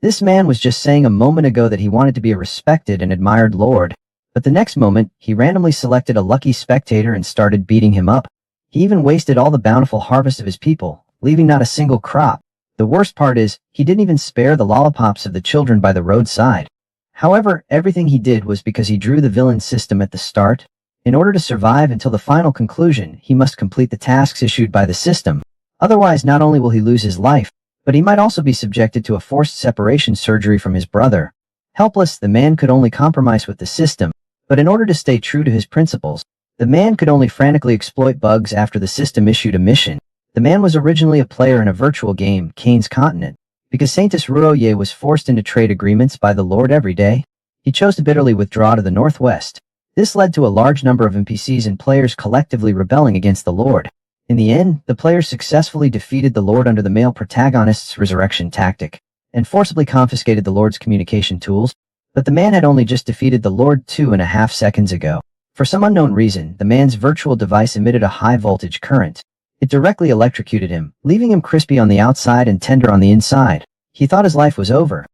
This man was just saying a moment ago that he wanted to be a respected and admired lord, but the next moment, he randomly selected a lucky spectator and started beating him up. He even wasted all the bountiful harvest of his people, leaving not a single crop. The worst part is, he didn't even spare the lollipops of the children by the roadside. However, everything he did was because he drew the villain system at the start. In order to survive until the final conclusion, he must complete the tasks issued by the system. Otherwise, not only will he lose his life, but he might also be subjected to a forced separation surgery from his brother. Helpless, the man could only compromise with the system, but in order to stay true to his principles, the man could only frantically exploit bugs after the system issued a mission. The man was originally a player in a virtual game, Kane's Continent. Because Saintus Ruoye was forced into trade agreements by the Lord every day, he chose to bitterly withdraw to the northwest. This led to a large number of NPCs and players collectively rebelling against the Lord. In the end, the players successfully defeated the Lord under the male protagonist's resurrection tactic, and forcibly confiscated the Lord's communication tools, but the man had only just defeated the Lord 2.5 seconds ago. For some unknown reason, the man's virtual device emitted a high-voltage current. It directly electrocuted him, leaving him crispy on the outside and tender on the inside. He thought his life was over.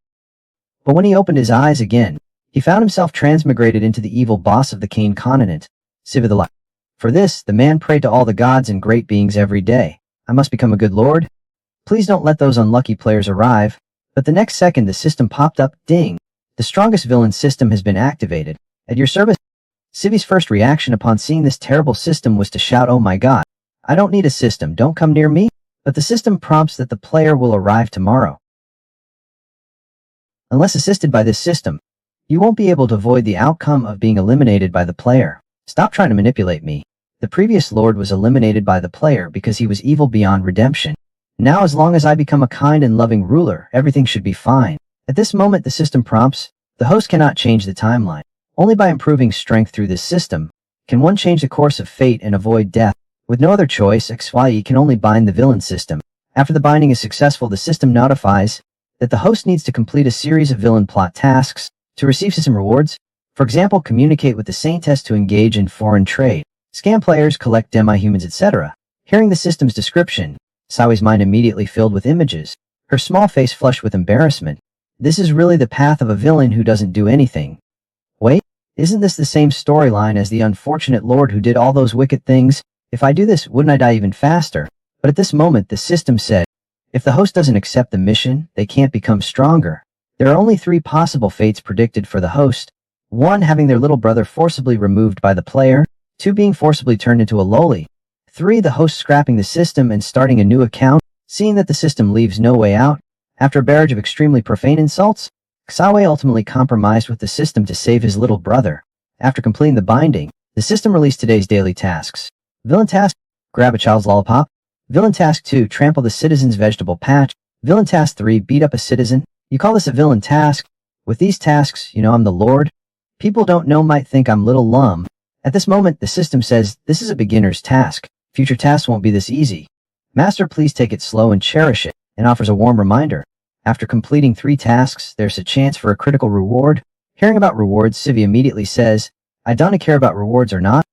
But when he opened his eyes again, he found himself transmigrated into the evil boss of the Kane continent, Siva the Light. For this, the man prayed to all the gods and great beings every day. I must become a good lord? Please don't let those unlucky players arrive. But the next second the system popped up, ding. The strongest villain system has been activated. At your service. Sivi's first reaction upon seeing this terrible system was to shout, "Oh my god. I don't need a system, don't come near me." But the system prompts that the player will arrive tomorrow. Unless assisted by this system, you won't be able to avoid the outcome of being eliminated by the player. Stop trying to manipulate me. The previous lord was eliminated by the player because he was evil beyond redemption. Now as long as I become a kind and loving ruler, everything should be fine. At this moment the system prompts, the host cannot change the timeline. Only by improving strength through this system can one change the course of fate and avoid death. With no other choice, XYE can only bind the villain system. After the binding is successful, the system notifies that the host needs to complete a series of villain plot tasks to receive system rewards. For example, communicate with the Saintess to engage in foreign trade, scam players, collect demi-humans, etc. Hearing the system's description, Sawi's mind immediately filled with images, her small face flushed with embarrassment. This is really the path of a villain who doesn't do anything. Wait, isn't this the same storyline as the unfortunate lord who did all those wicked things? If I do this, wouldn't I die even faster? But at this moment, the system said, if the host doesn't accept the mission, they can't become stronger. There are only 3 possible fates predicted for the host. 1. Having their little brother forcibly removed by the player. 2. Being forcibly turned into a loli. 3. The host scrapping the system and starting a new account. Seeing that the system leaves no way out, after a barrage of extremely profane insults, Xawe ultimately compromised with the system to save his little brother. After completing the binding, the system released today's daily tasks. Villain task: grab a child's lollipop. Villain task 2: trample the citizen's vegetable patch. Villain task 3: beat up a citizen. You call this a villain task? With these tasks, you know I'm the lord. People don't know might think I'm little Lum. At this moment, the system says, this is a beginner's task. Future tasks won't be this easy. Master, please take it slow and cherish it, and offers a warm reminder. After completing 3 tasks, there's a chance for a critical reward. Hearing about rewards, Sivi immediately says, I don't care about rewards or not.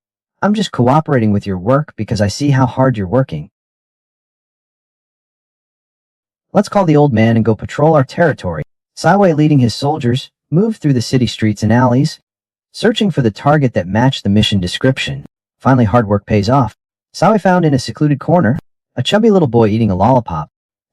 I'm just cooperating with your work because I see how hard you're working. Let's call the old man and go patrol our territory. Saiwei, leading his soldiers, moved through the city streets and alleys, searching for the target that matched the mission description. Finally, hard work pays off. Saiwei found in a secluded corner a chubby little boy eating a lollipop.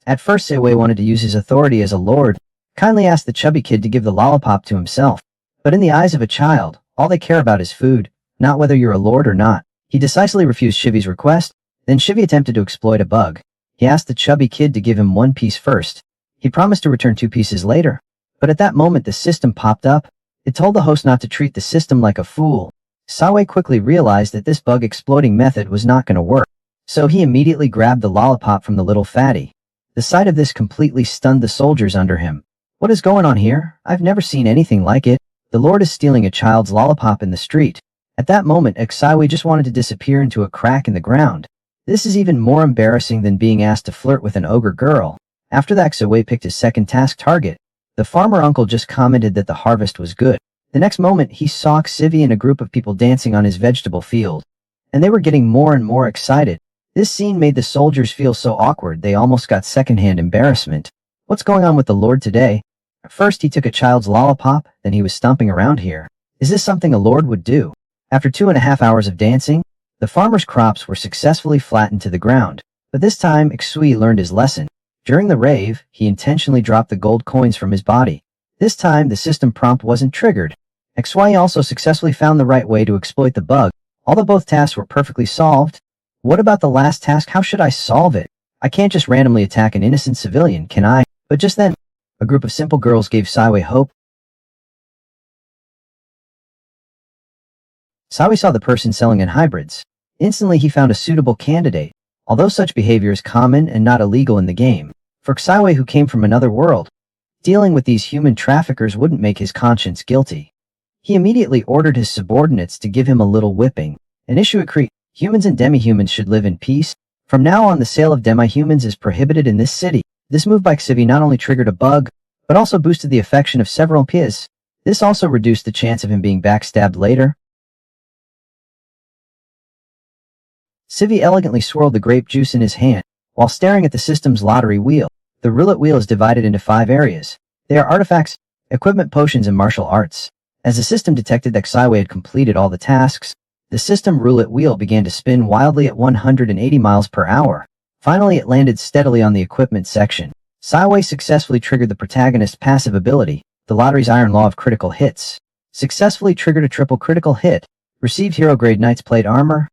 At first, Saiwei wanted to use his authority as a lord, kindly asked the chubby kid to give the lollipop to himself. But in the eyes of a child, all they care about is food, not whether you're a lord or not. He decisively refused Shivi's request. Then Shivi attempted to exploit a bug. He asked the chubby kid to give him 1 piece first. He promised to return 2 pieces later. But at that moment the system popped up. It told the host not to treat the system like a fool. Saiwei quickly realized that this bug exploiting method was not going to work. So he immediately grabbed the lollipop from the little fatty. The sight of this completely stunned the soldiers under him. What is going on here? I've never seen anything like it. The lord is stealing a child's lollipop in the street. At that moment, Saiwei just wanted to disappear into a crack in the ground. This is even more embarrassing than being asked to flirt with an ogre girl. After that, Saiwei picked his second task target. The farmer uncle just commented that the harvest was good. The next moment, he saw Xivi and a group of people dancing on his vegetable field. And they were getting more and more excited. This scene made the soldiers feel so awkward they almost got secondhand embarrassment. What's going on with the lord today? At first he took a child's lollipop, then he was stomping around here. Is this something a lord would do? After 2.5 hours of dancing, the farmer's crops were successfully flattened to the ground. But this time, Xui learned his lesson. During the rave, he intentionally dropped the gold coins from his body. This time, the system prompt wasn't triggered. Xui also successfully found the right way to exploit the bug. Although both tasks were perfectly solved, what about the last task? How should I solve it? I can't just randomly attack an innocent civilian, can I? But just then, a group of simple girls gave Siwei hope. Siwei saw the person selling in hybrids. Instantly he found a suitable candidate, although such behavior is common and not illegal in the game. For Siwei, who came from another world, dealing with these human traffickers wouldn't make his conscience guilty. He immediately ordered his subordinates to give him a little whipping and issue a decree. Humans and demi-humans should live in peace. From now on, the sale of demi-humans is prohibited in this city. This move by Xivi not only triggered a bug, but also boosted the affection of several peers. This also reduced the chance of him being backstabbed later. Xivi elegantly swirled the grape juice in his hand, while staring at the system's lottery wheel. The roulette wheel is divided into 5 areas. They are artifacts, equipment, potions, and martial arts. As the system detected that Siwei had completed all the tasks, the system roulette wheel began to spin wildly at 180 miles per hour. Finally, it landed steadily on the equipment section. Siwei successfully triggered the protagonist's passive ability, the lottery's iron law of critical hits. Successfully triggered a triple critical hit. Received hero grade knight's plate armor.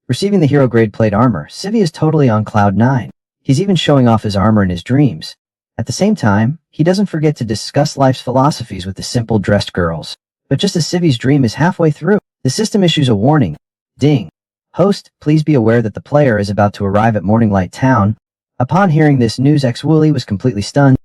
Receiving the hero grade plate armor, Xivi is totally on cloud 9. He's even showing off his armor in his dreams. At the same time, he doesn't forget to discuss life's philosophies with the simple dressed girls. But just as Xivi's dream is halfway through, the system issues a warning. Ding. Host, please be aware that the player is about to arrive at Morning Light Town. Upon hearing this news, Xwooly was completely stunned.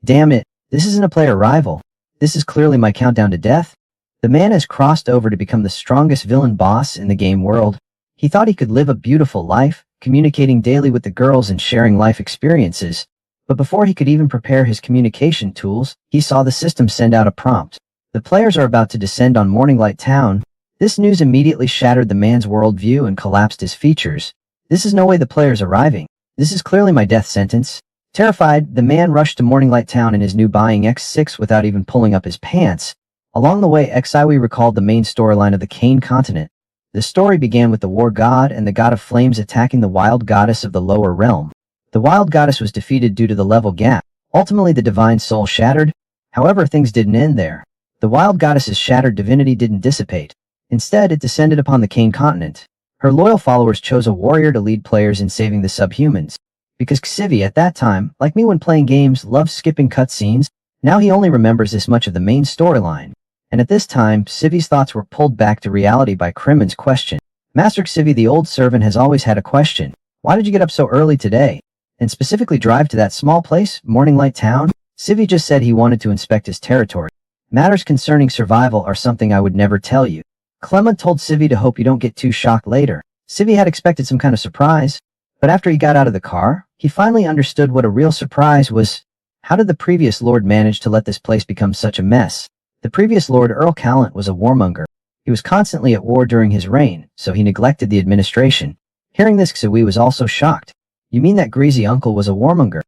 Damn it, this isn't a player arrival. This is clearly my countdown to death. The man has crossed over to become the strongest villain boss in the game world. He thought he could live a beautiful life, communicating daily with the girls and sharing life experiences. But before he could even prepare his communication tools, he saw the system send out a prompt. The players are about to descend on Morning Light Town. This news immediately shattered the man's worldview and collapsed his features. This is no way the player's arriving. This is clearly my death sentence. Terrified, the man rushed to Morning Light Town in his new Boeing X6 without even pulling up his pants. Along the way, Xiwi recalled the main storyline of the Kane continent. The story began with the war god and the god of flames attacking the wild goddess of the lower realm. The wild goddess was defeated due to the level gap. Ultimately, the divine soul shattered. However, things didn't end there. The wild goddess's shattered divinity didn't dissipate. Instead, it descended upon the Kane continent. Her loyal followers chose a warrior to lead players in saving the subhumans. Because Xivi at that time, like me when playing games, loved skipping cutscenes, now he only remembers this much of the main storyline. And at this time, Xivi's thoughts were pulled back to reality by Krimen's question. Master Xivi, the old servant, has always had a question. Why did you get up so early today? And specifically drive to that small place, Morning Light Town? Xivi just said he wanted to inspect his territory. Matters concerning survival are something I would never tell you. Clement told Xivi to hope you don't get too shocked later. Xivi had expected some kind of surprise, but after he got out of the car, he finally understood what a real surprise was. How did the previous lord manage to let this place become such a mess? The previous lord, Earl Callant, was a warmonger. He was constantly at war during his reign, so he neglected the administration. Hearing this, Xiwi was also shocked. You mean that greasy uncle was a warmonger?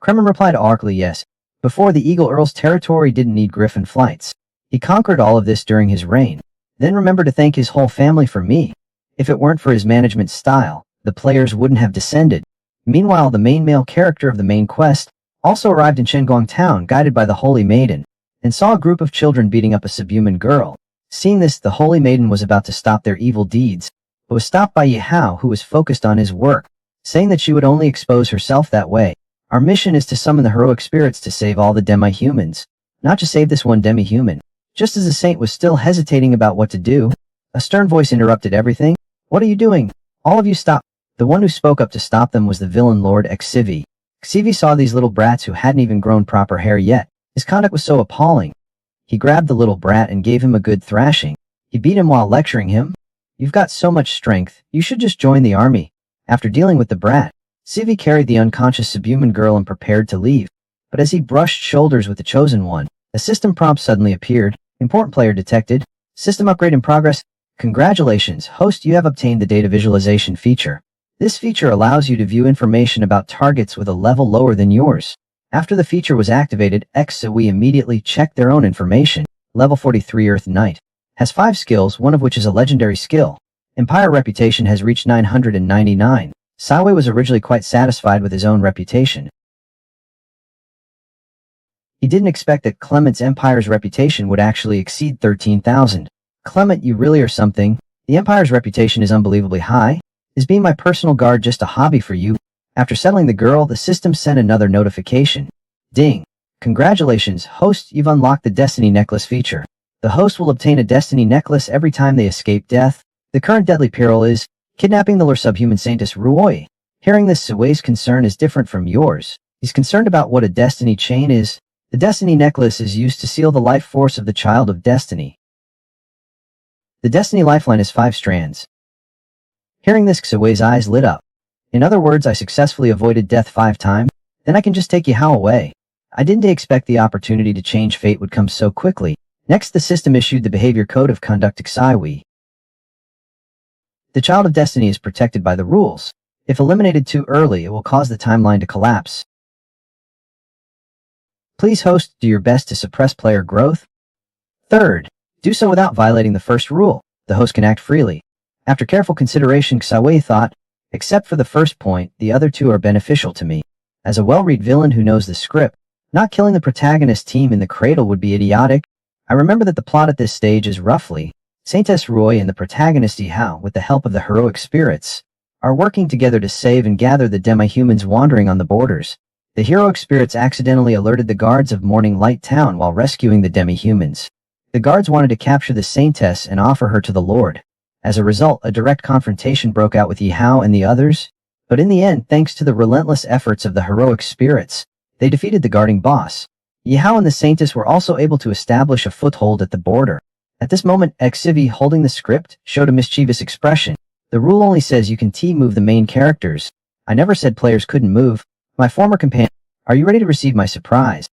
Kremen replied arcly, yes. Before, the Eagle Earl's territory didn't need griffin flights. He conquered all of this during his reign. Then remember to thank his whole family for me. If it weren't for his management style, the players wouldn't have descended. Meanwhile, the main male character of the main quest also arrived in Chenguang Town, guided by the Holy Maiden, and saw a group of children beating up a subhuman girl. Seeing this, the Holy Maiden was about to stop their evil deeds, but was stopped by Yihao, who was focused on his work, saying that she would only expose herself that way. Our mission is to summon the heroic spirits to save all the demi-humans, not to save this one demi-human. Just as the saint was still hesitating about what to do, a stern voice interrupted everything. What are you doing? All of you stop. The one who spoke up to stop them was the villain Lord Xivi. Xivi saw these little brats who hadn't even grown proper hair yet. His conduct was so appalling. He grabbed the little brat and gave him a good thrashing. He beat him while lecturing him. You've got so much strength, you should just join the army. After dealing with the brat, Xivi carried the unconscious subhuman girl and prepared to leave. But as he brushed shoulders with the chosen one, a system prompt suddenly appeared. Important player detected. System upgrade in progress. Congratulations, host, you have obtained the data visualization feature. This feature allows you to view information about targets with a level lower than yours. After the feature was activated, Xawi immediately checked their own information. Level 43 Earth Knight has 5 skills, one of which is a legendary skill. Empire reputation has reached 999. Siwei was originally quite satisfied with his own reputation. He didn't expect that Clement's Empire's reputation would actually exceed 13,000. Clement, you really are something. The Empire's reputation is unbelievably high. Is being my personal guard just a hobby for you? After settling the girl, the system sent another notification. Ding. Congratulations, host, you've unlocked the Destiny Necklace feature. The host will obtain a Destiny Necklace every time they escape death. The current deadly peril is kidnapping the subhuman Saintess Ruoi. Hearing this, Siwei's concern is different from yours. He's concerned about what a Destiny chain is. The Destiny Necklace is used to seal the life force of the Child of Destiny. The Destiny Lifeline is 5 strands. Hearing this, Siwei's eyes lit up. In other words, I successfully avoided death 5 times, then I can just take Yihao away. I didn't expect the opportunity to change fate would come so quickly. Next, the system issued the Behavior Code of Conduct Xaiwi. The Child of Destiny is protected by the rules. If eliminated too early, it will cause the timeline to collapse. Please, host, do your best to suppress player growth. Third, do so without violating the first rule. The host can act freely. After careful consideration, Siwei thought, except for the first point, the other 2 are beneficial to me. As a well-read villain who knows the script, not killing the protagonist team in the cradle would be idiotic. I remember that the plot at this stage is roughly, Saintess Ruoi and the protagonist Yihao, with the help of the heroic spirits, are working together to save and gather the demi-humans wandering on the borders. The heroic spirits accidentally alerted the guards of Morning Light Town while rescuing the demi-humans. The guards wanted to capture the Saintess and offer her to the Lord. As a result, a direct confrontation broke out with Yihao and the others, but in the end, thanks to the relentless efforts of the heroic spirits, they defeated the guarding boss. Yihao and the Saintess were also able to establish a foothold at the border. At this moment, Xaiwi, holding the script, showed a mischievous expression. The rule only says you can T-move the main characters. I never said players couldn't move. My former companion, are you ready to receive my surprise?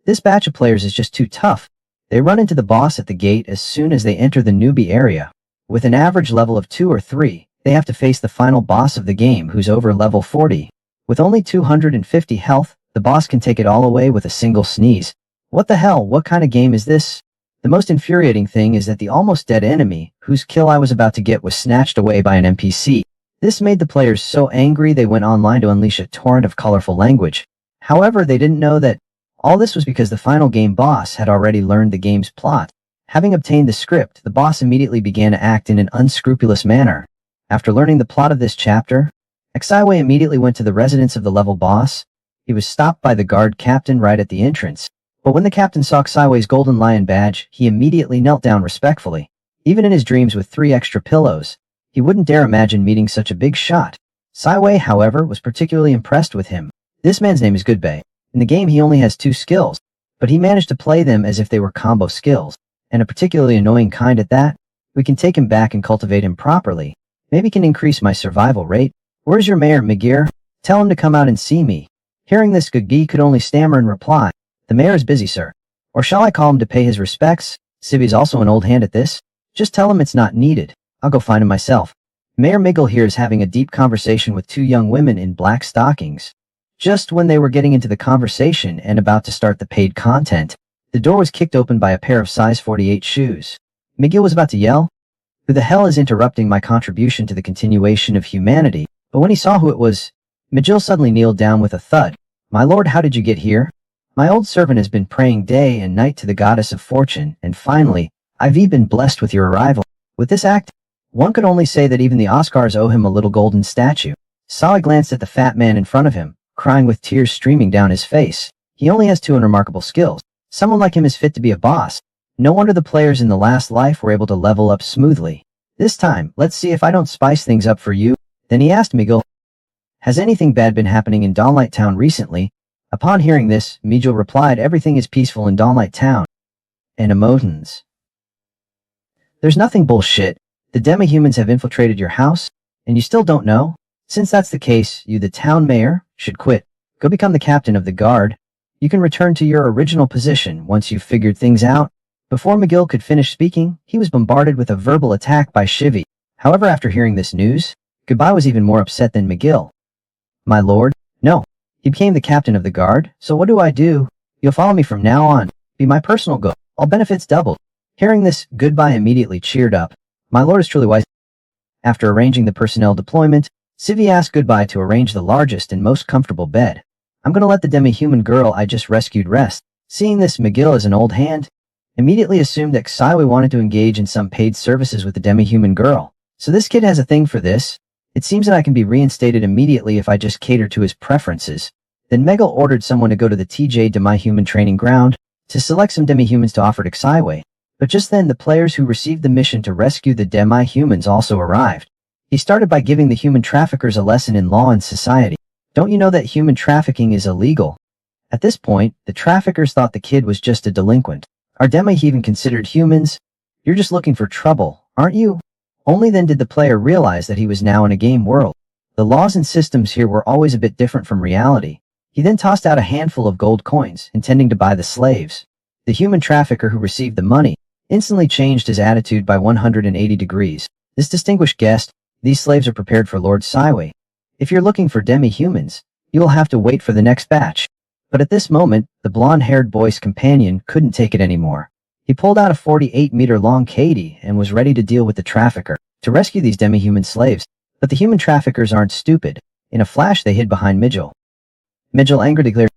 This batch of players is just too tough. They run into the boss at the gate as soon as they enter the newbie area. With an average level of 2 or 3, they have to face the final boss of the game who's over level 40. With only 250 health, the boss can take it all away with a single sneeze. What the hell, what kind of game is this? The most infuriating thing is that the almost dead enemy, whose kill I was about to get, was snatched away by an NPC. This made the players so angry they went online to unleash a torrent of colorful language. However, they didn't know that all this was because the final game boss had already learned the game's plot. Having obtained the script, the boss immediately began to act in an unscrupulous manner. After learning the plot of this chapter, Xaiwi immediately went to the residence of the level boss. He was stopped by the guard captain right at the entrance. But when the captain saw Xaiwi's golden lion badge, he immediately knelt down respectfully. Even in his dreams with 3 extra pillows, he wouldn't dare imagine meeting such a big shot. Xaiwi, however, was particularly impressed with him. This man's name is Goodbay. In the game he only has 2 skills, but he managed to play them as if they were combo skills, and a particularly annoying kind at that. We can take him back and cultivate him properly. Maybe can increase my survival rate. Where's your mayor, Migir? Tell him to come out and see me. Hearing this, Goodbay could only stammer in reply. The mayor is busy, sir. Or shall I call him to pay his respects? Sibi's also an old hand at this. Just tell him it's not needed. I'll go find him myself. Mayor Miggle here is having a deep conversation with 2 young women in black stockings. Just when they were getting into the conversation and about to start the paid content, the door was kicked open by a pair of size 48 shoes. Miguel was about to yell, "Who the hell is interrupting my contribution to the continuation of humanity?" But when he saw who it was, Miguel suddenly kneeled down with a thud. "My lord, how did you get here? My old servant has been praying day and night to the goddess of fortune, and finally, I've been blessed with your arrival." With this act, one could only say that even the Oscars owe him a little golden statue. Sawa glanced at the fat man in front of him, crying with tears streaming down his face. He only has 2 unremarkable skills. Someone like him is fit to be a boss. No wonder the players in the last life were able to level up smoothly. This time, let's see if I don't spice things up for you. Then he asked Miguel, "Has anything bad been happening in Dawnlight Town recently?" Upon hearing this, Miguel replied, "Everything is peaceful in Dawnlight Town." And emotions. "There's nothing, bullshit. The demi-humans have infiltrated your house, and you still don't know? Since that's the case, you, the town mayor, should quit. Go become the captain of the guard. You can return to your original position once you've figured things out." Before Miguel could finish speaking, he was bombarded with a verbal attack by Shivi. However, after hearing this news, Goodbye was even more upset than McGill. My lord? No. He became the captain of the guard, so what do I do? You'll follow me from now on. Be my personal go. All benefits doubled. Hearing this, Goodbye immediately cheered up. My lord is truly wise. After arranging the personnel deployment, Civi asked Goodbye to arrange the largest and most comfortable bed. I'm gonna let the demi-human girl I just rescued rest. Seeing this, McGill, as an old hand, immediately assumed that Xiwei wanted to engage in some paid services with the demi-human girl. So this kid has a thing for this. It seems that I can be reinstated immediately if I just cater to his preferences. Then Megil ordered someone to go to the TJ demi-human training ground to select some demi-humans to offer to Xiwei. But just then, the players who received the mission to rescue the demi-humans also arrived. He started by giving the human traffickers a lesson in law and society. Don't you know that human trafficking is illegal? At this point, the traffickers thought the kid was just a delinquent. Are demi-even considered humans? You're just looking for trouble, aren't you? Only then did the player realize that he was now in a game world. The laws and systems here were always a bit different from reality. He then tossed out a handful of gold coins, intending to buy the slaves. The human trafficker who received the money instantly changed his attitude by 180 degrees. This distinguished guest, these slaves are prepared for Lord Xiwei. If you're looking for demi-humans, you'll have to wait for the next batch. But at this moment, the blonde-haired boy's companion couldn't take it anymore. He pulled out a 48-meter-long Katie and was ready to deal with the trafficker, to rescue these demi-human slaves. But the human traffickers aren't stupid. In a flash, they hid behind Mijil. Mijil angrily declared,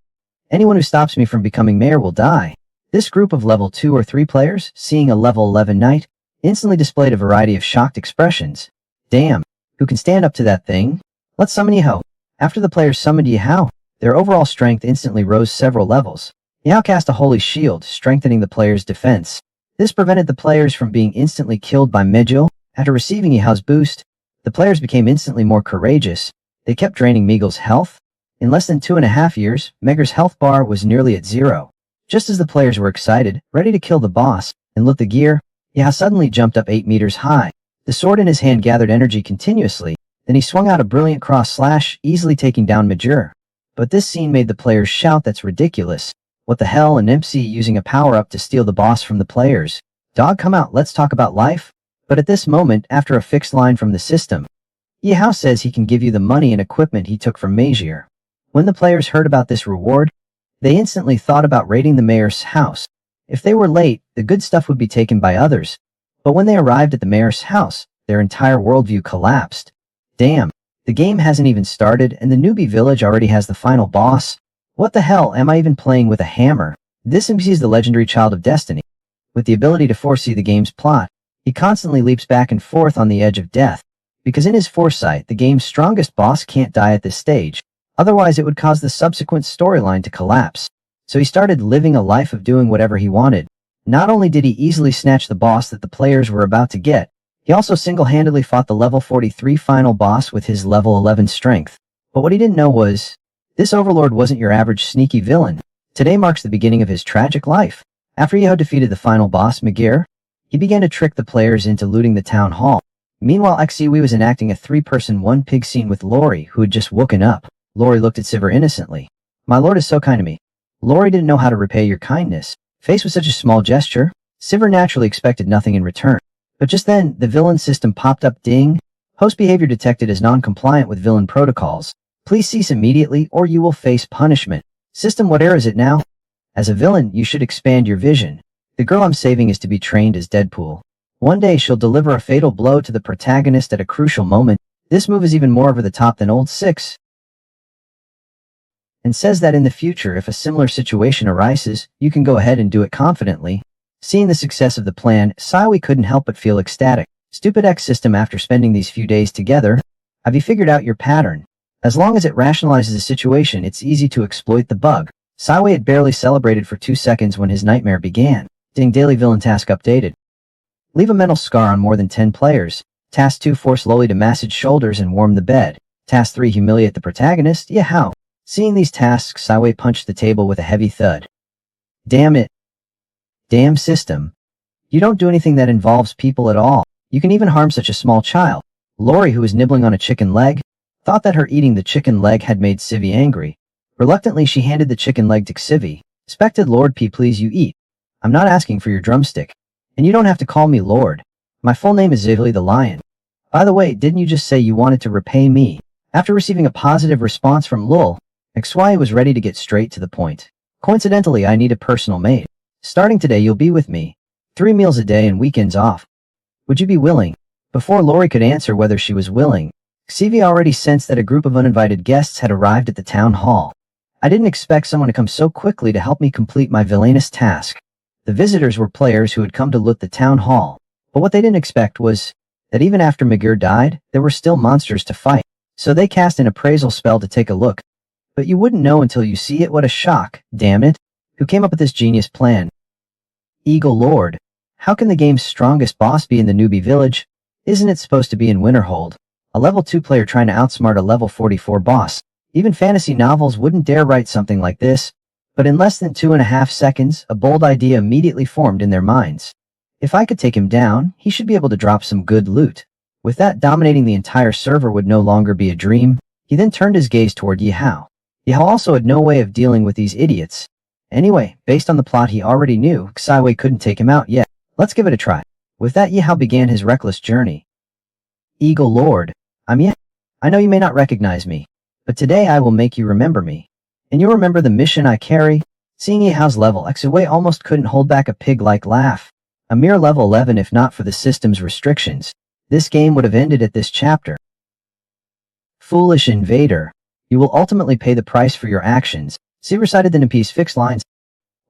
anyone who stops me from becoming mayor will die. This group of level 2 or 3 players, seeing a level 11 knight, instantly displayed a variety of shocked expressions. Damn, who can stand up to that thing? Let's summon Yihao. After the players summoned Yihao, their overall strength instantly rose several levels. Yihao cast a holy shield, strengthening the players' defense. This prevented the players from being instantly killed by Mijil. After receiving Yihao's boost, the players became instantly more courageous. They kept draining Meagle's health. In less than 2.5 years, Megar's health bar was nearly at 0. Just as the players were excited, ready to kill the boss, and loot the gear, Yihao suddenly jumped up 8 meters high. The sword in his hand gathered energy continuously. Then he swung out a brilliant cross slash, easily taking down Majur. But this scene made the players shout, that's ridiculous. What the hell, an MC using a power-up to steal the boss from the players. Dog, come out, let's talk about life. But at this moment, after a fixed line from the system, Yihao says he can give you the money and equipment he took from Majir. When the players heard about this reward, they instantly thought about raiding the mayor's house. If they were late, the good stuff would be taken by others. But when they arrived at the mayor's house, their entire worldview collapsed. Damn, the game hasn't even started and the newbie village already has the final boss. What the hell, am I even playing with a hammer? This MC is the legendary Child of Destiny. With the ability to foresee the game's plot, he constantly leaps back and forth on the edge of death. Because in his foresight, the game's strongest boss can't die at this stage. Otherwise, it would cause the subsequent storyline to collapse. So he started living a life of doing whatever he wanted. Not only did he easily snatch the boss that the players were about to get, he also single-handedly fought the level 43 final boss with his level 11 strength. But what he didn't know was, this overlord wasn't your average sneaky villain. Today marks the beginning of his tragic life. After Yihao defeated the final boss, Magir, he began to trick the players into looting the town hall. Meanwhile, Xiwei was enacting a 3-person 1-pig scene with Lori, who had just woken up. Lori looked at Sivir innocently. My lord is so kind to me. Lori didn't know how to repay your kindness. Faced with such a small gesture, Sivir naturally expected nothing in return. But just then, the villain system popped up. Ding. Host behavior detected as non-compliant with villain protocols. Please cease immediately or you will face punishment. System, what error is it now? As a villain, you should expand your vision. The girl I'm saving is to be trained as Deadpool. One day she'll deliver a fatal blow to the protagonist at a crucial moment. This move is even more over the top than old 6. And says that in the future, if a similar situation arises, you can go ahead and do it confidently. Seeing the success of the plan, Xiwei couldn't help but feel ecstatic. Stupid X system, after spending these few days together, have you figured out your pattern? As long as it rationalizes the situation, it's easy to exploit the bug. Xiwei had barely celebrated for 2 seconds when his nightmare began. Ding, daily villain task updated. Leave a mental scar on more than 10 players. Task 2, force Loli to massage shoulders and warm the bed. Task 3, humiliate the protagonist. Yeah, how? Seeing these tasks, Xiwei punched the table with a heavy thud. Damn it. Damn system. You don't do anything that involves people at all. You can even harm such a small child. Lori, who was nibbling on a chicken leg, thought that her eating the chicken leg had made Civi angry. Reluctantly, she handed the chicken leg to Civi. Respected Lord P, please you eat. I'm not asking for your drumstick. And you don't have to call me Lord. My full name is Zivli the Lion. By the way, didn't you just say you wanted to repay me? After receiving a positive response from Lul, XY was ready to get straight to the point. Coincidentally, I need a personal maid. Starting today, you'll be with me. 3 meals a day and weekends off. Would you be willing? Before Lori could answer whether she was willing, Xivi already sensed that a group of uninvited guests had arrived at the town hall. I didn't expect someone to come so quickly to help me complete my villainous task. The visitors were players who had come to loot the town hall, but what they didn't expect was that even after Magir died, there were still monsters to fight. So they cast an appraisal spell to take a look. But you wouldn't know until you see it. What a shock, damn it. Who came up with this genius plan? Eagle Lord. How can the game's strongest boss be in the newbie village? Isn't it supposed to be in Winterhold? A level 2 player trying to outsmart a level 44 boss. Even fantasy novels wouldn't dare write something like this. But in less than 2.5 seconds, a bold idea immediately formed in their minds. If I could take him down, he should be able to drop some good loot. With that, dominating the entire server would no longer be a dream. He then turned his gaze toward Yihao. Yihao also had no way of dealing with these idiots. Anyway, based on the plot he already knew, Xiwei couldn't take him out yet. Let's give it a try. With that, Yihao began his reckless journey. Eagle Lord. I'm Yihao. I know you may not recognize me, but today I will make you remember me. And you'll remember the mission I carry? Seeing Yihao's level, Xiwei almost couldn't hold back a pig-like laugh. A mere level 11 if not for the system's restrictions. This game would have ended at this chapter. Foolish invader. You will ultimately pay the price for your actions. Xi recited the NPC's fixed lines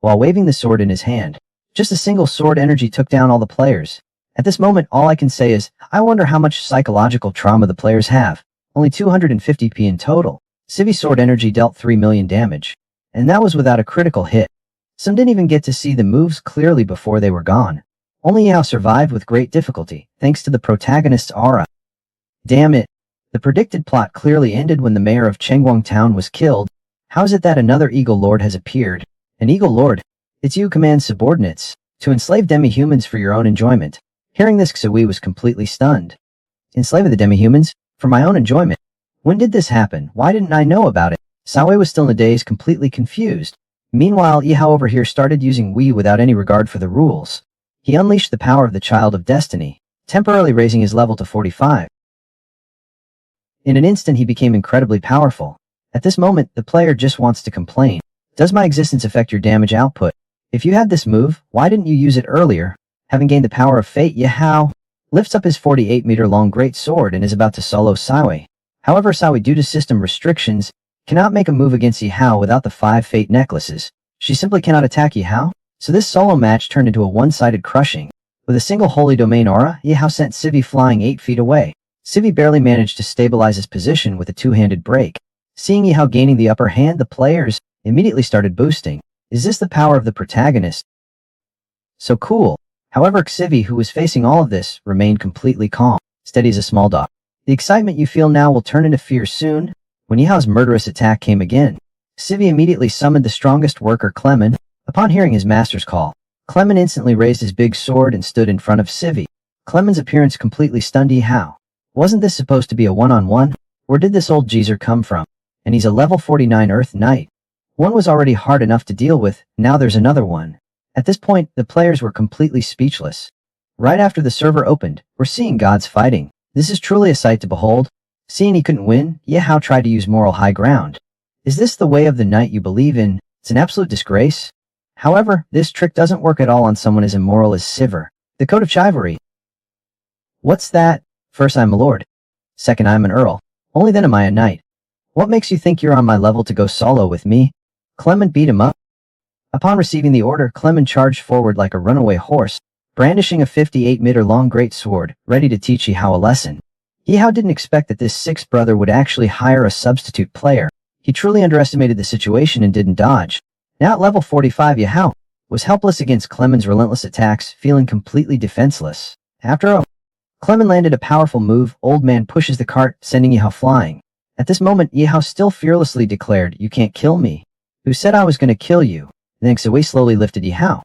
while waving the sword in his hand. Just a single sword energy took down all the players. At this moment, all I can say is, I wonder how much psychological trauma the players have. Only 250p in total. Civi's sword energy dealt 3 million damage. And that was without a critical hit. Some didn't even get to see the moves clearly before they were gone. Only Yao survived with great difficulty, thanks to the protagonist's aura. Damn it. The predicted plot clearly ended when the mayor of Chengguang Town was killed. How is it that another Eagle Lord has appeared? An Eagle Lord? It's you command subordinates to enslave demi-humans for your own enjoyment. Hearing this, Xui was completely stunned. Enslave the demi-humans? For my own enjoyment? When did this happen? Why didn't I know about it? Sawe was still in a daze, completely confused. Meanwhile, Yihao over here started using Wii without any regard for the rules. He unleashed the power of the Child of Destiny, temporarily raising his level to 45. In an instant, he became incredibly powerful. At this moment, the player just wants to complain. Does my existence affect your damage output? If you had this move, why didn't you use it earlier? Having gained the power of fate, Yihao lifts up his 48-meter-long great sword and is about to solo Sawe. However, Sawe, due to system restrictions, cannot make a move against Yihao without the 5 fate necklaces. She simply cannot attack Yihao, so this solo match turned into a one-sided crushing. With a single Holy Domain aura, Yihao sent Civi flying 8 feet away. Civi barely managed to stabilize his position with a two-handed break. Seeing Yihao gaining the upper hand, the players immediately started boosting. Is this the power of the protagonist? So cool. However, Xivi, who was facing all of this, remained completely calm, steady as a small dog. The excitement you feel now will turn into fear soon. When Yihao's murderous attack came again, Xivi immediately summoned the strongest worker, Clemen. Upon hearing his master's call, Clemen instantly raised his big sword and stood in front of Xivi. Clemen's appearance completely stunned Yihao. Wasn't this supposed to be a one-on-one? Where did this old geezer come from? And he's a level 49 Earth Knight. One was already hard enough to deal with, now there's another one. At this point, the players were completely speechless. Right after the server opened, we're seeing gods fighting. This is truly a sight to behold. Seeing he couldn't win, Yihao tried to use moral high ground. Is this the way of the knight you believe in? It's an absolute disgrace. However, this trick doesn't work at all on someone as immoral as Sivir. The Code of Chivalry. What's that? First, I'm a lord. Second, I'm an earl. Only then am I a knight. What makes you think you're on my level to go solo with me? Clement beat him up. Upon receiving the order, Clement charged forward like a runaway horse, brandishing a 58-meter-long great sword, ready to teach Yihao a lesson. Yihao didn't expect that this sixth brother would actually hire a substitute player. He truly underestimated the situation and didn't dodge. Now at level 45, Yihao was helpless against Clement's relentless attacks, feeling completely defenseless. After all, Clement landed a powerful move. Old man pushes the cart, sending Yihao flying. At this moment, Yihao still fearlessly declared, "You can't kill me." Who said I was going to kill you? Then Xue slowly lifted Yihao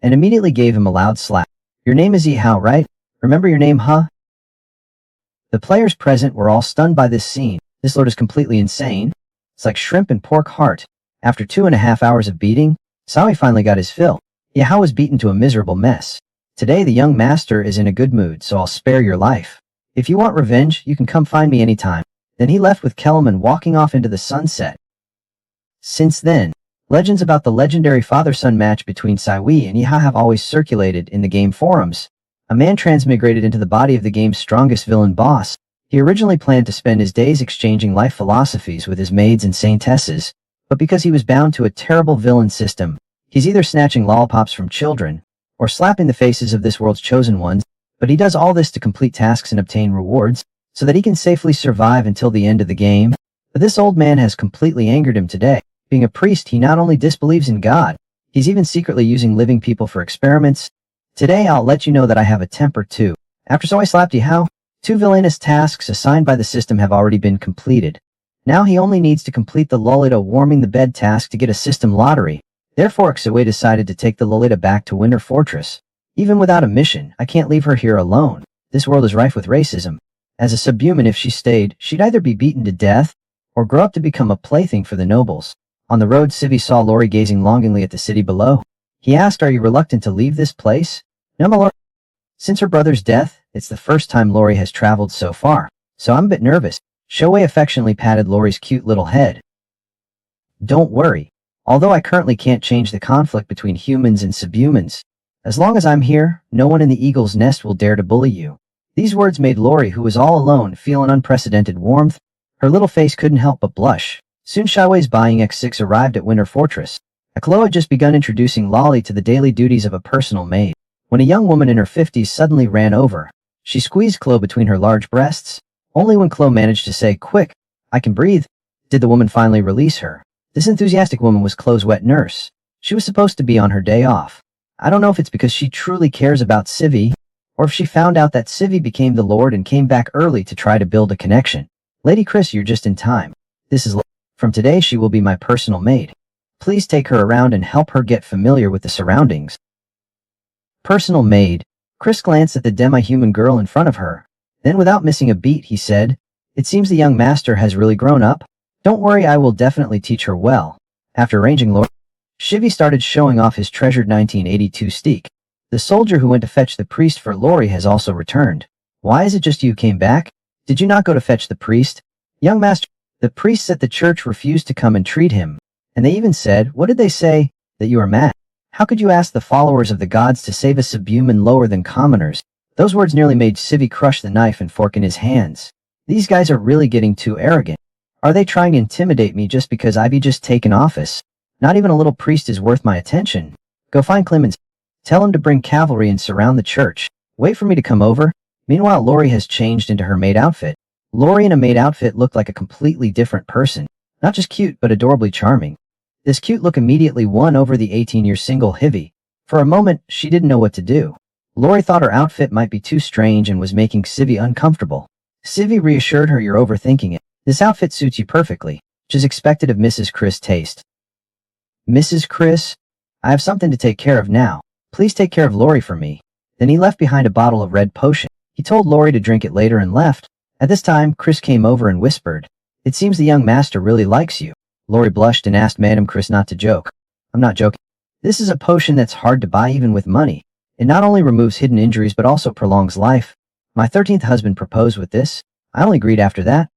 and immediately gave him a loud slap. Your name is Yihao, right? Remember your name, huh? The players present were all stunned by this scene. This lord is completely insane. It's like shrimp and pork heart. After 2.5 hours of beating, Sawi finally got his fill. Yihao was beaten to a miserable mess. Today the young master is in a good mood, so I'll spare your life. If you want revenge, you can come find me anytime. Then he left with Kellerman walking off into the sunset. Since then, legends about the legendary father-son match between Saiwi and Yiha have always circulated in the game forums. A man transmigrated into the body of the game's strongest villain boss. He originally planned to spend his days exchanging life philosophies with his maids and saintesses, but because he was bound to a terrible villain system, he's either snatching lollipops from children, or slapping the faces of this world's chosen ones, but he does all this to complete tasks and obtain rewards, so that he can safely survive until the end of the game. But this old man has completely angered him today. Being a priest, he not only disbelieves in God, he's even secretly using living people for experiments. Today I'll let you know that I have a temper too. After so I slapped you how? 2 villainous tasks assigned by the system have already been completed. Now he only needs to complete the Lolita warming the bed task to get a system lottery. Therefore Xiwei decided to take the Lolita back to Winter Fortress. Even without a mission, I can't leave her here alone. This world is rife with racism. As a subhuman, if she stayed, she'd either be beaten to death, or grow up to become a plaything for the nobles. On the road, Civi saw Lori gazing longingly at the city below. He asked, "Are you reluctant to leave this place?" "No, my lord. Since her brother's death, it's the first time Lori has traveled so far, so I'm a bit nervous." Xiwei affectionately patted Lori's cute little head. "Don't worry. Although I currently can't change the conflict between humans and subhumans, as long as I'm here, no one in the eagle's nest will dare to bully you." These words made Lori, who was all alone, feel an unprecedented warmth. Her little face couldn't help but blush. Soon Xiwei's buying X6 arrived at Winter Fortress. Aklo had just begun introducing Lolly to the daily duties of a personal maid, when a young woman in her 50s suddenly ran over. She squeezed Klo between her large breasts. Only when Klo managed to say, "Quick, I can breathe," did the woman finally release her. This enthusiastic woman was Klo's wet nurse. She was supposed to be on her day off. I don't know if it's because she truly cares about Civi, or if she found out that Civi became the Lord and came back early to try to build a connection. "Lady Chris, you're just in time. This is From today she will be my personal maid. Please take her around and help her get familiar with the surroundings." Personal maid. Chris glanced at the demi-human girl in front of her. Then without missing a beat he said, "It seems the young master has really grown up. Don't worry, I will definitely teach her well." After arranging Lord, Shivi started showing off his treasured 1982 steak. "The soldier who went to fetch the priest for Lori has also returned. Why is it just you came back? Did you not go to fetch the priest?" "Young master, the priests at the church refused to come and treat him. And they even said, what did they say? That you are mad. How could you ask the followers of the gods to save a subhuman lower than commoners?" Those words nearly made Civi crush the knife and fork in his hands. These guys are really getting too arrogant. Are they trying to intimidate me just because I've just taken office? Not even a little priest is worth my attention. Go find Clemens. Tell him to bring cavalry and surround the church. Wait for me to come over. Meanwhile, Lori has changed into her maid outfit. Lori in a maid outfit looked like a completely different person. Not just cute, but adorably charming. This cute look immediately won over the 18-year single Hivi. For a moment, she didn't know what to do. Lori thought her outfit might be too strange and was making Civi uncomfortable. Civi reassured her, "You're overthinking it. This outfit suits you perfectly," which is expected of Mrs. Chris' taste. "Mrs. Chris, I have something to take care of now. Please take care of Lori for me." Then he left behind a bottle of red potion. He told Lori to drink it later and left. At this time, Chris came over and whispered, "It seems the young master really likes you." Lori blushed and asked Madam Chris not to joke. "I'm not joking. This is a potion that's hard to buy even with money. It not only removes hidden injuries but also prolongs life. My 13th husband proposed with this. I only agreed after that."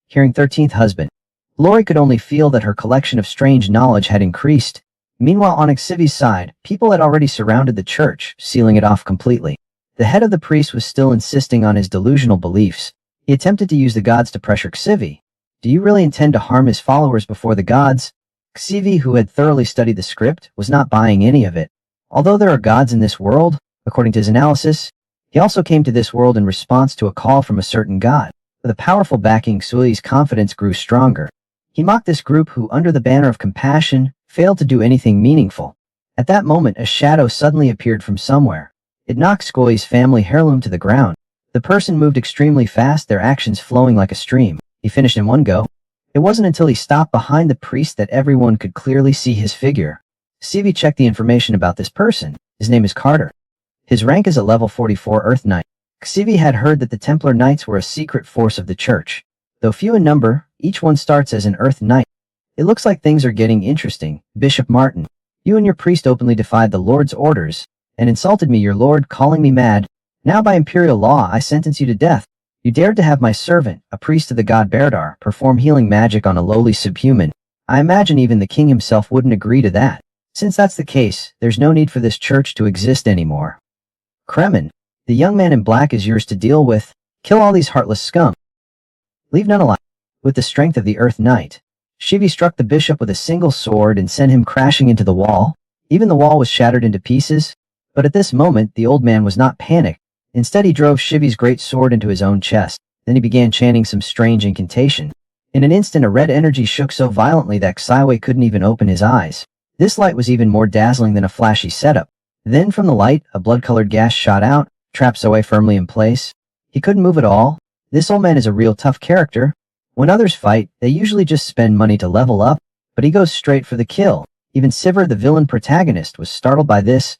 Hearing 13th husband, Lori could only feel that her collection of strange knowledge had increased. Meanwhile, on Xivi's side, people had already surrounded the church, sealing it off completely. The head of the priest was still insisting on his delusional beliefs. He attempted to use the gods to pressure Xivi. "Do you really intend to harm his followers before the gods?" Xivi, who had thoroughly studied the script, was not buying any of it. Although there are gods in this world, according to his analysis, he also came to this world in response to a call from a certain god. With a powerful backing, Sui's confidence grew stronger. He mocked this group who, under the banner of compassion, failed to do anything meaningful. At that moment, a shadow suddenly appeared from somewhere. It knocked Skoi's family heirloom to the ground. The person moved extremely fast, their actions flowing like a stream. He finished in one go. It wasn't until he stopped behind the priest that everyone could clearly see his figure. Civi checked the information about this person. His name is Carter. His rank is a level 44 Earth Knight. Civi had heard that the Templar Knights were a secret force of the church. Though few in number, each one starts as an Earth Knight. "It looks like things are getting interesting, Bishop Martin. You and your priest openly defied the Lord's orders, and insulted me, your lord, calling me mad. Now by imperial law I sentence you to death. You dared to have my servant, a priest of the god Berdar, perform healing magic on a lowly subhuman. I imagine even the king himself wouldn't agree to that. Since that's the case, there's no need for this church to exist anymore. Kremen, the young man in black is yours to deal with. Kill all these heartless scum. Leave none alive. With the strength of the Earth Knight, Shivi struck the bishop with a single sword and sent him crashing into the wall. Even the wall was shattered into pieces. But at this moment, the old man was not panicked. Instead, he drove Shivi's great sword into his own chest. Then he began chanting some strange incantation. In an instant, a red energy shook so violently that Xiwei couldn't even open his eyes. This light was even more dazzling than a flashy setup. Then from the light, a blood-colored gas shot out, trapped Xiwei firmly in place. He couldn't move at all. This old man is a real tough character. When others fight, they usually just spend money to level up, but he goes straight for the kill. Even Sivir, the villain protagonist, was startled by this.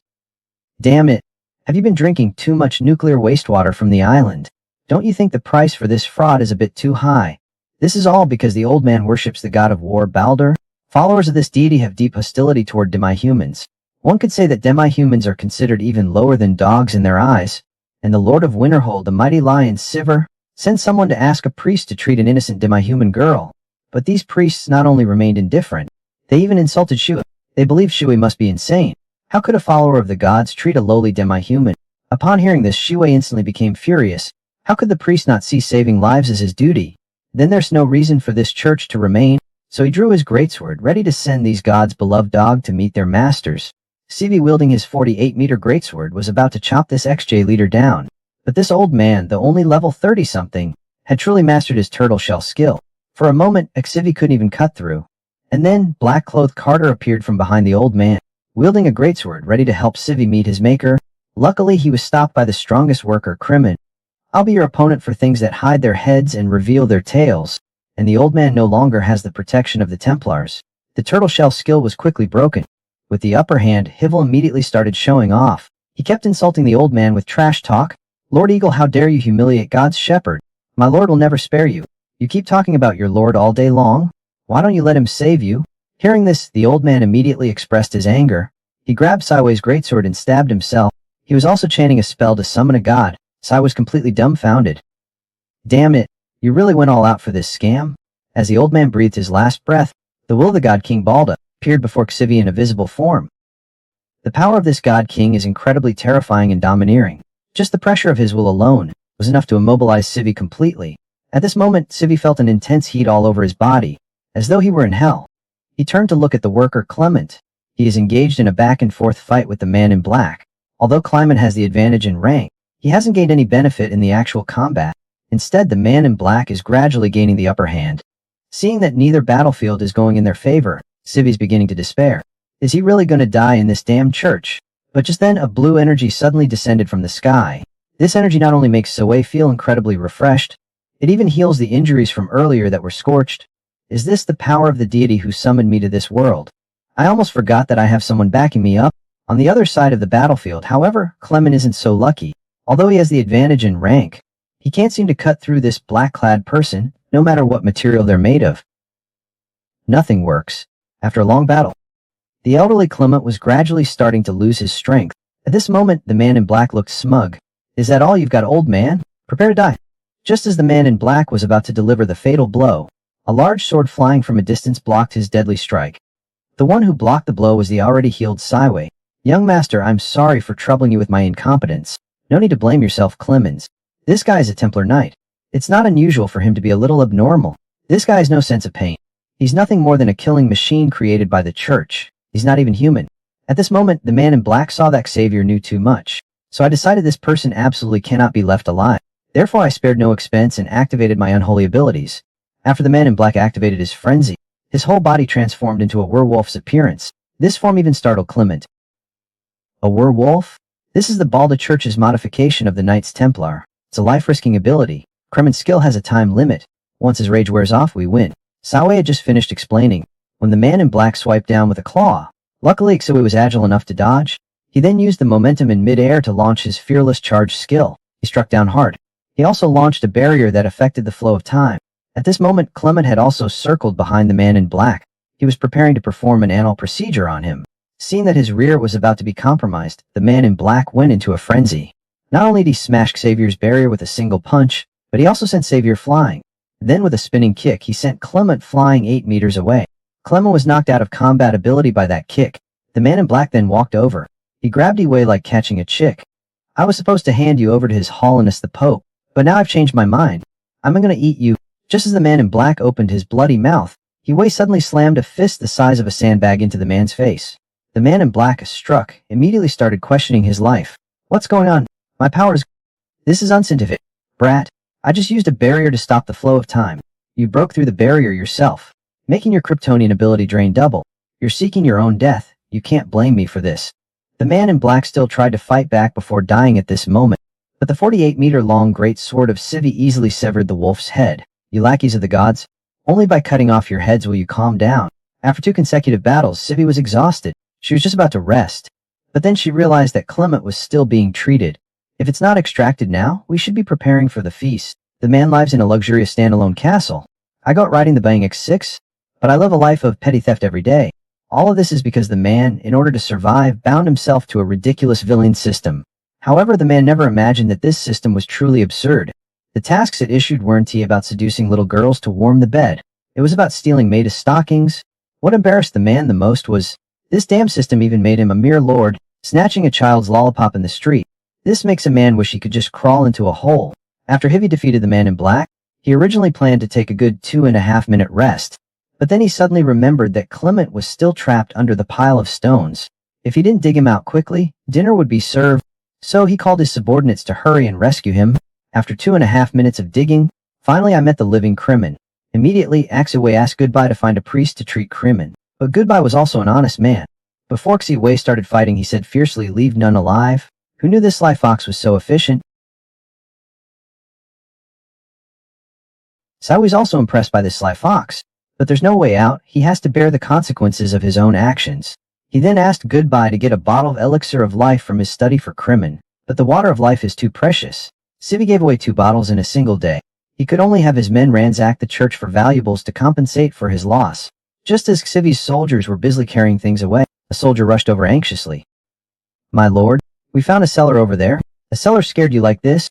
Damn it. Have you been drinking too much nuclear wastewater from the island? Don't you think the price for this fraud is a bit too high? This is all because the old man worships the god of war, Baldur. Followers of this deity have deep hostility toward demi-humans. One could say that demi-humans are considered even lower than dogs in their eyes. And the Lord of Winterhold, the mighty lion Sivir, sent someone to ask a priest to treat an innocent demi-human girl. But these priests not only remained indifferent, they even insulted Shui. They believed Shui must be insane. How could a follower of the gods treat a lowly demi-human? Upon hearing this, Shui instantly became furious. How could the priest not see saving lives as his duty? Then there's no reason for this church to remain. So he drew his greatsword, ready to send these gods' beloved dog to meet their masters. Sivi, wielding his 48-meter greatsword, was about to chop this XJ leader down. But this old man, though only level 30-something, had truly mastered his turtle shell skill. For a moment, Sivi couldn't even cut through. And then, black-clothed Carter appeared from behind the old man, wielding a greatsword, ready to help Sivi meet his maker. Luckily, he was stopped by the strongest worker, Kremen. I'll be your opponent for things that hide their heads and reveal their tails. And the old man no longer has the protection of the Templars. The turtle shell skill was quickly broken. With the upper hand, Hivel immediately started showing off. He kept insulting the old man with trash talk. Lord Eagle, how dare you humiliate God's shepherd? My lord will never spare you. You keep talking about your lord all day long. Why don't you let him save you? Hearing this, the old man immediately expressed his anger. He grabbed Siwei's greatsword and stabbed himself. He was also chanting a spell to summon a god. Sai was completely dumbfounded. Damn it. You really went all out for this scam? As the old man breathed his last breath, the will of the god King Balda appeared before Xivi in a visible form. The power of this god king is incredibly terrifying and domineering. Just the pressure of his will alone was enough to immobilize Xivi completely. At this moment, Xivi felt an intense heat all over his body, as though he were in hell. He turned to look at the worker Clement. He is engaged in a back-and-forth fight with the man in black. Although Clement has the advantage in rank, he hasn't gained any benefit in the actual combat. Instead, the man in black is gradually gaining the upper hand. Seeing that neither battlefield is going in their favor, Xivi's beginning to despair. Is he really going to die in this damn church? But just then, a blue energy suddenly descended from the sky. This energy not only makes Xiwei feel incredibly refreshed, it even heals the injuries from earlier that were scorched. Is this the power of the deity who summoned me to this world? I almost forgot that I have someone backing me up. On the other side of the battlefield, however, Clement isn't so lucky. Although he has the advantage in rank, he can't seem to cut through this black-clad person, no matter what material they're made of. Nothing works. After a long battle, the elderly Clement was gradually starting to lose his strength. At this moment, the man in black looked smug. Is that all you've got, old man? Prepare to die. Just as the man in black was about to deliver the fatal blow, a large sword flying from a distance blocked his deadly strike. The one who blocked the blow was the already healed Siwei. Young master, I'm sorry for troubling you with my incompetence. No need to blame yourself, Clemens. This guy is a Templar Knight. It's not unusual for him to be a little abnormal. This guy has no sense of pain. He's nothing more than a killing machine created by the church. He's not even human. At this moment, the man in black saw that Xavier knew too much. So I decided this person absolutely cannot be left alive. Therefore, I spared no expense and activated my unholy abilities. After the man in black activated his frenzy, his whole body transformed into a werewolf's appearance. This form even startled Clement. A werewolf? This is the Balda Church's modification of the Knights Templar. It's a life-risking ability. Kremen's skill has a time limit. Once his rage wears off, we win. Xiwei had just finished explaining, when the man in black swiped down with a claw. Luckily, Xiwei was agile enough to dodge. He then used the momentum in mid-air to launch his fearless charge skill. He struck down hard. He also launched a barrier that affected the flow of time. At this moment, Clement had also circled behind the man in black. He was preparing to perform an anal procedure on him. Seeing that his rear was about to be compromised, the man in black went into a frenzy. Not only did he smash Xavier's barrier with a single punch, but he also sent Xavier flying. Then with a spinning kick, he sent Clement flying 8 meters away. Clement was knocked out of combat ability by that kick. The man in black then walked over. He grabbed Iwei like catching a chick. I was supposed to hand you over to His Holiness the Pope, but now I've changed my mind. I'm gonna eat you. Just as the man in black opened his bloody mouth, Iwei suddenly slammed a fist the size of a sandbag into the man's face. The man in black, struck, immediately started questioning his life. What's going on? My powers. This is unscientific. Brat, I just used a barrier to stop the flow of time. You broke through the barrier yourself, making your Kryptonian ability drain double. You're seeking your own death. You can't blame me for this. The man in black still tried to fight back before dying at this moment, but the 48-meter-long great sword of Civi easily severed the wolf's head. You lackeys of the gods, only by cutting off your heads will you calm down. After 2 consecutive battles, Civi was exhausted. She was just about to rest. But then she realized that Clement was still being treated. If it's not extracted now, we should be preparing for the feast. The man lives in a luxurious standalone castle. I go out riding the Bang X6, but I live a life of petty theft every day. All of this is because the man, in order to survive, bound himself to a ridiculous villain system. However, the man never imagined that this system was truly absurd. The tasks it issued weren't about seducing little girls to warm the bed. It was about stealing Maida's stockings. What embarrassed the man the most was, this damn system even made him a mere lord, snatching a child's lollipop in the street. This makes a man wish he could just crawl into a hole. After Hivi defeated the man in black, he originally planned to take a good 2.5-minute rest. But then he suddenly remembered that Clement was still trapped under the pile of stones. If he didn't dig him out quickly, dinner would be served. So he called his subordinates to hurry and rescue him. After 2.5 minutes of digging, finally I met the living Crimin. Immediately, Axaway asked Goodbye to find a priest to treat Crimin. But Goodbye was also an honest man. Before Xiwei started fighting, he said fiercely, "Leave none alive." Who knew this sly fox was so efficient? Xiwei's also impressed by this sly fox. But there's no way out. He has to bear the consequences of his own actions. He then asked Goodbye to get a bottle of elixir of life from his study for Crimin. But the water of life is too precious. Civi gave away 2 bottles in a single day. He could only have his men ransack the church for valuables to compensate for his loss. Just as Civi's soldiers were busily carrying things away, a soldier rushed over anxiously. "My lord, we found a cellar over there." "A cellar scared you like this?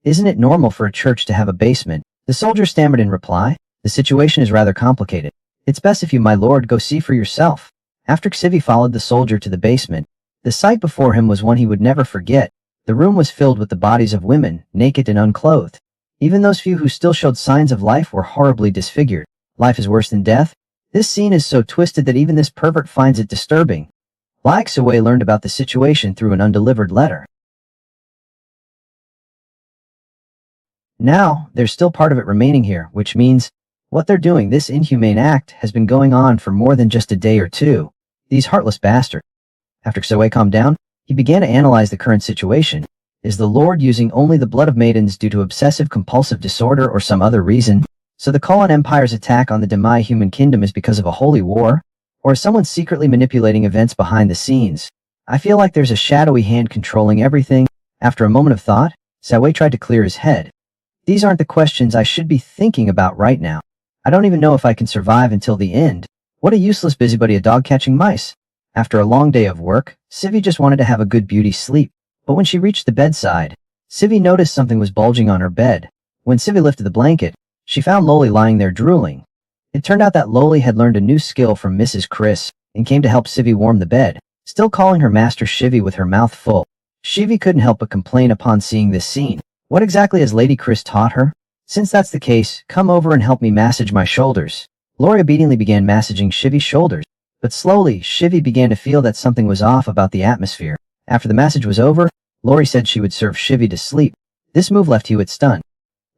Isn't it normal for a church to have a basement?" The soldier stammered in reply. "The situation is rather complicated. It's best if you, my lord, go see for yourself." After Civi followed the soldier to the basement, the sight before him was one he would never forget. The room was filled with the bodies of women, naked and unclothed. Even those few who still showed signs of life were horribly disfigured. Life is worse than death? This scene is so twisted that even this pervert finds it disturbing. Laixaway learned about the situation through an undelivered letter. Now, there's still part of it remaining here, which means what they're doing, this inhumane act, has been going on for more than just a day or two. These heartless bastards. After Xiwei calmed down, he began to analyze the current situation. Is the Lord using only the blood of maidens due to obsessive-compulsive disorder or some other reason? So the Kulan Empire's attack on the Demai human kingdom is because of a holy war? Or is someone secretly manipulating events behind the scenes? I feel like there's a shadowy hand controlling everything. After a moment of thought, Xiwei tried to clear his head. These aren't the questions I should be thinking about right now. I don't even know if I can survive until the end. What a useless busybody, a dog catching mice. After a long day of work, Civi just wanted to have a good beauty sleep. But when she reached the bedside, Civi noticed something was bulging on her bed. When Civi lifted the blanket, she found Loli lying there drooling. It turned out that Loli had learned a new skill from Mrs. Chris and came to help Civi warm the bed, still calling her master Shivi with her mouth full. Shivi couldn't help but complain upon seeing this scene. What exactly has Lady Chris taught her? Since that's the case, come over and help me massage my shoulders. Lori obediently began massaging Shivi's shoulders. But slowly, Shivi began to feel that something was off about the atmosphere. After the massage was over, Lori said she would serve Shivi to sleep. This move left Hewitt stunned.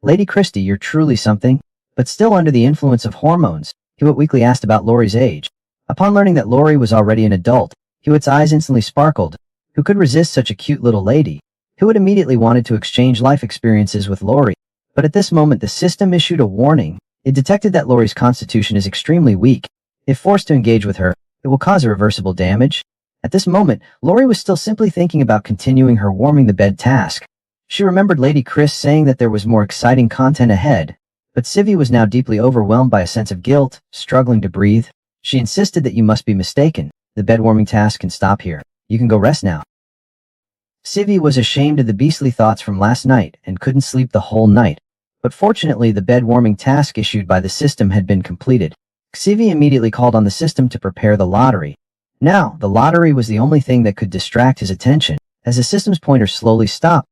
"Lady Christie, you're truly something." But still under the influence of hormones, Hewitt weakly asked about Lori's age. Upon learning that Lori was already an adult, Hewitt's eyes instantly sparkled. Who could resist such a cute little lady? Hewitt immediately wanted to exchange life experiences with Lori. But at this moment the system issued a warning. It detected that Lori's constitution is extremely weak. If forced to engage with her, it will cause irreversible damage. At this moment, Lori was still simply thinking about continuing her warming the bed task. She remembered Lady Chris saying that there was more exciting content ahead. But Civi was now deeply overwhelmed by a sense of guilt, struggling to breathe. She insisted that you must be mistaken. The bed warming task can stop here. You can go rest now. Civi was ashamed of the beastly thoughts from last night and couldn't sleep the whole night. But fortunately, the bed-warming task issued by the system had been completed. Xivi immediately called on the system to prepare the lottery. Now, the lottery was the only thing that could distract his attention. As the system's pointer slowly stopped,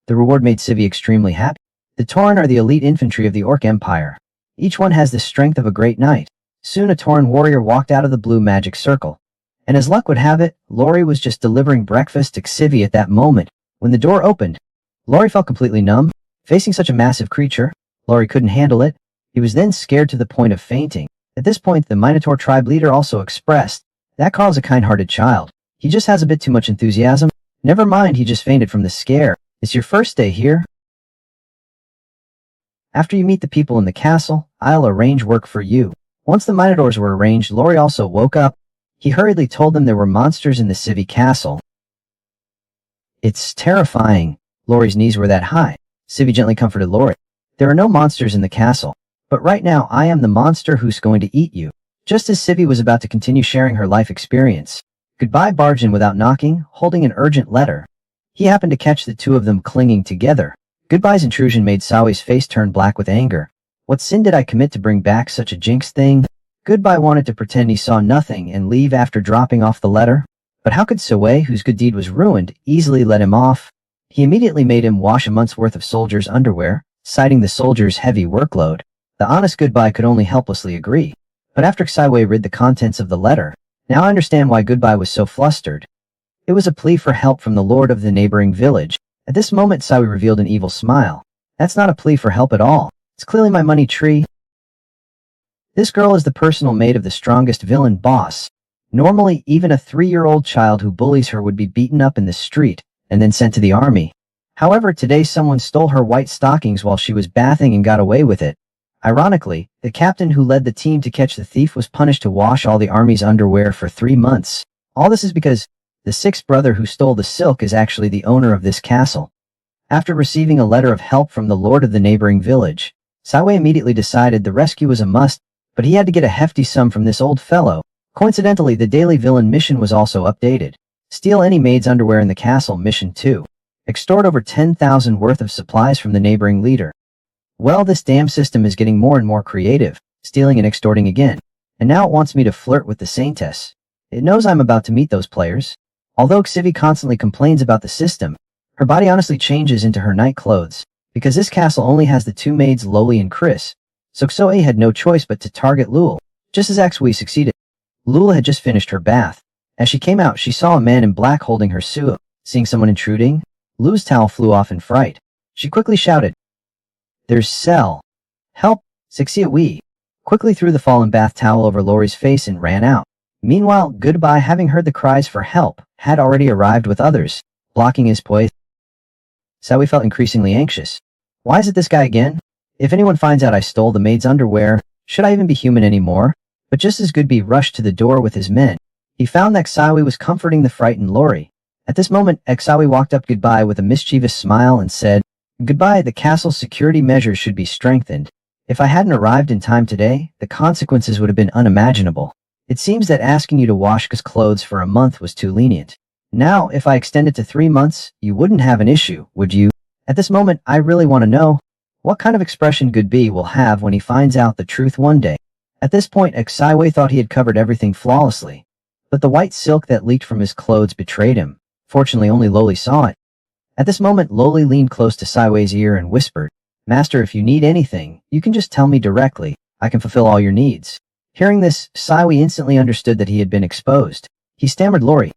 the reward made Xivi extremely happy. The Tauren are the elite infantry of the Orc Empire. Each one has the strength of a great knight. Soon a Tauren warrior walked out of the blue magic circle. And as luck would have it, Lori was just delivering breakfast to Xivi at that moment. When the door opened, Lori felt completely numb. Facing such a massive creature, Lori couldn't handle it. He was then scared to the point of fainting. At this point, the Minotaur tribe leader also expressed, "That Carl's a kind-hearted child. He just has a bit too much enthusiasm. Never mind, he just fainted from the scare. It's your first day here. After you meet the people in the castle, I'll arrange work for you." Once the Minotaurs were arranged, Lori also woke up. He hurriedly told them there were monsters in the Xivi castle. "It's terrifying." Lori's knees were that high. Xivi gently comforted Lori. "There are no monsters in the castle. But right now, I am the monster who's going to eat you." Just as Xivi was about to continue sharing her life experience, Goodbye barged in without knocking, holding an urgent letter. He happened to catch the two of them clinging together. Goodbye's intrusion made Sawe's face turn black with anger. What sin did I commit to bring back such a jinx thing? Goodbye wanted to pretend he saw nothing and leave after dropping off the letter. But how could Sawe, whose good deed was ruined, easily let him off? He immediately made him wash a month's worth of soldiers' underwear, citing the soldiers' heavy workload. The honest Goodbye could only helplessly agree. But after Sawe read the contents of the letter, now I understand why Goodbye was so flustered. It was a plea for help from the lord of the neighboring village. At this moment, Sawe revealed an evil smile. That's not a plea for help at all. It's clearly my money tree. This girl is the personal maid of the strongest villain boss. Normally, even a 3-year-old child who bullies her would be beaten up in the street and then sent to the army. However, today someone stole her white stockings while she was bathing and got away with it. Ironically, the captain who led the team to catch the thief was punished to wash all the army's underwear for 3 months. All this is because the 6th brother who stole the silk is actually the owner of this castle. After receiving a letter of help from the lord of the neighboring village, Sawe immediately decided the rescue was a must, but he had to get a hefty sum from this old fellow. Coincidentally, the daily villain mission was also updated. Steal any maid's underwear in the castle mission 2. Extort over 10,000 worth of supplies from the neighboring leader. Well, this damn system is getting more and more creative, stealing and extorting again. And now it wants me to flirt with the Saintess. It knows I'm about to meet those players. Although Xivi constantly complains about the system, her body honestly changes into her night clothes, because this castle only has the 2 maids Loli and Chris. So Xoe had no choice but to target Lul. Just as Axui succeeded, Lul had just finished her bath. As she came out, she saw a man in black holding her suit. Seeing someone intruding, Lu's towel flew off in fright. She quickly shouted, "There's Cell. Help!" Sixia quickly threw the fallen bath towel over Lori's face and ran out. Meanwhile, Goodbye, having heard the cries for help, had already arrived with others, blocking his way. Sawe felt increasingly anxious. Why is it this guy again? If anyone finds out I stole the maid's underwear, should I even be human anymore? But just as Goodbye rushed to the door with his men, he found that Sawe was comforting the frightened Lori. At this moment, Sawe walked up Goodbye with a mischievous smile and said, "Goodbye, the castle's security measures should be strengthened. If I hadn't arrived in time today, the consequences would have been unimaginable. It seems that asking you to wash his clothes for a month was too lenient. Now, if I extend it to 3 months, you wouldn't have an issue, would you?" At this moment, I really want to know what kind of expression Goodbye will have when he finds out the truth one day. At this point, Sawe thought he had covered everything flawlessly, but the white silk that leaked from his clothes betrayed him. Fortunately, only Loli saw it. At this moment, Loli leaned close to Sawe's ear and whispered, "Master, if you need anything, you can just tell me directly. I can fulfill all your needs." Hearing this, Sawe instantly understood that he had been exposed. He stammered, "Lori,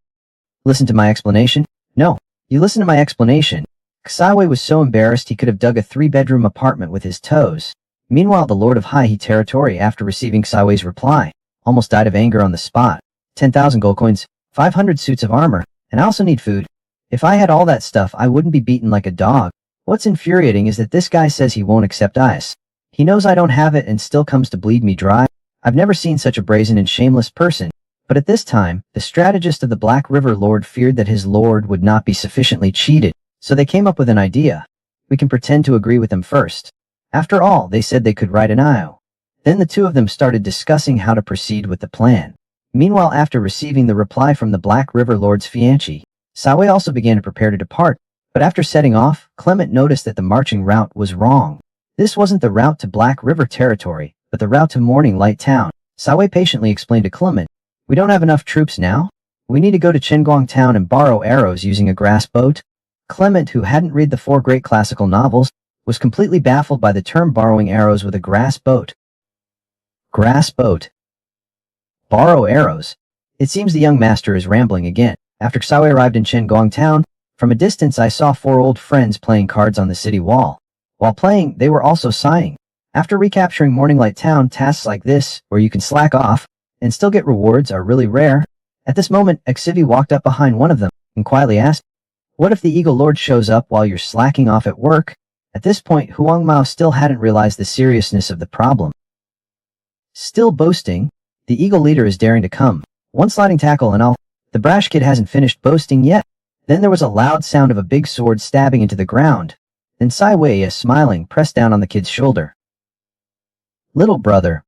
listen to my explanation?" "No, you listen to my explanation." Sawe was so embarrassed he could have dug a 3-bedroom apartment with his toes. Meanwhile, the Lord of High Territory, after receiving Sawe's reply, almost died of anger on the spot. 10,000 gold coins, 500 suits of armor, and I also need food. If I had all that stuff, I wouldn't be beaten like a dog. What's infuriating is that this guy says he won't accept ice. He knows I don't have it and still comes to bleed me dry. I've never seen such a brazen and shameless person. But at this time, the strategist of the Black River Lord feared that his lord would not be sufficiently cheated, so they came up with an idea. We can pretend to agree with them first. After all, they said they could write an IO. Then the two of them started discussing how to proceed with the plan. Meanwhile, after receiving the reply from the Black River Lord's fiancé, Sawe also began to prepare to depart. But after setting off, Clement noticed that the marching route was wrong. This wasn't the route to Black River territory, but the route to Morning Light Town. Saiwei patiently explained to Clement, "We don't have enough troops now. We need to go to Chenguang Town and borrow arrows using a grass boat." Clement, who hadn't read the 4 great classical novels, was completely baffled by the term borrowing arrows with a grass boat. Grass boat. Borrow arrows. It seems the young master is rambling again. After Saiwei arrived in Chenguang Town, from a distance I saw 4 old friends playing cards on the city wall. While playing, they were also sighing. After recapturing Morning Light Town, tasks like this, where you can slack off and still get rewards, are really rare. At this moment, Xivi walked up behind one of them and quietly asked, "What if the Eagle Lord shows up while you're slacking off at work?" At this point, Huang Mao still hadn't realized the seriousness of the problem. Still boasting, the Eagle Leader is daring to come. One sliding tackle and all. The brash kid hasn't finished boasting yet. Then there was a loud sound of a big sword stabbing into the ground. Then Saiwei, smiling, pressed down on the kid's shoulder. "Little brother,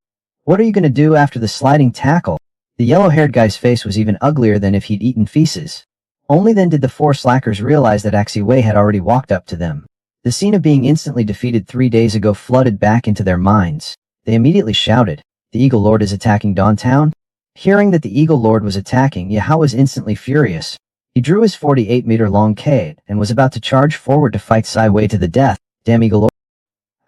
what are you going to do after the sliding tackle?" The yellow-haired guy's face was even uglier than if he'd eaten feces. Only then did the 4 slackers realize that Xiwei had already walked up to them. The scene of being instantly defeated 3 days ago flooded back into their minds. They immediately shouted, "The Eagle Lord is attacking Dawn Town?" Hearing that the Eagle Lord was attacking, Yahao was instantly furious. He drew his 48-meter-long cade and was about to charge forward to fight Saiwei to the death. "Damn Eagle Lord.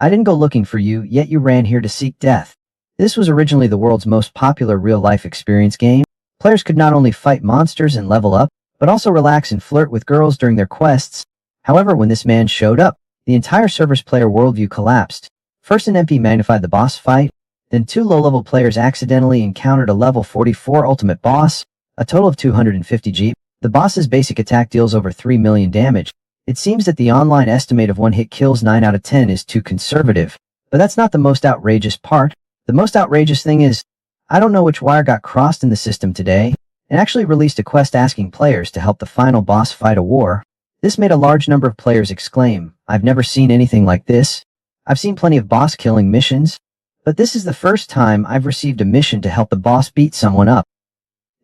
I didn't go looking for you, yet you ran here to seek death." This was originally the world's most popular real-life experience game. Players could not only fight monsters and level up, but also relax and flirt with girls during their quests. However, when this man showed up, the entire server's player worldview collapsed. First an MP magnified the boss fight, then 2 low-level players accidentally encountered a level 44 ultimate boss, a total of 250 G. The boss's basic attack deals over 3 million damage. It seems that the online estimate of 1-hit kills 9 out of 10 is too conservative. But that's not the most outrageous part. The most outrageous thing is, I don't know which wire got crossed in the system today, and actually released a quest asking players to help the final boss fight a war. This made a large number of players exclaim, "I've never seen anything like this. I've seen plenty of boss killing missions, but this is the first time I've received a mission to help the boss beat someone up."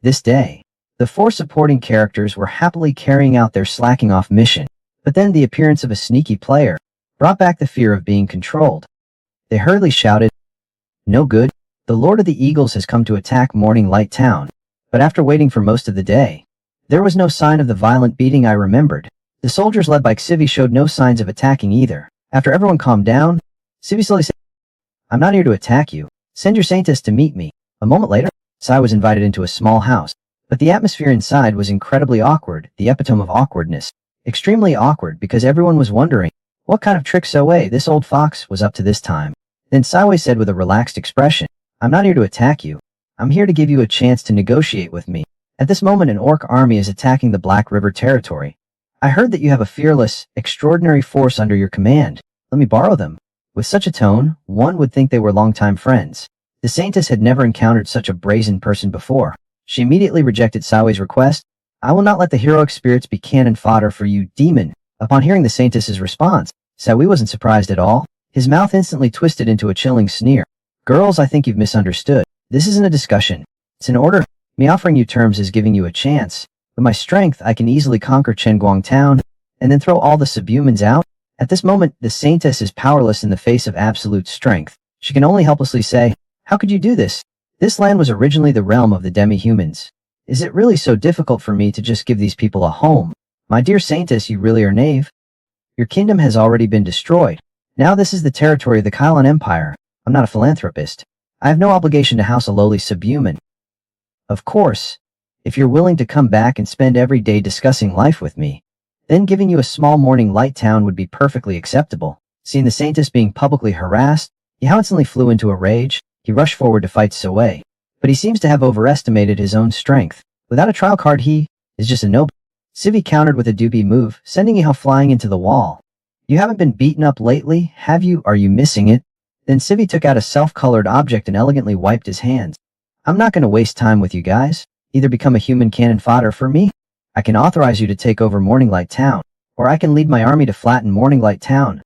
This day, the 4 supporting characters were happily carrying out their slacking off mission, but then the appearance of a sneaky player brought back the fear of being controlled. They hurriedly shouted, "No good, the Lord of the Eagles has come to attack Morning Light Town." But after waiting for most of the day, there was no sign of the violent beating I remembered. The soldiers led by Xivi showed no signs of attacking either. After everyone calmed down, Xivi slowly said, "I'm not here to attack you. Send your saintess to meet me." A moment later, Sai was invited into a small house, but the atmosphere inside was incredibly awkward, the epitome of awkwardness. Extremely awkward because everyone was wondering, what kind of trick Saiwei, this old fox, was up to this time. Then Saiwei said with a relaxed expression, "I'm not here to attack you. I'm here to give you a chance to negotiate with me. At this moment, an orc army is attacking the Black River territory. I heard that you have a fearless, extraordinary force under your command. Let me borrow them." With such a tone, one would think they were longtime friends. The Saintess had never encountered such a brazen person before. She immediately rejected Saiwei's request. "I will not let the heroic spirits be cannon fodder for you, demon." Upon hearing the Saintess's response, Saiwei wasn't surprised at all. His mouth instantly twisted into a chilling sneer. "Girls, I think you've misunderstood. This isn't a discussion. It's an order. Me offering you terms is giving you a chance. With my strength, I can easily conquer Chenguang Town, and then throw all the subhumans out." At this moment, the Saintess is powerless in the face of absolute strength. She can only helplessly say, "How could you do this? This land was originally the realm of the demi-humans. Is it really so difficult for me to just give these people a home? My dear Saintess, you really are knave. Your kingdom has already been destroyed. Now this is the territory of the Kylon Empire. I'm not a philanthropist. I have no obligation to house a lowly subhuman. Of course, if you're willing to come back and spend every day discussing life with me, then giving you a small Morning Light Town would be perfectly acceptable." Seeing the Saintess being publicly harassed, Yahao instantly flew into a rage. He rushed forward to fight Saiwei, but he seems to have overestimated his own strength. Without a trial card, he is just a noble. Civi countered with a doobie move, sending Yahao flying into the wall. "You haven't been beaten up lately, have you? Are you missing it?" Then Civi took out a self-colored object and elegantly wiped his hands. "I'm not going to waste time with you guys. Either become a human cannon fodder for me. I can authorize you to take over Morning Light Town, or I can lead my army to flatten Morning Light Town.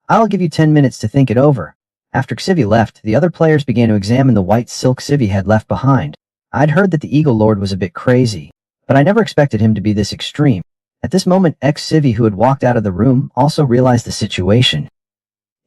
I'll give you 10 minutes to think it over." After Xivi left, the other players began to examine the white silk Xivi had left behind. I'd heard that the Eagle Lord was a bit crazy, but I never expected him to be this extreme. At this moment, ex-Civi, who had walked out of the room, also realized the situation.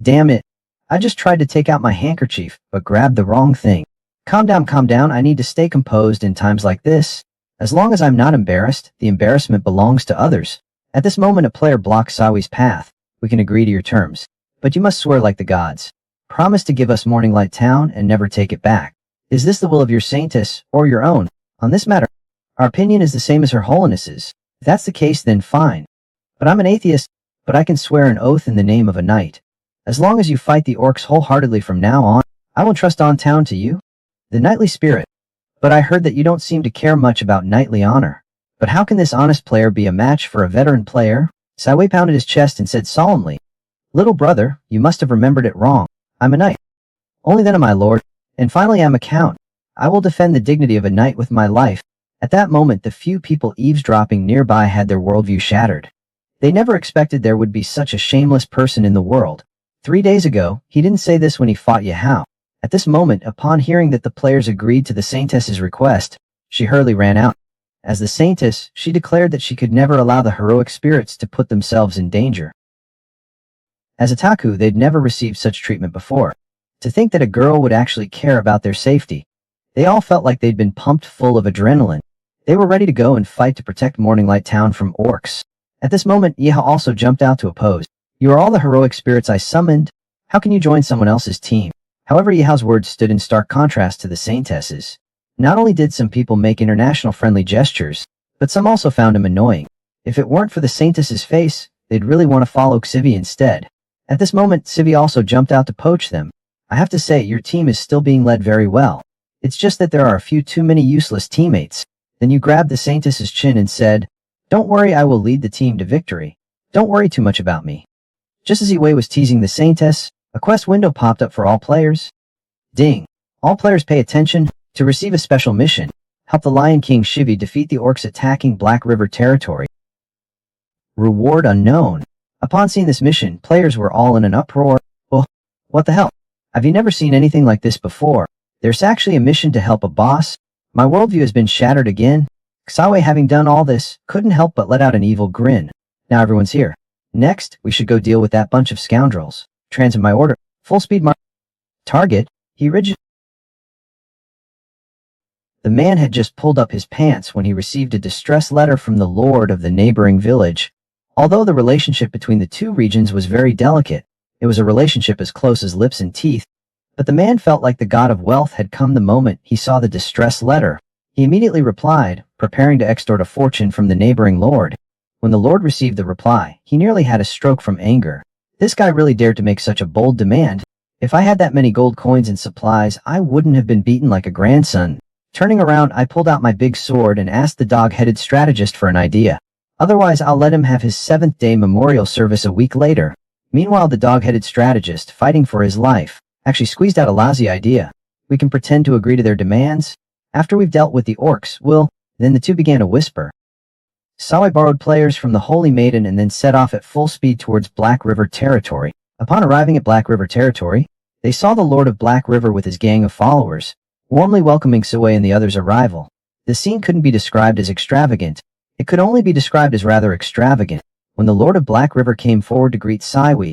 Damn it. I just tried to take out my handkerchief, but grabbed the wrong thing. Calm down, I need to stay composed in times like this. As long as I'm not embarrassed, the embarrassment belongs to others. At this moment, a player blocks Sawi's path. We can agree to your terms. But you must swear like the gods. Promise to give us Morning Light Town and never take it back. Is this the will of your saintess, or your own? On this matter, our opinion is the same as Her Holiness's. If that's the case, then fine. But I'm an atheist, but I can swear an oath in the name of a knight. As long as you fight the orcs wholeheartedly from now on, I will trust on town to you. The knightly spirit. But I heard that you don't seem to care much about knightly honor. But how can this honest player be a match for a veteran player? Siwei pounded his chest and said solemnly, Little brother, you must have remembered it wrong. I'm a knight. Only then am I lord. And finally I'm a count. I will defend the dignity of a knight with my life. At that moment, the few people eavesdropping nearby had their worldview shattered. They never expected there would be such a shameless person in the world. 3 days ago, he didn't say this when he fought Yahao. At this moment, upon hearing that the players agreed to the Saintess's request, she hurriedly ran out. As the Saintess, she declared that she could never allow the heroic spirits to put themselves in danger. As otaku, they'd never received such treatment before. To think that a girl would actually care about their safety. They all felt like they'd been pumped full of adrenaline. They were ready to go and fight to protect Morning Light Town from orcs. At this moment, Yeha also jumped out to oppose. You are all the heroic spirits I summoned. How can you join someone else's team? However, Yehao's words stood in stark contrast to the Saintess's. Not only did some people make international friendly gestures, but some also found him annoying. If it weren't for the Saintess's face, they'd really want to follow Xivi instead. At this moment, Xivi also jumped out to poach them. I have to say, your team is still being led very well. It's just that there are a few too many useless teammates. Then you grabbed the Saintess's chin and said, Don't worry, I will lead the team to victory. Don't worry too much about me. Just as Iwei was teasing the Saintess, a quest window popped up for all players. Ding. All players pay attention. To receive a special mission, help the Lion King Shivi defeat the orcs attacking Black River territory. Reward unknown. Upon seeing this mission, players were all in an uproar. Oh, what the hell? Have you never seen anything like this before? There's actually a mission to help a boss. My worldview has been shattered again. Xiaowei, having done all this, couldn't help but let out an evil grin. Now everyone's here. Next, we should go deal with that bunch of scoundrels. Transit my order. Full speed march. Target. He rigid. The man had just pulled up his pants when he received a distress letter from the lord of the neighboring village. Although the relationship between the two regions was very delicate, it was a relationship as close as lips and teeth. But the man felt like the god of wealth had come the moment he saw the distress letter. He immediately replied, preparing to extort a fortune from the neighboring lord. When the lord received the reply, he nearly had a stroke from anger. This guy really dared to make such a bold demand. If I had that many gold coins and supplies, I wouldn't have been beaten like a grandson. Turning around, I pulled out my big sword and asked the dog-headed strategist for an idea. Otherwise, I'll let him have his 7th-day memorial service a week later. Meanwhile, the dog-headed strategist, fighting for his life, actually squeezed out a lousy idea. We can pretend to agree to their demands. After we've dealt with the orcs, Then the two began to whisper. Sawi borrowed players from the Holy Maiden and then set off at full speed towards Black River territory. Upon arriving at Black River territory, they saw the Lord of Black River with his gang of followers, warmly welcoming Suwei and the others' arrival. The scene couldn't be described as extravagant. It could only be described as rather extravagant. When the Lord of Black River came forward to greet Siwei,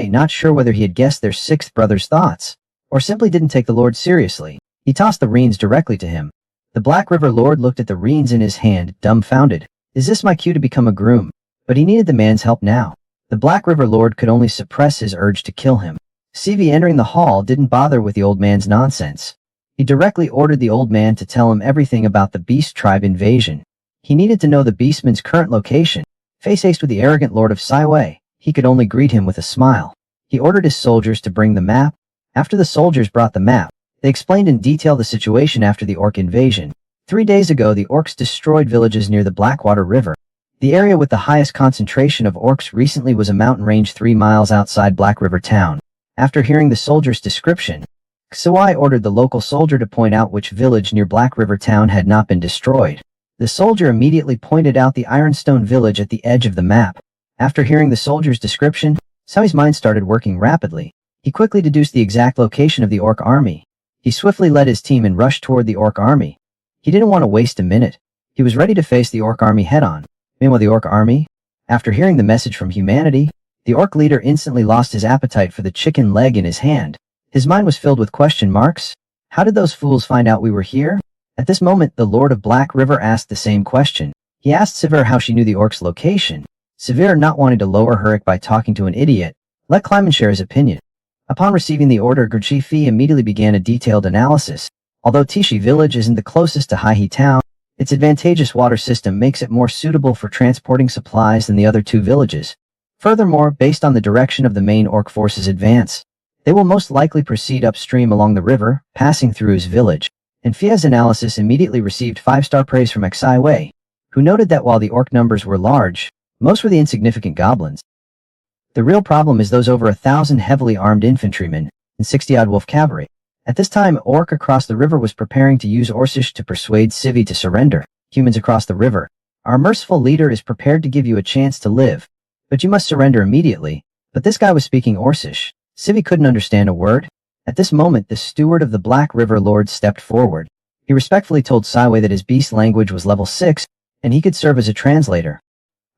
not sure whether he had guessed their 6th brother's thoughts, or simply didn't take the Lord seriously, he tossed the reins directly to him. The Black River Lord looked at the reins in his hand, dumbfounded. Is this my cue to become a groom? But he needed the man's help now. The Black River Lord could only suppress his urge to kill him. Sivi, entering the hall, didn't bother with the old man's nonsense. He directly ordered the old man to tell him everything about the Beast Tribe invasion. He needed to know the Beastman's current location. Face-to-face with the arrogant Lord of Siwei, he could only greet him with a smile. He ordered his soldiers to bring the map. After the soldiers brought the map, they explained in detail the situation after the orc invasion. 3 days ago, the orcs destroyed villages near the Blackwater River. The area with the highest concentration of orcs recently was a mountain range 3 miles outside Black River town. After hearing the soldier's description, Xiwei ordered the local soldier to point out which village near Black River town had not been destroyed. The soldier immediately pointed out the Ironstone village at the edge of the map. After hearing the soldier's description, Xiwei's mind started working rapidly. He quickly deduced the exact location of the orc army. He swiftly led his team and rushed toward the orc army. He didn't want to waste a minute. He was ready to face the orc army head-on. Meanwhile, the orc army, after hearing the message from humanity, the orc leader instantly lost his appetite for the chicken leg in his hand. His mind was filled with question marks. How did those fools find out we were here? At this moment, the Lord of Black River asked the same question. He asked Severe how she knew the orc's location. Severe, not wanting to lower Herrick by talking to an idiot, let Kleiman share his opinion. Upon receiving the order, Gurchi Fi immediately began a detailed analysis. Although Tishi village isn't the closest to Haihe town, its advantageous water system makes it more suitable for transporting supplies than the other two villages. Furthermore, based on the direction of the main orc force's advance, they will most likely proceed upstream along the river, passing through his village. And Fia's analysis immediately received 5-star praise from Xi Wei, who noted that while the orc numbers were large, most were the insignificant goblins. The real problem is those over 1,000 heavily armed infantrymen and 60-odd wolf cavalry. At this time, Orc across the river was preparing to use Orcish to persuade Civi to surrender. Humans across the river, our merciful leader is prepared to give you a chance to live, but you must surrender immediately. But this guy was speaking Orcish. Civi couldn't understand a word. At this moment, the steward of the Black River Lord stepped forward. He respectfully told Siwei that his beast language was level 6, and he could serve as a translator.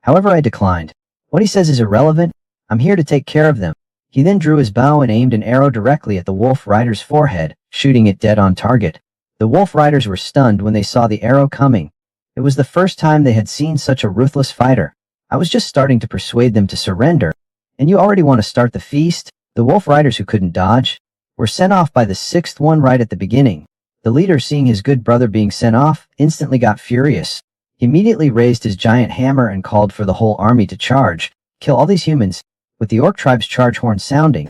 However, I declined. What he says is irrelevant. I'm here to take care of them. He then drew his bow and aimed an arrow directly at the wolf rider's forehead, shooting it dead on target. The wolf riders were stunned when they saw the arrow coming. It was the first time they had seen such a ruthless fighter. I was just starting to persuade them to surrender. And you already want to start the feast? The wolf riders who couldn't dodge were sent off by the 6th one right at the beginning. The leader, seeing his good brother being sent off, instantly got furious. He immediately raised his giant hammer and called for the whole army to charge, kill all these humans, with the orc tribe's charge horn sounding.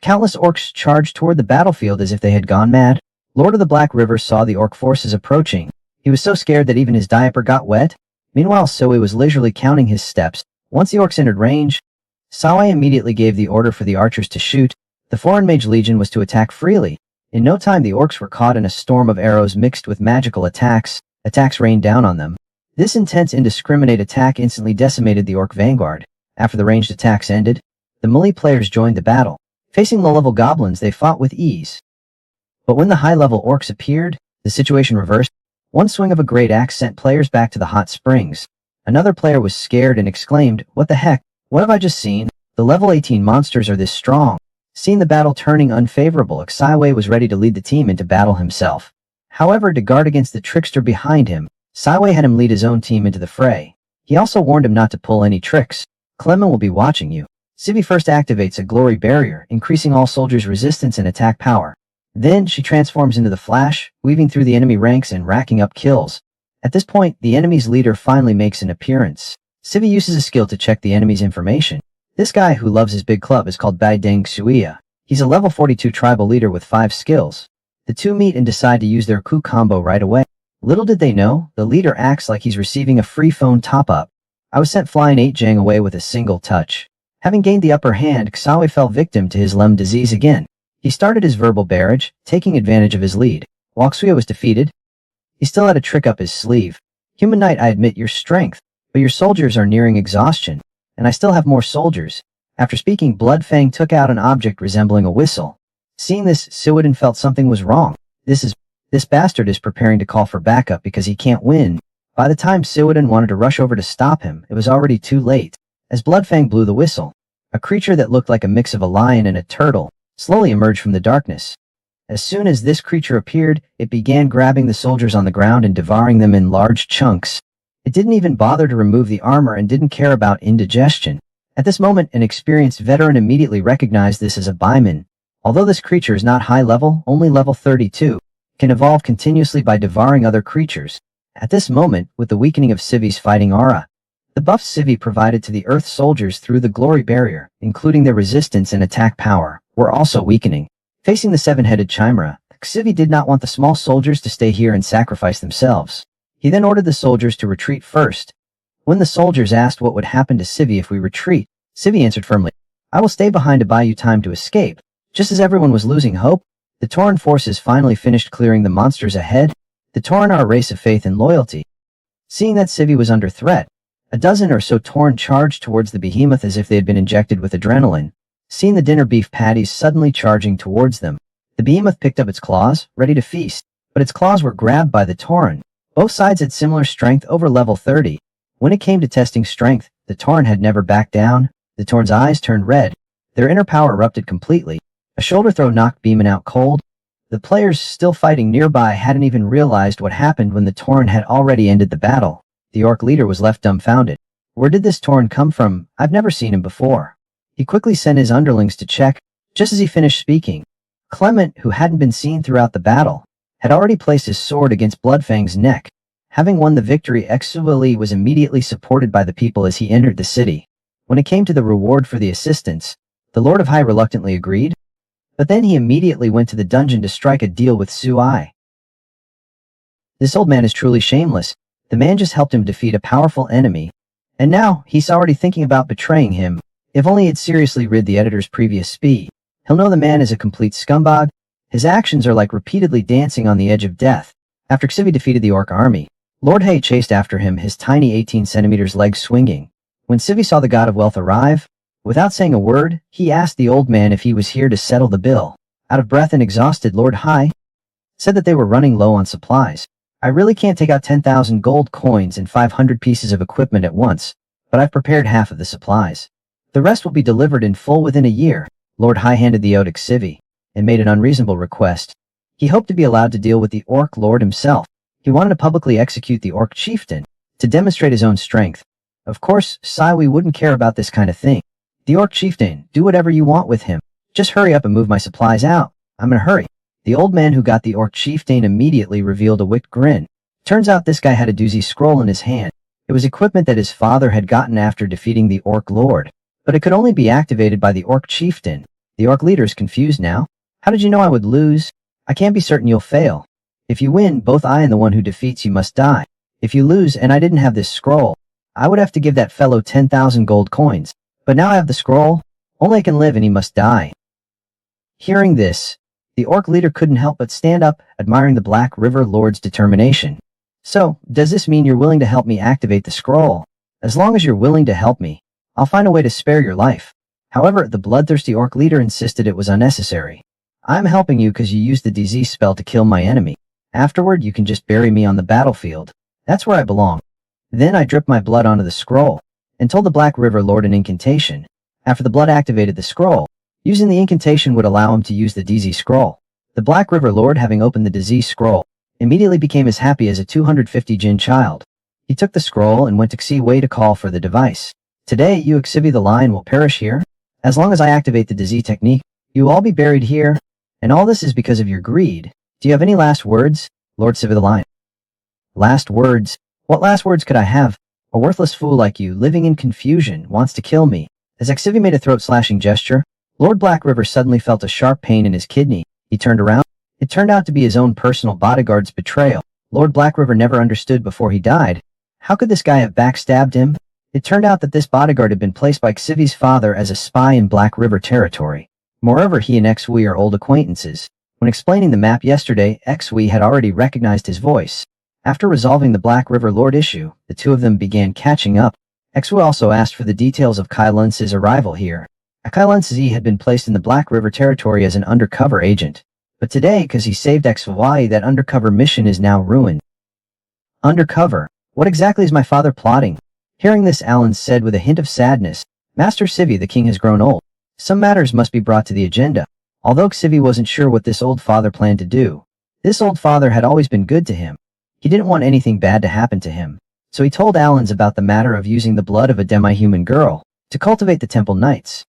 Countless orcs charged toward the battlefield as if they had gone mad. Lord of the Black River saw the orc forces approaching. He was so scared that even his diaper got wet. Meanwhile, Soe was leisurely counting his steps. Once the orcs entered range, Sawai immediately gave the order for the archers to shoot. The foreign mage legion was to attack freely. In no time, the orcs were caught in a storm of arrows mixed with magical attacks. Attacks rained down on them. This intense, indiscriminate attack instantly decimated the orc vanguard. After the ranged attacks ended, the melee players joined the battle. Facing low-level goblins, they fought with ease. But when the high-level orcs appeared, the situation reversed. One swing of a great axe sent players back to the hot springs. Another player was scared and exclaimed, "What the heck? What have I just seen? The level 18 monsters are this strong." Seeing the battle turning unfavorable, Xiwei was ready to lead the team into battle himself. However, to guard against the trickster behind him, Xiwei had him lead his own team into the fray. He also warned him not to pull any tricks. Clement will be watching you. Civi first activates a glory barrier, increasing all soldiers' resistance and attack power. Then, she transforms into the Flash, weaving through the enemy ranks and racking up kills. At this point, the enemy's leader finally makes an appearance. Civi uses a skill to check the enemy's information. This guy who loves his big club is called Bai Deng Xuya. He's a level 42 tribal leader with 5 skills. The two meet and decide to use their coup combo right away. Little did they know, the leader acts like he's receiving a free phone top-up. I was sent flying 8 Jang away with a single touch. Having gained the upper hand, Xawe fell victim to his Lem disease again. He started his verbal barrage, taking advantage of his lead. While Xuya was defeated, he still had a trick up his sleeve. Human Knight, I admit your strength, but your soldiers are nearing exhaustion, and I still have more soldiers. After speaking, Bloodfang took out an object resembling a whistle. Seeing this, Siwiden felt something was wrong. This bastard is preparing to call for backup because he can't win. By the time Siwiden wanted to rush over to stop him, it was already too late. As Bloodfang blew the whistle, a creature that looked like a mix of a lion and a turtle slowly emerged from the darkness. As soon as this creature appeared, it began grabbing the soldiers on the ground and devouring them in large chunks. It didn't even bother to remove the armor and didn't care about indigestion. At this moment, an experienced veteran immediately recognized this as a Baiman. Although this creature is not high level, only level 32, can evolve continuously by devouring other creatures. At this moment, with the weakening of Civi's fighting aura, the buffs Civi provided to the Earth soldiers through the glory barrier, including their resistance and attack power, were also weakening. Facing the 7-headed Chimera, Civi did not want the small soldiers to stay here and sacrifice themselves. He then ordered the soldiers to retreat first. When the soldiers asked what would happen to Civi if we retreat, Civi answered firmly, "I will stay behind to buy you time to escape." Just as everyone was losing hope, the Tauren forces finally finished clearing the monsters ahead. The Tauren are a race of faith and loyalty. Seeing that Civi was under threat, a dozen or so Tauren charged towards the behemoth as if they had been injected with adrenaline. Seeing the dinner beef patties suddenly charging towards them, the behemoth picked up its claws, ready to feast, but its claws were grabbed by the Tauren. Both sides had similar strength over level 30. When it came to testing strength, the Tauren had never backed down. The Tauren's eyes turned red. Their inner power erupted completely. A shoulder throw knocked Beeman out cold. The players still fighting nearby hadn't even realized what happened when the Tauren had already ended the battle. The orc leader was left dumbfounded. Where did this Tauren come from? I've never seen him before. He quickly sent his underlings to check. Just as he finished speaking, Clement, who hadn't been seen throughout the battle, had already placed his sword against Bloodfang's neck. Having won the victory, Exuali was immediately supported by the people as he entered the city. When it came to the reward for the assistance, the Lord of High reluctantly agreed, but then he immediately went to the dungeon to strike a deal with Sui. This old man is truly shameless. The man just helped him defeat a powerful enemy, and now he's already thinking about betraying him. If only he'd seriously read the editor's previous speech, he'll know the man is a complete scumbag. His actions are like repeatedly dancing on the edge of death. After Xivi defeated the orc army, Lord Hay chased after him, his tiny 18 centimeters legs swinging. When Xivi saw the god of wealth arrive, without saying a word, he asked the old man if he was here to settle the bill. Out of breath and exhausted, Lord Hay said that they were running low on supplies. I really can't take out 10,000 gold coins and 500 pieces of equipment at once, but I've prepared half of the supplies. The rest will be delivered in full within a year. Lord Hay handed the owl to Xivi and made an unreasonable request. He hoped to be allowed to deal with the orc lord himself. He wanted to publicly execute the orc chieftain to demonstrate his own strength. Of course, Siwi wouldn't care about this kind of thing. The orc chieftain, do whatever you want with him. Just hurry up and move my supplies out. I'm in a hurry. The old man who got the orc chieftain immediately revealed a wicked grin. Turns out this guy had a doozy scroll in his hand. It was equipment that his father had gotten after defeating the orc lord, but it could only be activated by the orc chieftain. The orc leader is confused now. How did you know I would lose? I can't be certain you'll fail. If you win, both I and the one who defeats you must die. If you lose and I didn't have this scroll, I would have to give that fellow 10,000 gold coins. But now I have the scroll. Only I can live and he must die. Hearing this, the orc leader couldn't help but stand up, admiring the Black River Lord's determination. So, does this mean you're willing to help me activate the scroll? As long as you're willing to help me, I'll find a way to spare your life. However, the bloodthirsty orc leader insisted it was unnecessary. I'm helping you because you used the disease spell to kill my enemy. Afterward, you can just bury me on the battlefield. That's where I belong. Then I dripped my blood onto the scroll and told the Black River Lord an incantation. After the blood activated the scroll, using the incantation would allow him to use the disease scroll. The Black River Lord, having opened the disease scroll, immediately became as happy as a 250 Jin child. He took the scroll and went to Xiwei to call for the device. Today, you Xivi the lion will perish here. As long as I activate the disease technique, you will all be buried here. And all this is because of your greed. Do you have any last words, Lord Xivi the lion? Last words? What last words could I have? A worthless fool like you, living in confusion, wants to kill me. As Xivi made a throat-slashing gesture, Lord Black River suddenly felt a sharp pain in his kidney. He turned around. It turned out to be his own personal bodyguard's betrayal. Lord Black River never understood before he died. How could this guy have backstabbed him? It turned out that this bodyguard had been placed by Xivi's father as a spy in Black River territory. Moreover, he and Xwi are old acquaintances. When explaining the map yesterday, Xwi had already recognized his voice. After resolving the Black River Lord issue, the two of them began catching up. Xwi also asked for the details of Kai Lunce's arrival here. Kai Lunce had been placed in the Black River territory as an undercover agent. But today, because he saved Xwi, that undercover mission is now ruined. Undercover? What exactly is my father plotting? Hearing this, Alan said with a hint of sadness, Master Xivi, the king has grown old. Some matters must be brought to the agenda. Although Xivi wasn't sure what this old father planned to do, this old father had always been good to him. He didn't want anything bad to happen to him. So he told Allens about the matter of using the blood of a demi-human girl to cultivate the temple knights.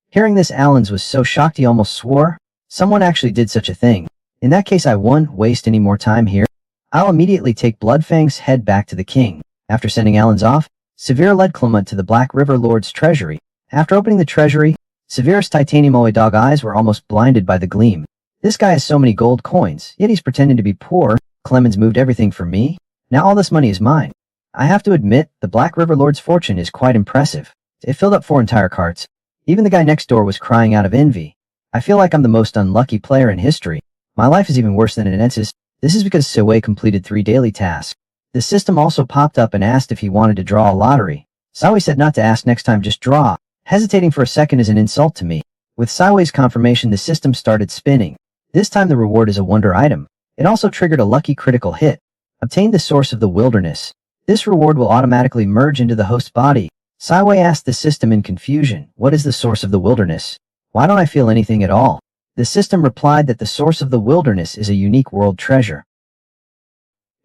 Hearing this, Allens was so shocked he almost swore. Someone actually did such a thing. In that case, I won't waste any more time here. I'll immediately take Bloodfang's head back to the king. After sending Allens off, Severe led Clement to the Black River Lord's treasury. After opening the treasury, Severe's titanium dog eyes were almost blinded by the gleam. This guy has so many gold coins, yet he's pretending to be poor. Clemens moved everything for me. Now all this money is mine. I have to admit, the Black River Lord's fortune is quite impressive. It filled up 4 entire carts. Even the guy next door was crying out of envy. I feel like I'm the most unlucky player in history. My life is even worse than Enensis. This is because Siwei completed 3 daily tasks. The system also popped up and asked if he wanted to draw a lottery. Siwei said not to ask next time, just draw. Hesitating for a second is an insult to me. With Siwei's confirmation, the system started spinning. This time the reward is a wonder item. It also triggered a lucky critical hit. Obtained the source of the wilderness. This reward will automatically merge into the host's body. Siwei asked the system in confusion, "What is the source of the wilderness? Why don't I feel anything at all?" The system replied that the source of the wilderness is a unique world treasure.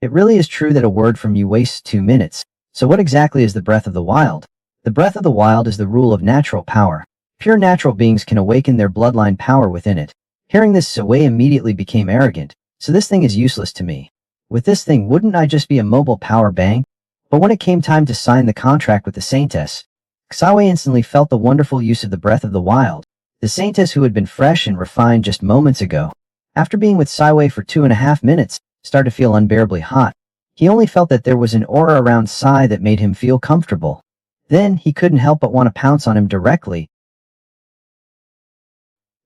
It really is true that a word from you wastes 2 minutes. So what exactly is the breath of the wild? The breath of the wild is the rule of natural power. Pure natural beings can awaken their bloodline power within it. Hearing this, Siwei immediately became arrogant. "So this thing is useless to me. With this thing, wouldn't I just be a mobile power bank?" But when it came time to sign the contract with the Saintess, Siwei instantly felt the wonderful use of the breath of the wild. The Saintess, who had been fresh and refined just moments ago, after being with Siwei for 2.5 minutes, started to feel unbearably hot. He only felt that there was an aura around Sai that made him feel comfortable. Then, he couldn't help but want to pounce on him directly.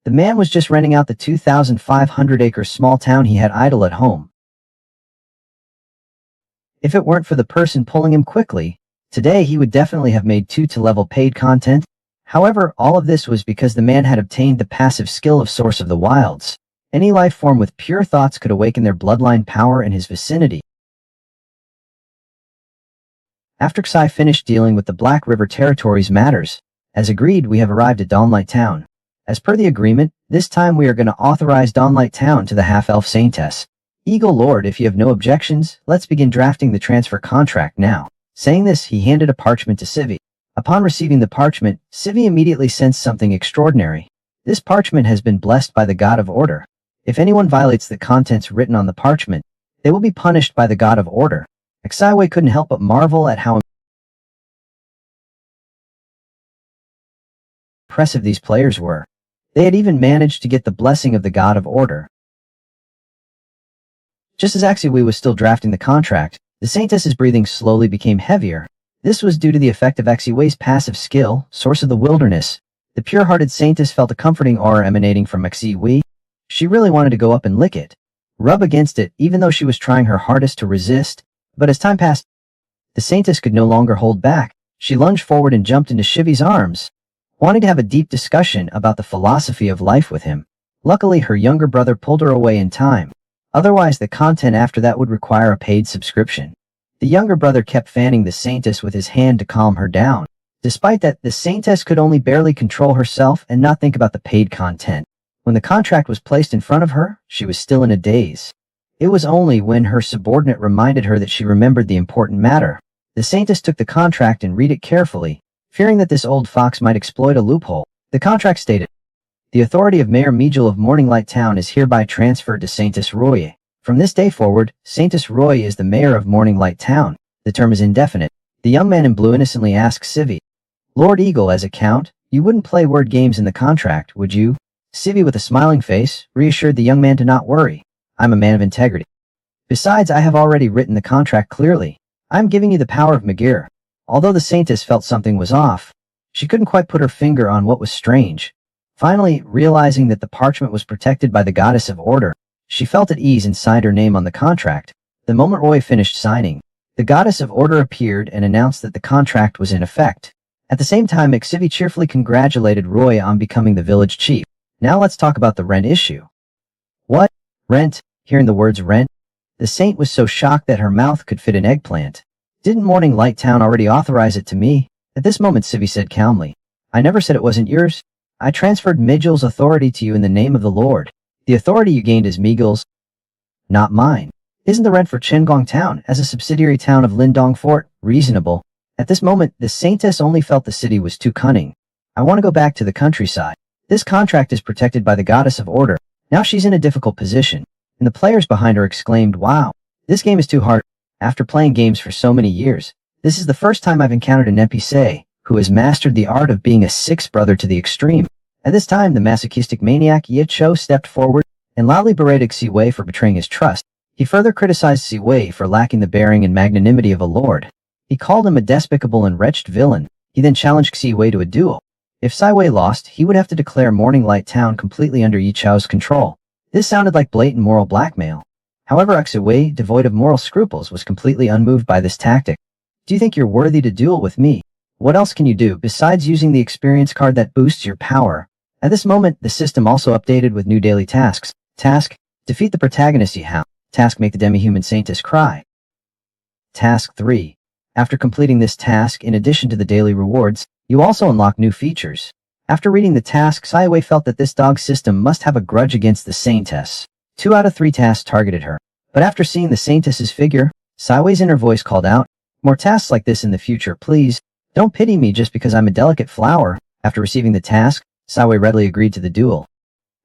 The man was just renting out the 2,500-acre small town he had idle at home. If it weren't for the person pulling him quickly, today he would definitely have made 2-level paid content. However, all of this was because the man had obtained the passive skill of Source of the Wilds. Any life form with pure thoughts could awaken their bloodline power in his vicinity. After Sai finished dealing with the Black River Territories matters, as agreed, we have arrived at Dawnlight Town. As per the agreement, this time we are going to authorize Dawnlight Town to the half-elf Saintess. Eagle Lord, if you have no objections, let's begin drafting the transfer contract now. Saying this, he handed a parchment to Sivi. Upon receiving the parchment, Sivi immediately sensed something extraordinary. This parchment has been blessed by the God of Order. If anyone violates the contents written on the parchment, they will be punished by the God of Order. Siwei couldn't help but marvel at how impressive these players were. They had even managed to get the blessing of the God of Order. Just as Siwei was still drafting the contract, the Saintess's breathing slowly became heavier. This was due to the effect of Siwei's passive skill, Source of the Wilderness. The pure-hearted Saintess felt a comforting aura emanating from Siwei. She really wanted to go up and lick it, rub against it, even though she was trying her hardest to resist. But as time passed, the Saintess could no longer hold back. She lunged forward and jumped into Shivi's arms, wanting to have a deep discussion about the philosophy of life with him. Luckily, her younger brother pulled her away in time. Otherwise, the content after that would require a paid subscription. The younger brother kept fanning the Saintess with his hand to calm her down. Despite that, the Saintess could only barely control herself and not think about the paid content. When the contract was placed in front of her, she was still in a daze. It was only when her subordinate reminded her that she remembered the important matter. The Saintess took the contract and read it carefully, fearing that this old fox might exploit a loophole. The contract stated, "The authority of Mayor Mijel of Morning Light Town is hereby transferred to Saintess Roy. From this day forward, Saintess Roy is the mayor of Morning Light Town. The term is indefinite." The young man in blue innocently asked Sivi, "Lord Eagle, as a count, you wouldn't play word games in the contract, would you?" Sivi, with a smiling face, reassured the young man to not worry. "I'm a man of integrity. Besides, I have already written the contract clearly. I'm giving you the power of Magir." Although the Saintess felt something was off, she couldn't quite put her finger on what was strange. Finally, realizing that the parchment was protected by the Goddess of Order, she felt at ease and signed her name on the contract. The moment Roy finished signing, the Goddess of Order appeared and announced that the contract was in effect. At the same time, Sivi cheerfully congratulated Roy on becoming the village chief. Now let's talk about the rent issue. "What? Rent?" Hearing the words rent, the saint was so shocked that her mouth could fit an eggplant. "Didn't Morning Light Town already authorize it to me?" At this moment, Sivi said calmly, "I never said it wasn't yours. I transferred Mijel's authority to you in the name of the Lord. The authority you gained is Mijel's, not mine. Isn't the rent for Qinggong Town, as a subsidiary town of Lindong Fort, reasonable?" At this moment, the Saintess only felt the city was too cunning. "I want to go back to the countryside. This contract is protected by the Goddess of Order." Now she's in a difficult position, and the players behind her exclaimed, "Wow, this game is too hard." After playing games for so many years, this is the first time I've encountered an NPC who has mastered the art of being a sixth brother to the extreme. At this time, the masochistic maniac Ye Cho stepped forward and loudly berated Siwei for betraying his trust. He further criticized Siwei for lacking the bearing and magnanimity of a lord. He called him a despicable and wretched villain. He then challenged Siwei to a duel. If Siwei lost, he would have to declare Morning Light Town completely under Ye Cho's control. This sounded like blatant moral blackmail. However, Siwei, devoid of moral scruples, was completely unmoved by this tactic. "Do you think you're worthy to duel with me? What else can you do besides using the experience card that boosts your power?" At this moment, the system also updated with new daily tasks. Task: defeat the protagonist Yi Hao. Task: make the demi-human Saintess cry. Task 3: After completing this task, in addition to the daily rewards, you also unlock new features. After reading the task, Saiwei felt that this dog system must have a grudge against the Saintess. 2 out of 3 tasks targeted her. But after seeing the Saintess's figure, Saiwei's inner voice called out, "More tasks like this in the future, please. Don't pity me just because I'm a delicate flower." After receiving the task, Saiwei readily agreed to the duel.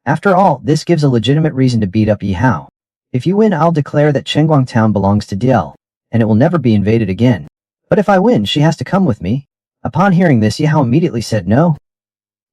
After all, this gives a legitimate reason to beat up Yi Hao. If you win, I'll declare that Chengguang Town belongs to Diel, and it will never be invaded again. But if I win, she has to come with me. Upon hearing this, Yi Hao immediately said no.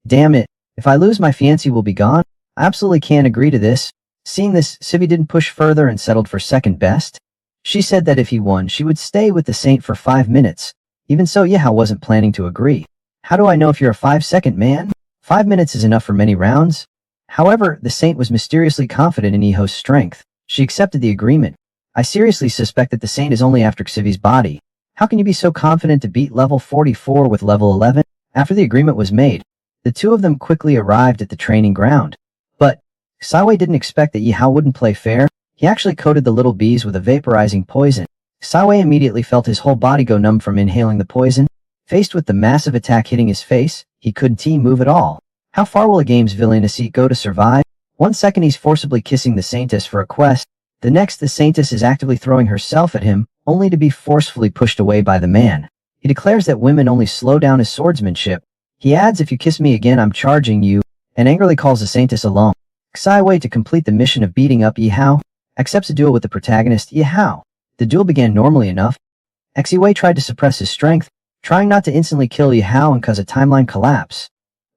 Damn it, if I lose, my fiancé will be gone. I absolutely can't agree to this. Seeing this, Sivi didn't push further and settled for second best. She said that if he won, she would stay with the saint for 5 minutes. Even so, Yi Hao wasn't planning to agree. How do I know if you're a 5-second man? 5 minutes is enough for many rounds. However, the saint was mysteriously confident in Yi Hao's strength. She accepted the agreement. I seriously suspect that the saint is only after Xivi's body. How can you be so confident to beat level 44 with level 11? After the agreement was made, the two of them quickly arrived at the training ground. But Saiwei didn't expect that Yi Hao wouldn't play fair. He actually coated the little bees with a vaporizing poison. Saiwei immediately felt his whole body go numb from inhaling the poison. Faced with the massive attack hitting his face, he couldn't move at all. How far will a game's villainy go to survive? 1 second he's forcibly kissing the Saintess for a quest. The next, the Saintess is actively throwing herself at him, only to be forcefully pushed away by the man. He declares that women only slow down his swordsmanship. He adds, "If you kiss me again, I'm charging you," and angrily calls the Saintess alone. Saiwei, to complete the mission of beating up Yi Hao, accepts a duel with the protagonist, Yi Hao. The duel began normally enough. Xiwei tried to suppress his strength, trying not to instantly kill Yi Hao and cause a timeline collapse.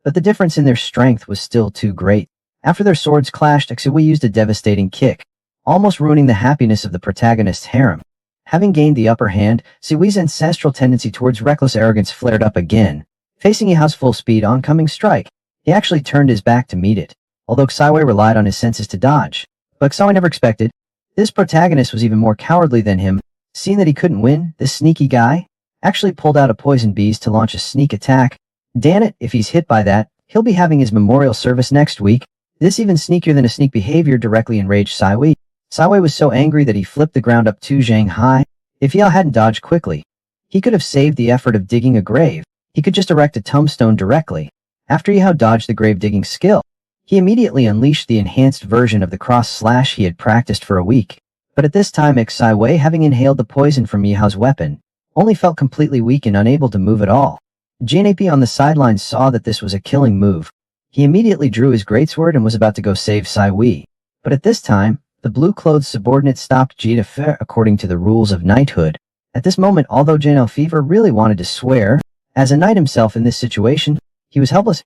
But the difference in their strength was still too great. After their swords clashed, Xiwei used a devastating kick, almost ruining the happiness of the protagonist's harem. Having gained the upper hand, Siwi's ancestral tendency towards reckless arrogance flared up again. Facing Yi Hao's full speed oncoming strike, he actually turned his back to meet it, although Saiwei relied on his senses to dodge. But Saiwei never expected. This protagonist was even more cowardly than him. Seeing that he couldn't win, this sneaky guy actually pulled out a poison bees to launch a sneak attack. Damn it, if he's hit by that, he'll be having his memorial service next week. This even sneakier than a sneak behavior directly enraged Saiwei. Saiwei was so angry that he flipped the ground up 2 zhang high. If Yi Hao hadn't dodged quickly, he could have saved the effort of digging a grave. He could just erect a tombstone directly. After Yi Hao dodged the grave digging skill, he immediately unleashed the enhanced version of the cross slash he had practiced for a week. But at this time, Saiwei, having inhaled the poison from Yi Hao's weapon, only felt completely weak and unable to move at all. JNAP on the sidelines saw that this was a killing move. He immediately drew his greatsword and was about to go save Saiwei. But at this time, the blue-clothed subordinate stopped Ji de Fer according to the rules of knighthood. At this moment, although Janelle Fever really wanted to swear, as a knight himself in this situation, he was helpless.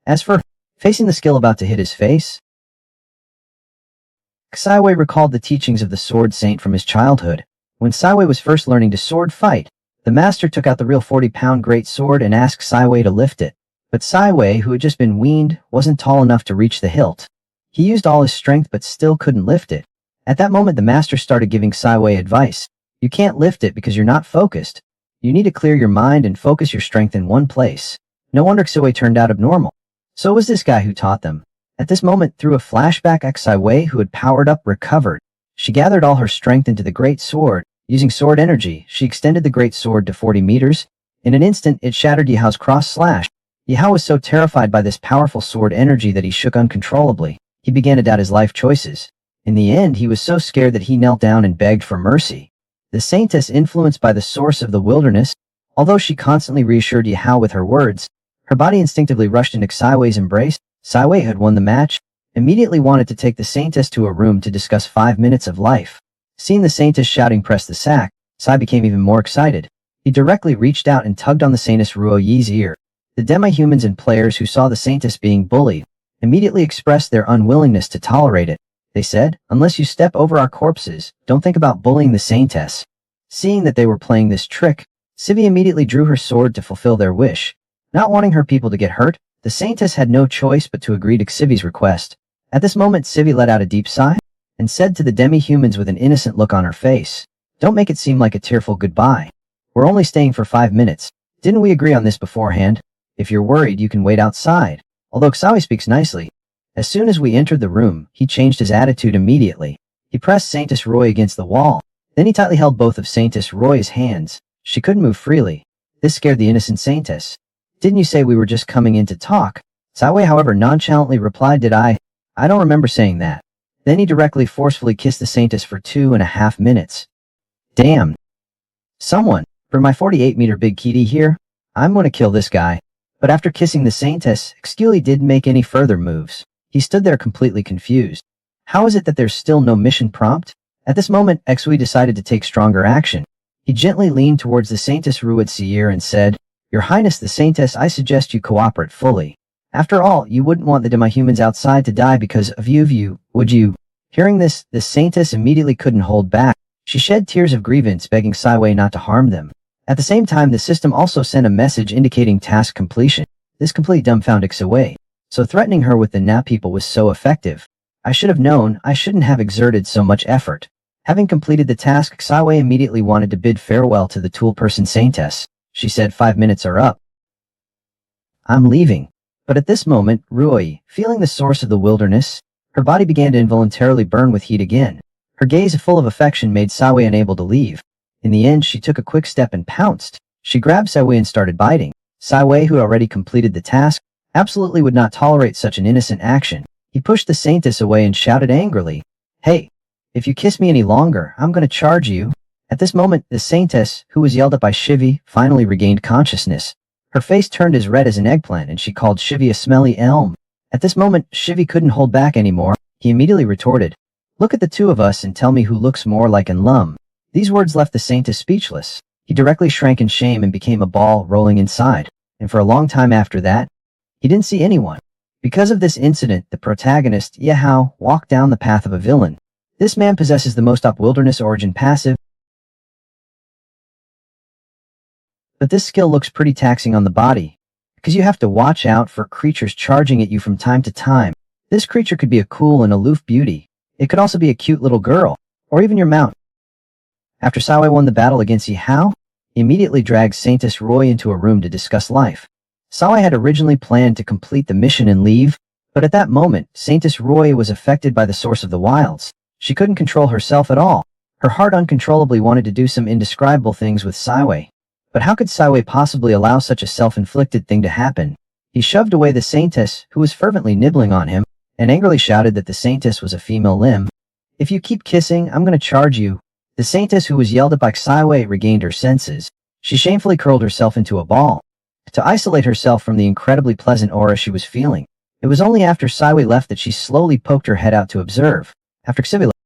As for facing the skill about to hit his face, Saiwei recalled the teachings of the sword saint from his childhood. When Saiwei was first learning to sword fight, the master took out the real 40-pound great sword and asked Saiwei to lift it. But Saiwei, who had just been weaned, wasn't tall enough to reach the hilt. He used all his strength but still couldn't lift it. At that moment, the master started giving Saiwei advice. You can't lift it because you're not focused. You need to clear your mind and focus your strength in one place. No wonder Saiwei turned out abnormal. So was this guy who taught them. At this moment, through a flashback, Saiwei, who had powered up, recovered. She gathered all her strength into the great sword. Using sword energy, she extended the great sword to 40 meters. In an instant, it shattered Yi Hao's cross slash. Yi Hao was so terrified by this powerful sword energy that he shook uncontrollably. He began to doubt his life choices. In the end, he was so scared that he knelt down and begged for mercy. The saintess, influenced by the source of the wilderness, although she constantly reassured Yi Hao with her words, her body instinctively rushed into Saiwei's embrace. Saiwei had won the match, immediately wanted to take the saintess to a room to discuss 5 minutes of life. Seeing the saintess shouting "press the sack," Sai became even more excited. He directly reached out and tugged on the saintess Ruo Yi's ear. The demi-humans and players who saw the saintess being bullied immediately expressed their unwillingness to tolerate it. They said, "Unless you step over our corpses, don't think about bullying the saintess." Seeing that they were playing this trick, Sivi immediately drew her sword to fulfill their wish. Not wanting her people to get hurt, the saintess had no choice but to agree to Sivi's request. At this moment, Sivi let out a deep sigh and said to the demi-humans with an innocent look on her face, "Don't make it seem like a tearful goodbye. We're only staying for 5 minutes. Didn't we agree on this beforehand? If you're worried, you can wait outside." Although Xiaoi speaks nicely, as soon as we entered the room, he changed his attitude immediately. He pressed Saintess Roy against the wall. Then he tightly held both of Saintess Roy's hands. She couldn't move freely. This scared the innocent saintess. Didn't you say we were just coming in to talk? Saiwei, however, nonchalantly replied, did I? I don't remember saying that. Then he directly forcefully kissed the saintess for 2.5 minutes. Damn. Someone, for my 48-meter big kitty here, I'm gonna kill this guy. But after kissing the saintess, Exuli didn't make any further moves. He stood there completely confused. How is it that there's still no mission prompt? At this moment, Exui decided to take stronger action. He gently leaned towards the Saintess Ruetsier and said, Your Highness the Saintess, I suggest you cooperate fully. After all, you wouldn't want the demi-humans outside to die because of you, would you? Hearing this, the Saintess immediately couldn't hold back. She shed tears of grievance begging Saiwei not to harm them. At the same time, the system also sent a message indicating task completion. This completely dumbfounded Saiwei. So threatening her with the Nap people was so effective. I should have known, I shouldn't have exerted so much effort. Having completed the task, Saiwei immediately wanted to bid farewell to the tool person Saintess. She said 5 minutes are up. I'm leaving. But at this moment, Rui, feeling the source of the wilderness, her body began to involuntarily burn with heat again. Her gaze full of affection made Saiwei unable to leave. In the end, she took a quick step and pounced. She grabbed Saiwei and started biting. Saiwei, who had already completed the task, absolutely would not tolerate such an innocent action. He pushed the Saintess away and shouted angrily, Hey, if you kiss me any longer, I'm going to charge you. At this moment, the Saintess, who was yelled at by Shivi, finally regained consciousness. Her face turned as red as an eggplant and she called Shivi a smelly elm. At this moment, Shivi couldn't hold back anymore. He immediately retorted, Look at the two of us and tell me who looks more like an Lum. These words left the Saintess speechless. He directly shrank in shame and became a ball rolling inside. And for a long time after that, he didn't see anyone. Because of this incident, the protagonist, Yehao, walked down the path of a villain. This man possesses the most up wilderness origin passive, but this skill looks pretty taxing on the body, because you have to watch out for creatures charging at you from time to time. This creature could be a cool and aloof beauty. It could also be a cute little girl, or even your mount. After Saiwei won the battle against Yehao, he immediately dragged Saintess Roy into a room to discuss life. Saiwei had originally planned to complete the mission and leave, but at that moment, Saintess Roy was affected by the source of the wilds. She couldn't control herself at all. Her heart uncontrollably wanted to do some indescribable things with Saiwei. But how could Saiwei possibly allow such a self-inflicted thing to happen? He shoved away the Saintess, who was fervently nibbling on him, and angrily shouted that the Saintess was a female limb. If you keep kissing, I'm gonna charge you. The Saintess, who was yelled at by Saiwei, regained her senses. She shamefully curled herself into a ball to isolate herself from the incredibly pleasant aura she was feeling. It was only after Saiwei left that she slowly poked her head out to observe. After Xivi left,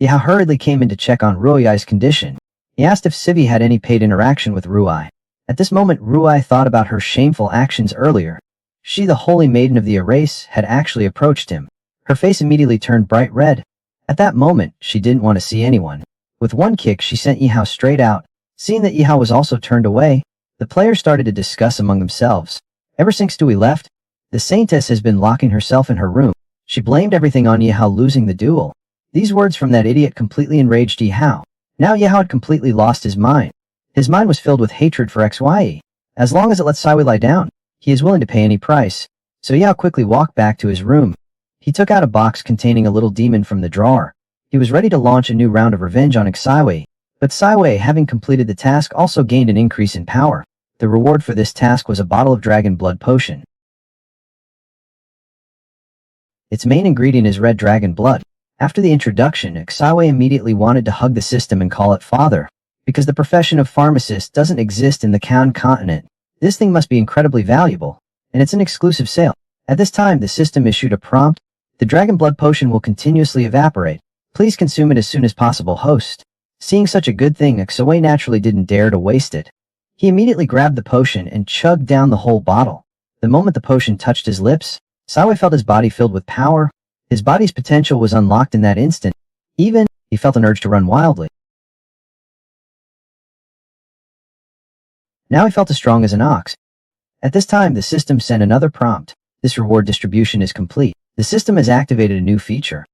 Yehao hurriedly came in to check on Rui's condition. He asked if Xivi had any paid interaction with Rui. At this moment, Rui thought about her shameful actions earlier. She, the holy maiden of the race, had actually approached him. Her face immediately turned bright red. At that moment, she didn't want to see anyone. With one kick, she sent Yehao straight out. Seeing that Yehao was also turned away, the players started to discuss among themselves. Ever since Dewey left, the Saintess has been locking herself in her room. She blamed everything on Yehao losing the duel. These words from that idiot completely enraged Yehao. Now Yehao had completely lost his mind. His mind was filled with hatred for XYE. As long as it lets Saiwei lie down, he is willing to pay any price. So Yehao quickly walked back to his room. He took out a box containing a little demon from the drawer. He was ready to launch a new round of revenge on Saiwei. But Saiwei, having completed the task, also gained an increase in power. The reward for this task was a bottle of dragon blood potion. Its main ingredient is red dragon blood. After the introduction, Saiwei immediately wanted to hug the system and call it father. Because the profession of pharmacist doesn't exist in the Kan continent, this thing must be incredibly valuable, and it's an exclusive sale. At this time, the system issued a prompt. The dragon blood potion will continuously evaporate. Please consume it as soon as possible, host. Seeing such a good thing, Saiwei naturally didn't dare to waste it. He immediately grabbed the potion and chugged down the whole bottle. The moment the potion touched his lips, Saiwei felt his body filled with power. His body's potential was unlocked in that instant. Even, he felt an urge to run wildly. Now he felt as strong as an ox. At this time, the system sent another prompt. This reward distribution is complete. The system has activated a new feature.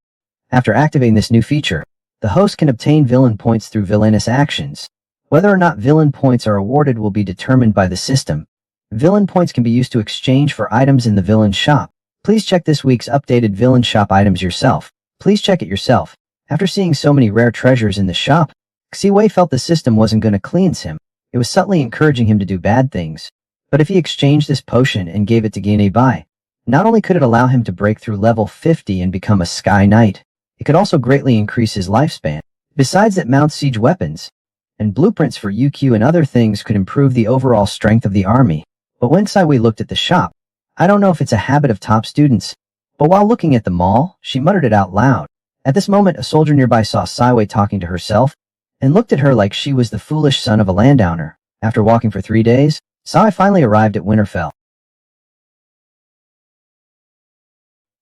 After activating this new feature, the host can obtain villain points through villainous actions. Whether or not villain points are awarded will be determined by the system. Villain points can be used to exchange for items in the villain shop. Please check this week's updated villain shop items yourself. Please check it yourself. After seeing so many rare treasures in the shop, Saiwei felt the system wasn't going to cleanse him. It was subtly encouraging him to do bad things. But if he exchanged this potion and gave it to Bai, not only could it allow him to break through level 50 and become a Sky Knight, it could also greatly increase his lifespan. Besides that, mount siege weapons and blueprints for UQ and other things could improve the overall strength of the army. But when Saiwei looked at the shop, I don't know if it's a habit of top students, but while looking at the mall, she muttered it out loud. At this moment, a soldier nearby saw Saiwei talking to herself and looked at her like she was the foolish son of a landowner. After walking for 3 days, Saiwei finally arrived at Winterfell.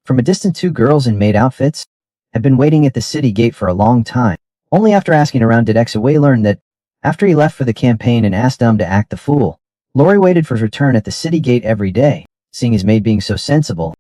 From a distance, 2 girls in maid outfits had been waiting at the city gate for a long time. Only after asking around did Xawei learn that after he left for the campaign and asked them to act the fool, Lori waited for his return at the city gate every day. Seeing his maid being so sensible,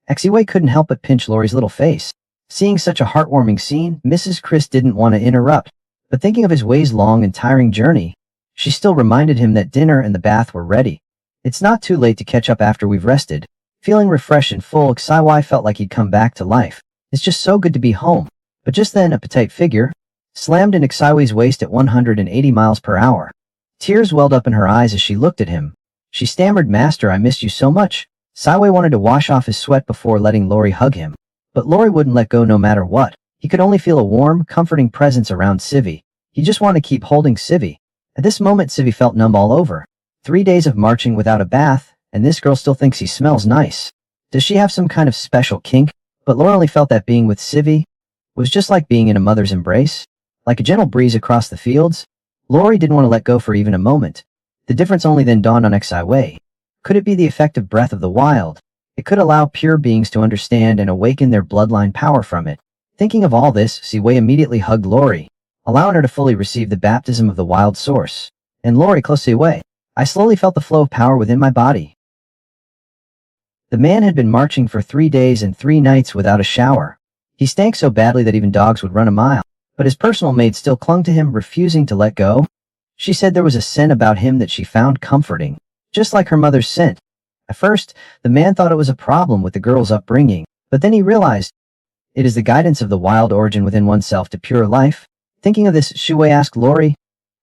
Xawei couldn't help but pinch Lori's little face. Seeing such a heartwarming scene, Mrs. Chris didn't want to interrupt, but thinking of his Wei's long and tiring journey, she still reminded him that dinner and the bath were ready. It's not too late to catch up after we've rested. Feeling refreshed and full, Xawei felt like he'd come back to life. It's just so good to be home. But just then, a petite figure slammed in Xawei's waist at 180 miles per hour. Tears welled up in her eyes as she looked at him. She stammered, "Master, I missed you so much." Saiwei wanted to wash off his sweat before letting Lori hug him. But Lori wouldn't let go no matter what. He could only feel a warm, comforting presence around Civi. He just wanted to keep holding Civi. At this moment, Civi felt numb all over. 3 days of marching without a bath, and this girl still thinks he smells nice. Does she have some kind of special kink? But Lori only felt that being with Civi was just like being in a mother's embrace. Like a gentle breeze across the fields, Lori didn't want to let go for even a moment. The difference only then dawned on Xawei. Could it be the effect of breath of the wild? It could allow pure beings to understand and awaken their bloodline power from it. Thinking of all this, Siwei immediately hugged Lori, allowing her to fully receive the baptism of the wild source. And Lori close to Siwei. I slowly felt the flow of power within my body. The man had been marching for 3 days and 3 nights without a shower. He stank so badly that even dogs would run a mile. But his personal maid still clung to him, refusing to let go. She said there was a scent about him that she found comforting, just like her mother's scent. At first, the man thought it was a problem with the girl's upbringing, but then he realized it is the guidance of the wild origin within oneself to pure life. Thinking of this, Shuwei asked Lori,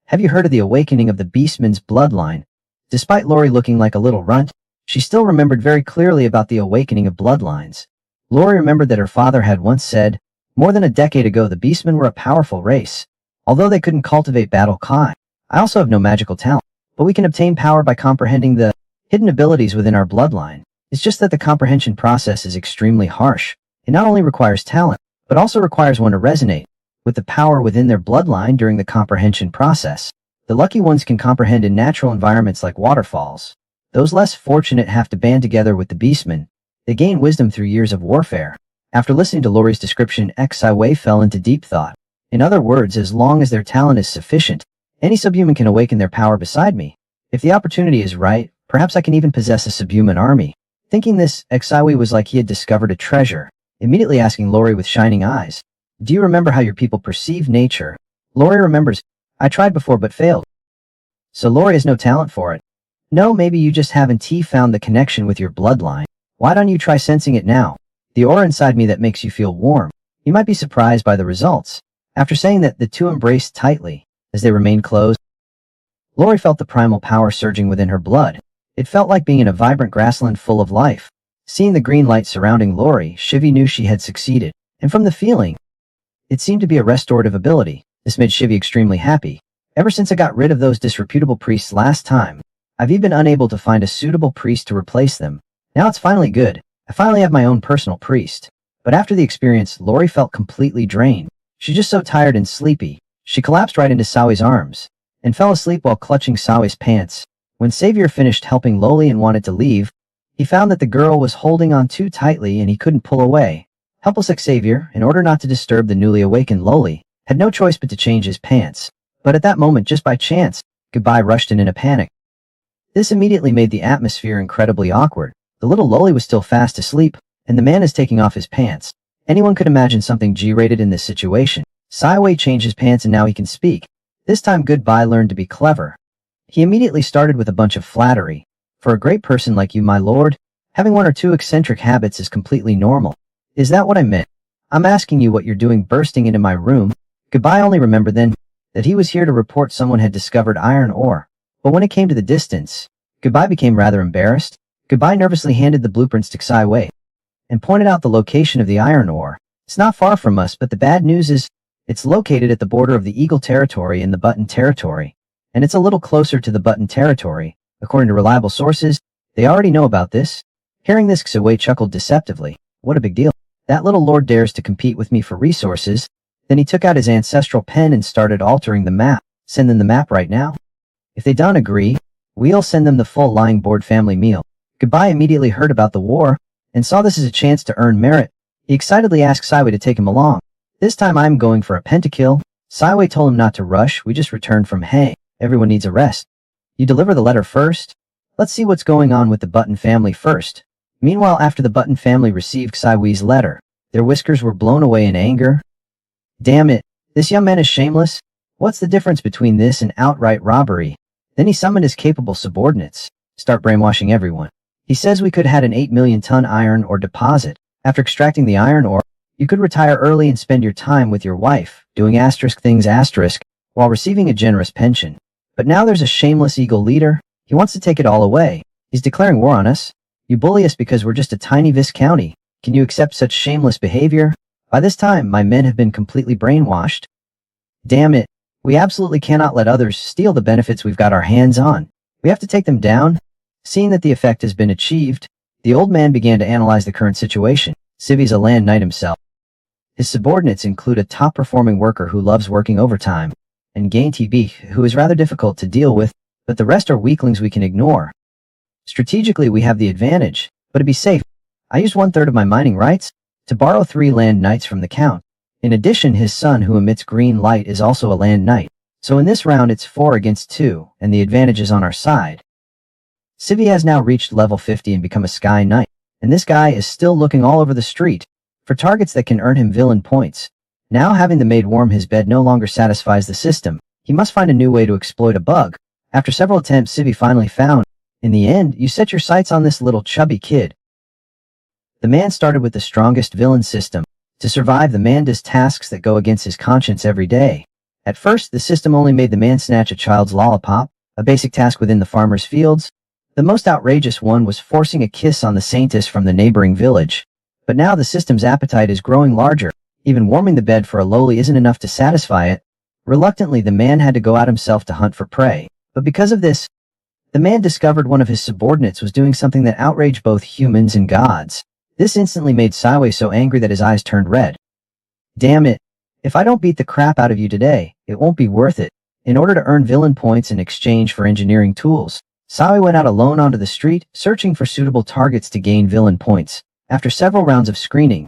"Have you heard of the awakening of the beastman's bloodline?" Despite Lori looking like a little runt, she still remembered very clearly about the awakening of bloodlines. Lori remembered that her father had once said, more than a decade ago, the beastmen were a powerful race. Although they couldn't cultivate battle kai, I also have no magical talent, but we can obtain power by comprehending the hidden abilities within our bloodline. It's just that the comprehension process is extremely harsh. It not only requires talent, but also requires one to resonate with the power within their bloodline during the comprehension process. The lucky ones can comprehend in natural environments like waterfalls. Those less fortunate have to band together with the beastmen. They gain wisdom through years of warfare. After listening to Lori's description, Xai fell into deep thought. In other words, as long as their talent is sufficient, any subhuman can awaken their power beside me. If the opportunity is right, perhaps I can even possess a subhuman army. Thinking this, Xai was like he had discovered a treasure, immediately asking Lori with shining eyes, "Do you remember how your people perceive nature?" Lori remembers, "I tried before but failed." So Lori has no talent for it. No, maybe you just haven't found the connection with your bloodline. Why don't you try sensing it now? The aura inside me that makes you feel warm. You might be surprised by the results. After saying that, the two embraced tightly. As they remained close, Lori felt the primal power surging within her blood. It felt like being in a vibrant grassland full of life. Seeing the green light surrounding Lori, Shivi knew she had succeeded. And from the feeling, it seemed to be a restorative ability. This made Shivi extremely happy. Ever since I got rid of those disreputable priests last time, I've even been unable to find a suitable priest to replace them. Now it's finally good. I finally have my own personal priest. But after the experience, Lori felt completely drained. She's just so tired and sleepy. She collapsed right into Sawi's arms and fell asleep while clutching Sawi's pants. When Savior finished helping Loli and wanted to leave, he found that the girl was holding on too tightly and he couldn't pull away. Helpless Xavier, in order not to disturb the newly awakened Loli, had no choice but to change his pants. But at that moment, just by chance, Goodbye rushed in a panic. This immediately made the atmosphere incredibly awkward. The little Loli was still fast asleep, and the man is taking off his pants. Anyone could imagine something G-rated in this situation. Saiwei changed his pants and now he can speak. This time Goodbye learned to be clever. He immediately started with a bunch of flattery. For a great person like you, my lord, having 1 or 2 eccentric habits is completely normal. Is that what I meant? I'm asking you what you're doing bursting into my room. Goodbye only remembered then that he was here to report someone had discovered iron ore. But when it came to the distance, Goodbye became rather embarrassed. Goodbye nervously handed the blueprints to Xi Wei and pointed out the location of the iron ore. It's not far from us, but the bad news is it's located at the border of the Eagle territory and the Button territory. And it's a little closer to the Button territory. According to reliable sources, they already know about this. Hearing this, Xi Wei chuckled deceptively. What a big deal. That little lord dares to compete with me for resources. Then he took out his ancestral pen and started altering the map. Send them the map right now. If they don't agree, we'll send them the full lying board family meal. Goodbye immediately heard about the war and saw this as a chance to earn merit. He excitedly asked Xi Wei to take him along. This time I'm going for a pentakill. Xi Wei told him not to rush. We just returned from Hay. Everyone needs a rest. You deliver the letter first? Let's see what's going on with the Button family first. Meanwhile, after the Button family received Xi Wei's letter, their whiskers were blown away in anger. Damn it, this young man is shameless. What's the difference between this and outright robbery? Then he summoned his capable subordinates. Start brainwashing everyone. He says we could had an 8 million ton iron ore deposit. After extracting the iron ore, you could retire early and spend your time with your wife, doing asterisk things asterisk, while receiving a generous pension. But now there's a shameless eagle leader. He wants to take it all away. He's declaring war on us. You bully us because we're just a tiny Viscounty. Can you accept such shameless behavior? By this time, my men have been completely brainwashed. Damn it. We absolutely cannot let others steal the benefits we've got our hands on. We have to take them down. Seeing that the effect has been achieved, the old man began to analyze the current situation. Civi's a land knight himself. His subordinates include a top-performing worker who loves working overtime, and Gain TB, who is rather difficult to deal with, but the rest are weaklings we can ignore. Strategically, we have the advantage, but to be safe, I used 1/3 of my mining rights to borrow 3 land knights from the Count. In addition, his son, who emits green light, is also a land knight. So in this round, it's 4 against 2, and the advantage is on our side. Civi has now reached level 50 and become a Sky Knight, and this guy is still looking all over the street for targets that can earn him villain points. Now having the maid warm his bed no longer satisfies the system. He must find a new way to exploit a bug. After several attempts, Civi finally found. In the end, you set your sights on this little chubby kid. The man started with the strongest villain system. To survive, the man does tasks that go against his conscience every day. At first, the system only made the man snatch a child's lollipop, a basic task within the farmer's fields. The most outrageous one was forcing a kiss on the saintess from the neighboring village. But now the system's appetite is growing larger. Even warming the bed for a lowly isn't enough to satisfy it. Reluctantly, the man had to go out himself to hunt for prey. But because of this, the man discovered one of his subordinates was doing something that outraged both humans and gods. This instantly made Xi Wei so angry that his eyes turned red. Damn it. If I don't beat the crap out of you today, it won't be worth it. In order to earn villain points in exchange for engineering tools, Xi Wei went out alone onto the street, searching for suitable targets to gain villain points. After several rounds of screening,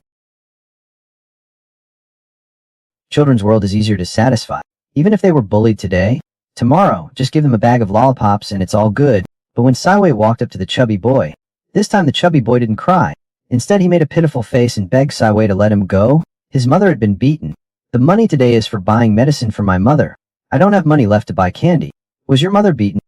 children's world is easier to satisfy. Even if they were bullied today, tomorrow, just give them a bag of lollipops and it's all good. But when Xi Wei walked up to the chubby boy, this time the chubby boy didn't cry. Instead, he made a pitiful face and begged Xi Wei to let him go. His mother had been beaten. The money today is for buying medicine for my mother. I don't have money left to buy candy. Was your mother beaten?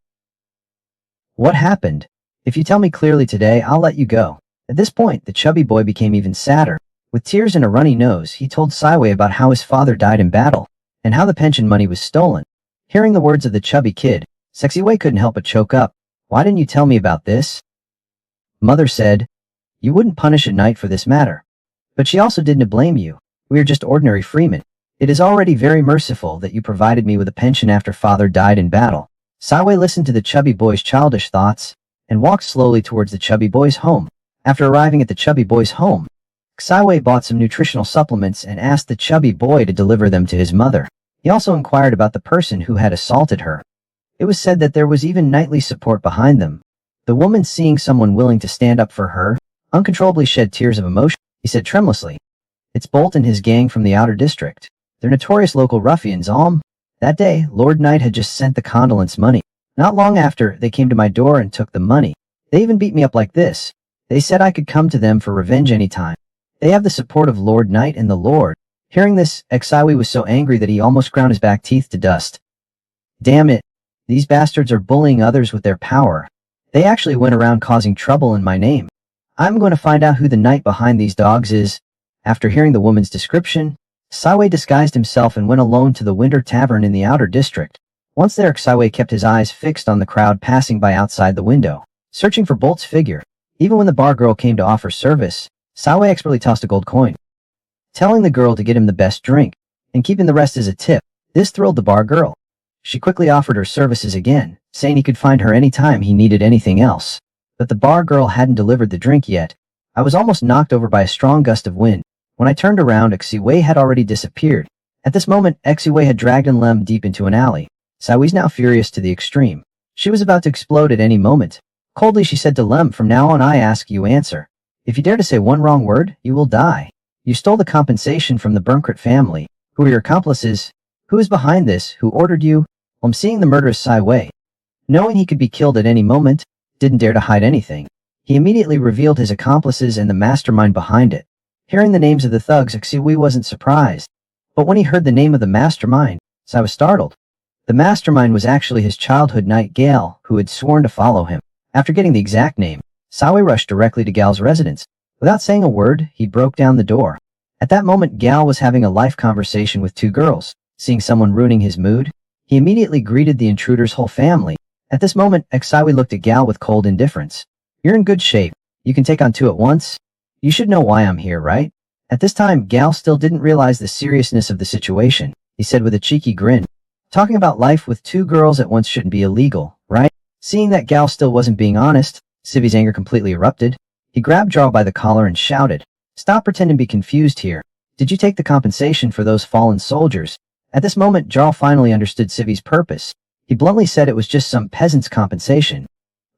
What happened? If you tell me clearly today, I'll let you go. At this point, the chubby boy became even sadder. With tears and a runny nose, he told Xi Wei about how his father died in battle, and how the pension money was stolen. Hearing the words of the chubby kid, Sexy Wei couldn't help but choke up. Why didn't you tell me about this? Mother said, you wouldn't punish a knight for this matter. But she also didn't blame you. We are just ordinary freemen. It is already very merciful that you provided me with a pension after father died in battle. Xi Wei listened to the chubby boy's childish thoughts, and walked slowly towards the chubby boy's home. After arriving at the chubby boy's home, Xi Wei bought some nutritional supplements and asked the chubby boy to deliver them to his mother. He also inquired about the person who had assaulted her. It was said that there was even knightly support behind them. The woman, seeing someone willing to stand up for her, uncontrollably shed tears of emotion. He said tremulously, it's Bolt and his gang from the outer district. They're notorious local ruffians. That day, Lord Knight had just sent the condolence money. Not long after, they came to my door and took the money. They even beat me up like this. They said I could come to them for revenge anytime. They have the support of Lord Knight and the Lord. Hearing this, Xi Wei was so angry that he almost ground his back teeth to dust. Damn it. These bastards are bullying others with their power. They actually went around causing trouble in my name. I'm going to find out who the knight behind these dogs is. After hearing the woman's description, Saiwei disguised himself and went alone to the Winter Tavern in the outer district. Once there, Saiwei kept his eyes fixed on the crowd passing by outside the window, searching for Bolt's figure. Even when the bar girl came to offer service, Saiwei expertly tossed a gold coin, telling the girl to get him the best drink, and keeping the rest as a tip. This thrilled the bar girl. She quickly offered her services again, saying he could find her anytime he needed anything else. But the bar girl hadn't delivered the drink yet. I was almost knocked over by a strong gust of wind. When I turned around, Xiwei had already disappeared. At this moment, Xiwei had dragged Lem deep into an alley. Saiwei's now furious to the extreme. She was about to explode at any moment. Coldly, she said to Lem, "From now on I ask you answer. If you dare to say one wrong word, you will die. You stole the compensation from the Bernkrat family. Who are your accomplices? Who is behind this? Who ordered you?" Seeing the murderous Saiwei, knowing he could be killed at any moment, didn't dare to hide anything. He immediately revealed his accomplices and the mastermind behind it. Hearing the names of the thugs, Xiwei wasn't surprised. But when he heard the name of the mastermind, Sai was startled. The mastermind was actually his childhood knight Gale, who had sworn to follow him. After getting the exact name, Saiwei rushed directly to Gale's residence. Without saying a word, he broke down the door. At that moment, Gale was having a life conversation with two girls. Seeing someone ruining his mood, he immediately greeted the intruder's whole family. At this moment, Saiwei looked at Gale with cold indifference. "You're in good shape. You can take on two at once. You should know why I'm here, right?" At this time, Gale still didn't realize the seriousness of the situation. He said with a cheeky grin, "Talking about life with two girls at once shouldn't be illegal, right?" Seeing that Gale still wasn't being honest, Civi's anger completely erupted. He grabbed Jarl by the collar and shouted, "Stop pretending to be confused here. Did you take the compensation for those fallen soldiers?" At this moment, Jarl finally understood Civi's purpose. He bluntly said it was just some peasant's compensation.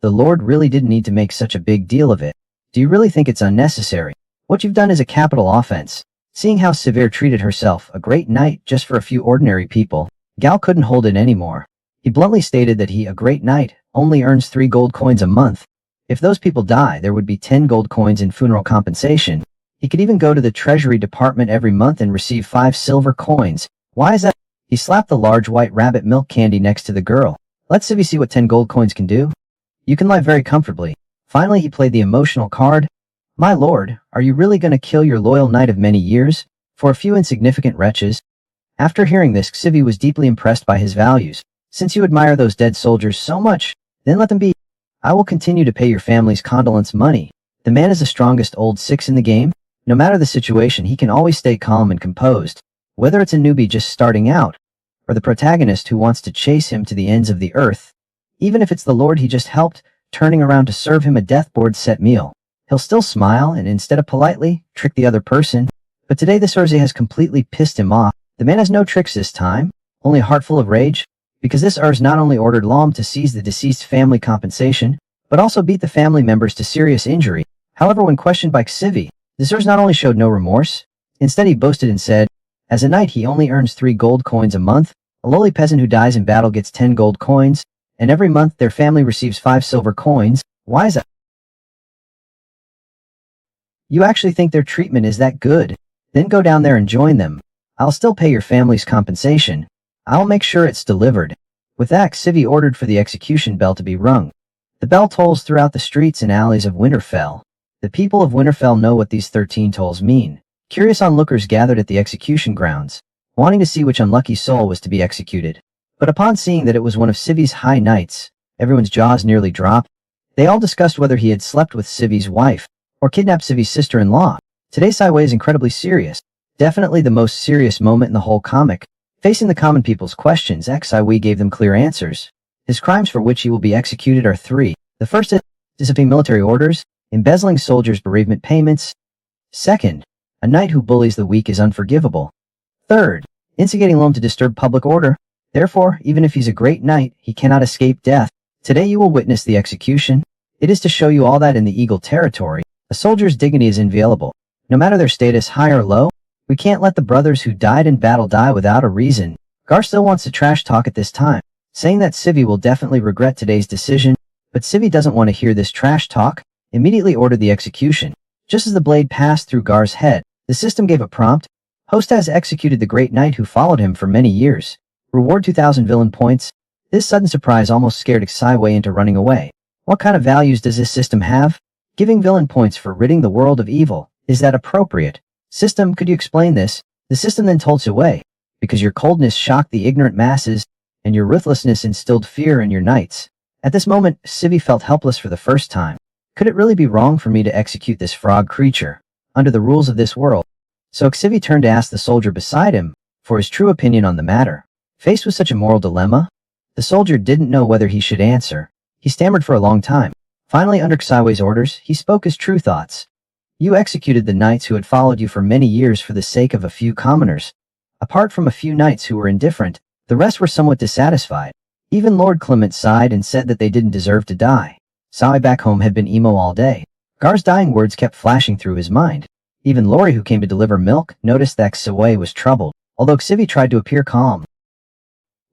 The Lord really didn't need to make such a big deal of it. Do you really think it's unnecessary? What you've done is a capital offense. Seeing how Severe treated herself, a great knight, just for a few ordinary people, Gale couldn't hold it anymore. He bluntly stated that he, a great knight, only earns 3 gold coins a month. If those people die, there would be 10 gold coins in funeral compensation. He could even go to the treasury department every month and receive 5 silver coins. Why is that? He slapped the large white rabbit milk candy next to the girl. Let Civi see what 10 gold coins can do. You can lie very comfortably. Finally, he played the emotional card. My lord, are you really going to kill your loyal knight of many years? For a few insignificant wretches? After hearing this, Civi was deeply impressed by his values. Since you admire those dead soldiers so much, then let them be. I will continue to pay your family's condolence money. The man is the strongest old 6 in the game. No matter the situation, he can always stay calm and composed. Whether it's a newbie just starting out, or the protagonist who wants to chase him to the ends of the earth. Even if it's the lord he just helped, turning around to serve him a deathboard set meal. He'll still smile and instead of politely, trick the other person. But today this Urzi has completely pissed him off. The man has no tricks this time, only a heart full of rage. Because this Urs not only ordered Lom to seize the deceased family compensation, but also beat the family members to serious injury. However, when questioned by Civi, this Urs not only showed no remorse, instead he boasted and said, as a knight he only earns 3 gold coins a month, a lowly peasant who dies in battle gets 10 gold coins, and every month their family receives 5 silver coins. Why is that? You actually think their treatment is that good? Then go down there and join them. I'll still pay your family's compensation. I'll make sure it's delivered. With that, Civi ordered for the execution bell to be rung. The bell tolls throughout the streets and alleys of Winterfell. The people of Winterfell know what these 13 tolls mean. Curious onlookers gathered at the execution grounds, wanting to see which unlucky soul was to be executed. But upon seeing that it was one of Civi's high knights, everyone's jaws nearly dropped. They all discussed whether he had slept with Civi's wife, or kidnapped Civi's sister-in-law. Today Saiwei is incredibly serious. Definitely the most serious moment in the whole comic. Facing the common people's questions, Saiwei gave them clear answers. His crimes for which he will be executed are 3. The first is disobeying military orders, embezzling soldiers' bereavement payments. Second, a knight who bullies the weak is unforgivable. Third, instigating Lom to disturb public order. Therefore, even if he's a great knight, he cannot escape death. Today you will witness the execution. It is to show you all that in the Eagle territory, a soldier's dignity is inviolable. No matter their status, high or low, we can't let the brothers who died in battle die without a reason. Gar still wants to trash talk at this time, saying that Civi will definitely regret today's decision, but Civi doesn't want to hear this trash talk, immediately ordered the execution. Just as the blade passed through Gar's head, the system gave a prompt. Host has executed the great knight who followed him for many years. Reward 2,000 villain points. This sudden surprise almost scared Saiwei into running away. What kind of values does this system have? Giving villain points for ridding the world of evil. Is that appropriate? System, could you explain this? The system then told Suwei, because your coldness shocked the ignorant masses, and your ruthlessness instilled fear in your knights. At this moment, Civi felt helpless for the first time. Could it really be wrong for me to execute this frog creature, under the rules of this world? So Xivi turned to ask the soldier beside him, for his true opinion on the matter. Faced with such a moral dilemma, the soldier didn't know whether he should answer. He stammered for a long time. Finally, under Xiwei's orders, he spoke his true thoughts. You executed the knights who had followed you for many years for the sake of a few commoners. Apart from a few knights who were indifferent, the rest were somewhat dissatisfied. Even Lord Clement sighed and said that they didn't deserve to die. Xiwei back home had been emo all day. Gar's dying words kept flashing through his mind. Even Lori, who came to deliver milk, noticed that Xiwei was troubled, although Xivi tried to appear calm.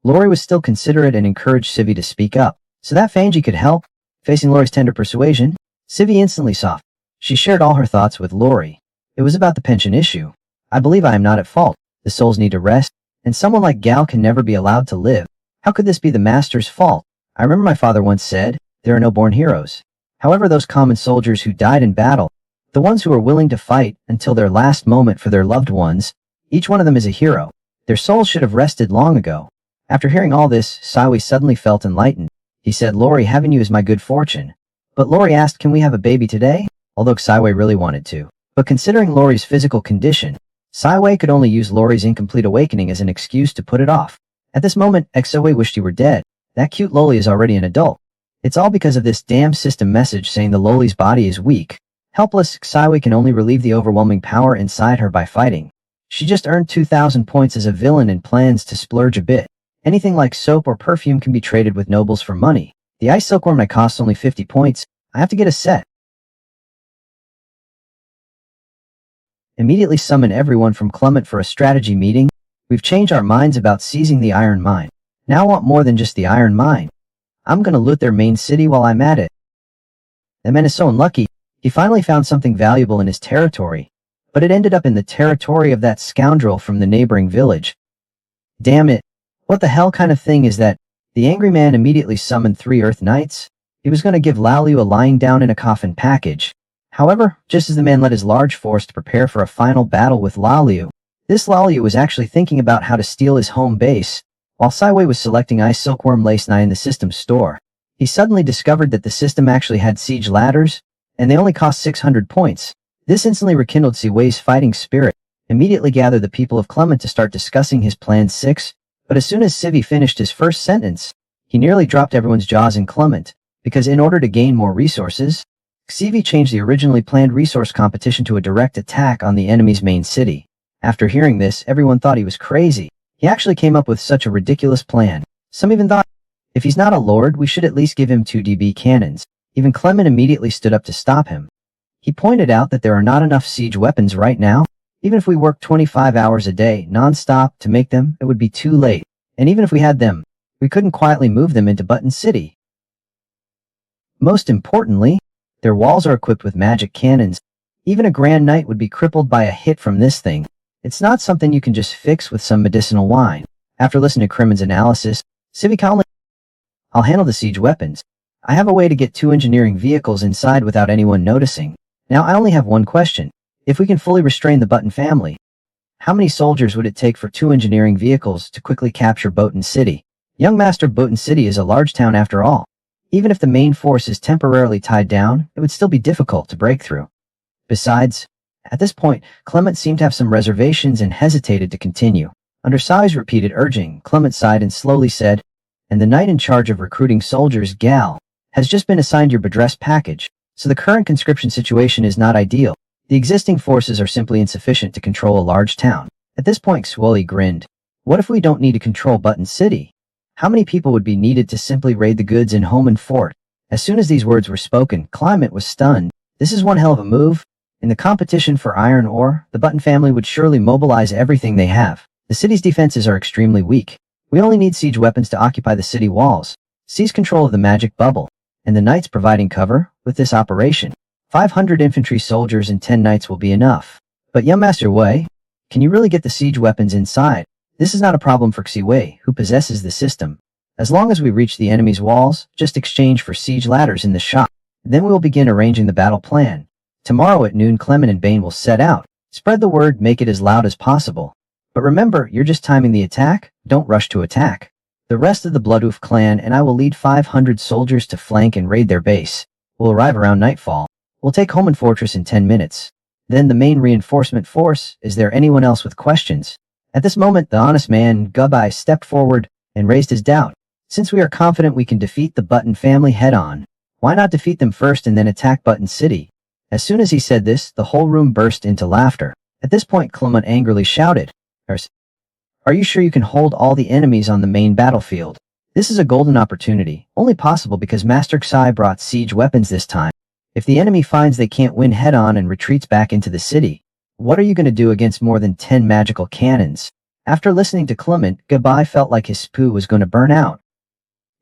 Lori was still considerate and encouraged Xivi to speak up, so that Fanji could help. Facing Lori's tender persuasion, Xivi instantly softened. She shared all her thoughts with Lori. It was about the pension issue. I believe I am not at fault. The souls need to rest, and someone like Gal can never be allowed to live. How could this be the master's fault? I remember my father once said, there are no born heroes. However, those common soldiers who died in battle, the ones who are willing to fight until their last moment for their loved ones, each one of them is a hero. Their souls should have rested long ago. After hearing all this, Xiwei suddenly felt enlightened. He said, Lori, having you is my good fortune. But Lori asked, can we have a baby today? Although Xiwei really wanted to. But considering Lori's physical condition, Xiwei could only use Lori's incomplete awakening as an excuse to put it off. At this moment, Xiwei wished he were dead. That cute loli is already an adult. It's all because of this damn system message saying the loli's body is weak. Helpless, Xiwei can only relieve the overwhelming power inside her by fighting. She just earned 2,000 points as a villain and plans to splurge a bit. Anything like soap or perfume can be traded with nobles for money. The ice silkworm might cost only 50 points. I have to get a set. Immediately summon everyone from Clement for a strategy meeting. We've changed our minds about seizing the iron mine. Now I want more than just the iron mine. I'm gonna loot their main city while I'm at it. The man is so unlucky. He finally found something valuable in his territory, but it ended up in the territory of that scoundrel from the neighboring village. Damn it. What the hell kind of thing is that? The angry man immediately summoned 3 Earth Knights. He was going to give Lao Liu a lying down in a coffin package. However, just as the man led his large force to prepare for a final battle with Lao Liu, this Lao Liu was actually thinking about how to steal his home base, while Xiwei was selecting Ice Silkworm Lace 9 in the system's store. He suddenly discovered that the system actually had siege ladders, and they only cost 600 points. This instantly rekindled Xiwei's fighting spirit, immediately gathered the people of Clement to start discussing his plan 6, but as soon as Xivi finished his first sentence, he nearly dropped everyone's jaws in Clement, because in order to gain more resources, Xivi changed the originally planned resource competition to a direct attack on the enemy's main city. After hearing this, everyone thought he was crazy. He actually came up with such a ridiculous plan. Some even thought, if he's not a lord, we should at least give him 2 DB cannons. Even Clement immediately stood up to stop him. He pointed out that there are not enough siege weapons right now. Even if we worked 25 hours a day, non-stop, to make them, it would be too late. And even if we had them, we couldn't quietly move them into Button City. Most importantly, their walls are equipped with magic cannons. Even a Grand Knight would be crippled by a hit from this thing. It's not something you can just fix with some medicinal wine. After listening to Crimin's analysis, Xivi calmly, I'll handle the siege weapons. I have a way to get 2 engineering vehicles inside without anyone noticing. Now I only have one question. If we can fully restrain the Button family, how many soldiers would it take for 2 engineering vehicles to quickly capture Button City? Young Master, Button City is a large town after all. Even if the main force is temporarily tied down, it would still be difficult to break through. Besides, at this point, Clement seemed to have some reservations and hesitated to continue. Under Sai's repeated urging, Clement sighed and slowly said, and the knight in charge of recruiting soldiers, Gal, has just been assigned your Bedress package, so the current conscription situation is not ideal. The existing forces are simply insufficient to control a large town. At this point, Swoley grinned. What if we don't need to control Button City? How many people would be needed to simply raid the goods in home and fort? As soon as these words were spoken, Clement was stunned. This is one hell of a move. In the competition for iron ore, the Button family would surely mobilize everything they have. The city's defenses are extremely weak. We only need siege weapons to occupy the city walls, seize control of the magic bubble, and the knights providing cover. With this operation, 500 infantry soldiers and 10 knights will be enough. But young Master Wei, can you really get the siege weapons inside? This is not a problem for Xiwei, who possesses the system. As long as we reach the enemy's walls, just exchange for siege ladders in the shop. Then we will begin arranging the battle plan. Tomorrow at noon, Clement and Bane will set out. Spread the word, make it as loud as possible. But remember, you're just timing the attack, don't rush to attack. The rest of the Bloodwolf clan and I will lead 500 soldiers to flank and raid their base. We'll arrive around nightfall. We'll take Holman Fortress in 10 minutes. Then the main reinforcement force. Is there anyone else with questions? At this moment, the honest man, Gubai, stepped forward and raised his doubt. Since we are confident we can defeat the Button family head-on, why not defeat them first and then attack Button City? As soon as he said this, the whole room burst into laughter. At this point, Clement angrily shouted, "Are you sure you can hold all the enemies on the main battlefield? This is a golden opportunity, only possible because Master Xi brought siege weapons this time. If the enemy finds they can't win head-on and retreats back into the city, what are you going to do against more than 10 magical cannons?" After listening to Clement, Gabai felt like his spoo was going to burn out.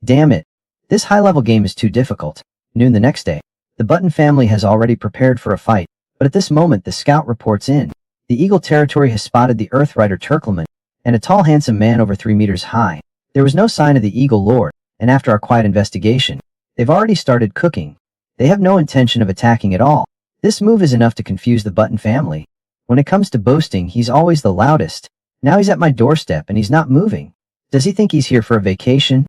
Damn it. This high-level game is too difficult. Noon the next day. The Button family has already prepared for a fight, but at this moment the scout reports in. The Eagle territory has spotted the Earthrider Turkleman, and a tall handsome man over 3 meters high. There was no sign of the Eagle Lord, and after a quiet investigation, they've already started cooking. They have no intention of attacking at all. This move is enough to confuse the Button family. When it comes to boasting, he's always the loudest. Now he's at my doorstep and he's not moving. Does he think he's here for a vacation?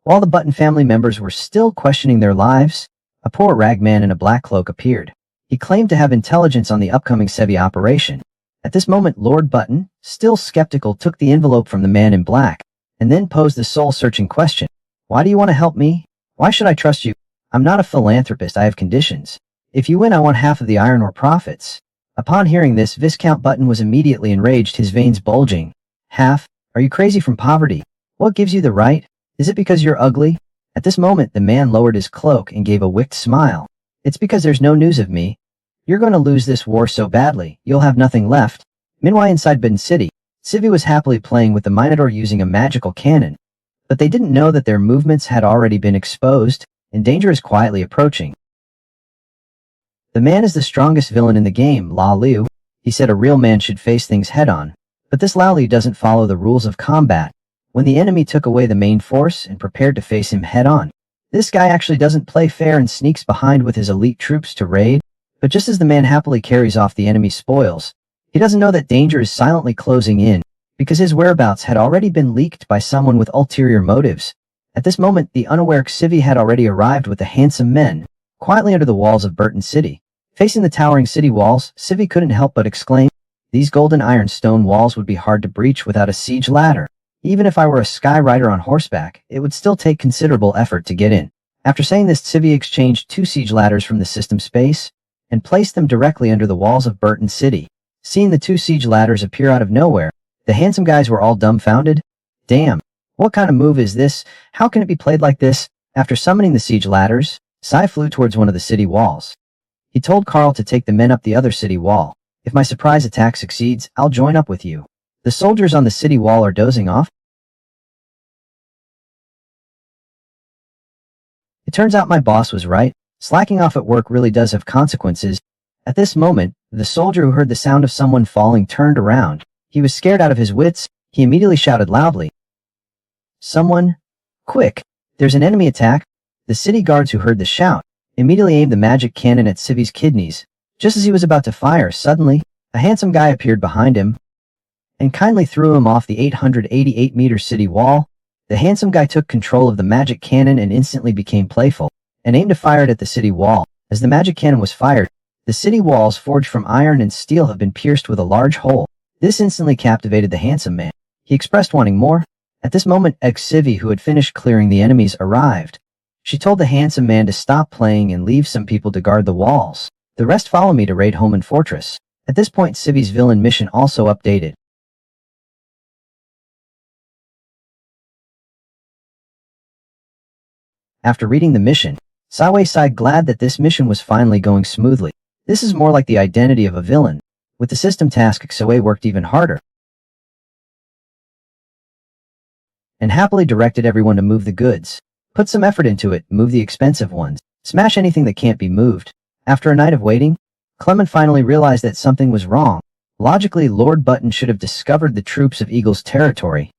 While the Button family members were still questioning their lives, a poor ragman in a black cloak appeared. He claimed to have intelligence on the upcoming Sevi operation. At this moment, Lord Button, still skeptical, took the envelope from the man in black, and then posed the soul-searching question. Why do you want to help me? Why should I trust you? I'm not a philanthropist, I have conditions. If you win, I want half of the iron ore profits. Upon hearing this, Viscount Button was immediately enraged, his veins bulging. Half? Are you crazy from poverty? What gives you the right? Is it because you're ugly? At this moment, the man lowered his cloak and gave a wicked smile. It's because there's no news of me. You're going to lose this war so badly, you'll have nothing left. Meanwhile, inside Button City, Civi was happily playing with the Minotaur using a magical cannon. But they didn't know that their movements had already been exposed, and danger is quietly approaching. The man is the strongest villain in the game, La Liu. He said a real man should face things head-on. But this La Liu doesn't follow the rules of combat. When the enemy took away the main force and prepared to face him head-on, this guy actually doesn't play fair and sneaks behind with his elite troops to raid. But just as the man happily carries off the enemy's spoils, he doesn't know that danger is silently closing in, because his whereabouts had already been leaked by someone with ulterior motives. At this moment, the unaware Civi had already arrived with the handsome men, quietly under the walls of Button City. Facing the towering city walls, Civi couldn't help but exclaim, "These golden ironstone walls would be hard to breach without a siege ladder. Even if I were a sky rider on horseback, it would still take considerable effort to get in." After saying this, Civi exchanged 2 siege ladders from the system space, and placed them directly under the walls of Button City. Seeing the 2 siege ladders appear out of nowhere, the handsome guys were all dumbfounded. Damn, what kind of move is this? How can it be played like this? After summoning the siege ladders, Sai flew towards one of the city walls. He told Carl to take the men up the other city wall. If my surprise attack succeeds, I'll join up with you. The soldiers on the city wall are dozing off. It turns out my boss was right. Slacking off at work really does have consequences. At this moment, the soldier who heard the sound of someone falling turned around. He was scared out of his wits. He immediately shouted loudly, "Someone! Quick! There's an enemy attack!" The city guards who heard the shout immediately aimed the magic cannon at Civi's kidneys. Just as he was about to fire, suddenly, a handsome guy appeared behind him and kindly threw him off the 888-meter city wall. The handsome guy took control of the magic cannon and instantly became playful, and aimed to fire it at the city wall. As the magic cannon was fired, the city walls forged from iron and steel have been pierced with a large hole. This instantly captivated the handsome man. He expressed wanting more. At this moment, Civi, who had finished clearing the enemies, arrived. She told the handsome man to stop playing and leave some people to guard the walls. The rest follow me to raid Holman Fortress. At this point, Civi's villain mission also updated. After reading the mission, Saiwei sighed, glad that this mission was finally going smoothly. This is more like the identity of a villain. With the system task, Saiwei worked even harder and happily directed everyone to move the goods. Put some effort into it, move the expensive ones. Smash anything that can't be moved. After a night of waiting, Clement finally realized that something was wrong. Logically, Lord Button should have discovered the troops of Eagle's territory,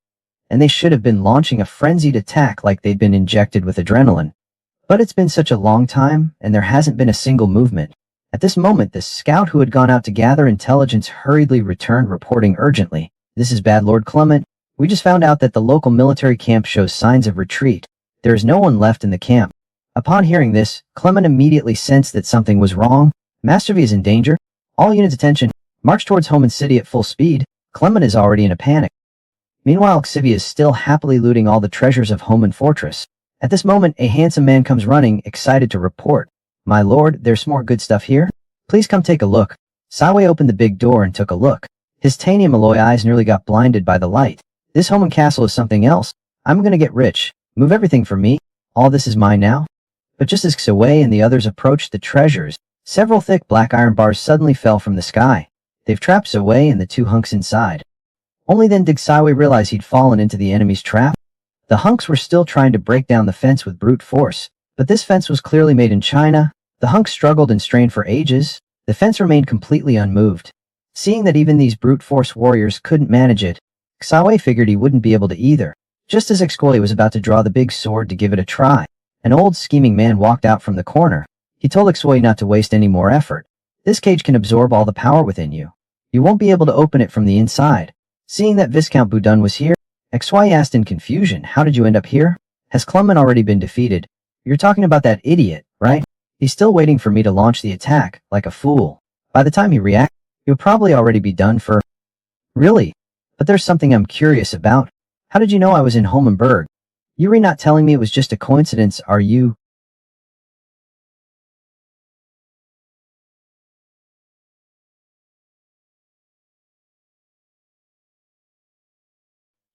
and they should have been launching a frenzied attack like they'd been injected with adrenaline. But it's been such a long time, and there hasn't been a single movement. At this moment, the scout who had gone out to gather intelligence hurriedly returned, reporting urgently. This is bad, Lord Clement. We just found out that the local military camp shows signs of retreat. There is no one left in the camp. Upon hearing this, Clement immediately sensed that something was wrong. Master V is in danger. All units attention. March towards Homan City at full speed. Clement is already in a panic. Meanwhile, Xivi is still happily looting all the treasures of Homan Fortress. At this moment, a handsome man comes running, excited to report. My lord, there's more good stuff here. Please come take a look. Saiwei opened the big door and took a look. His titanium alloy eyes nearly got blinded by the light. This Homan castle is something else. I'm gonna get rich. Move everything for me. All this is mine now. But just as Xiwei and the others approached the treasures, several thick black iron bars suddenly fell from the sky. They've trapped Xiwei and the two hunks inside. Only then did Xiwei realize he'd fallen into the enemy's trap. The hunks were still trying to break down the fence with brute force, but this fence was clearly made in China. The hunks struggled and strained for ages. The fence remained completely unmoved. Seeing that even these brute force warriors couldn't manage it, Xiwei figured he wouldn't be able to either. Just as Xiwei was about to draw the big sword to give it a try, an old scheming man walked out from the corner. He told Xiwei not to waste any more effort. This cage can absorb all the power within you. You won't be able to open it from the inside. Seeing that Viscount Budun was here, Xiwei asked in confusion, how did you end up here? Has Clement already been defeated? You're talking about that idiot, right? He's still waiting for me to launch the attack, like a fool. By the time he reacts, he'll probably already be done for. Really? But there's something I'm curious about. How did you know I was in Homenberg? You're not telling me it was just a coincidence, are you?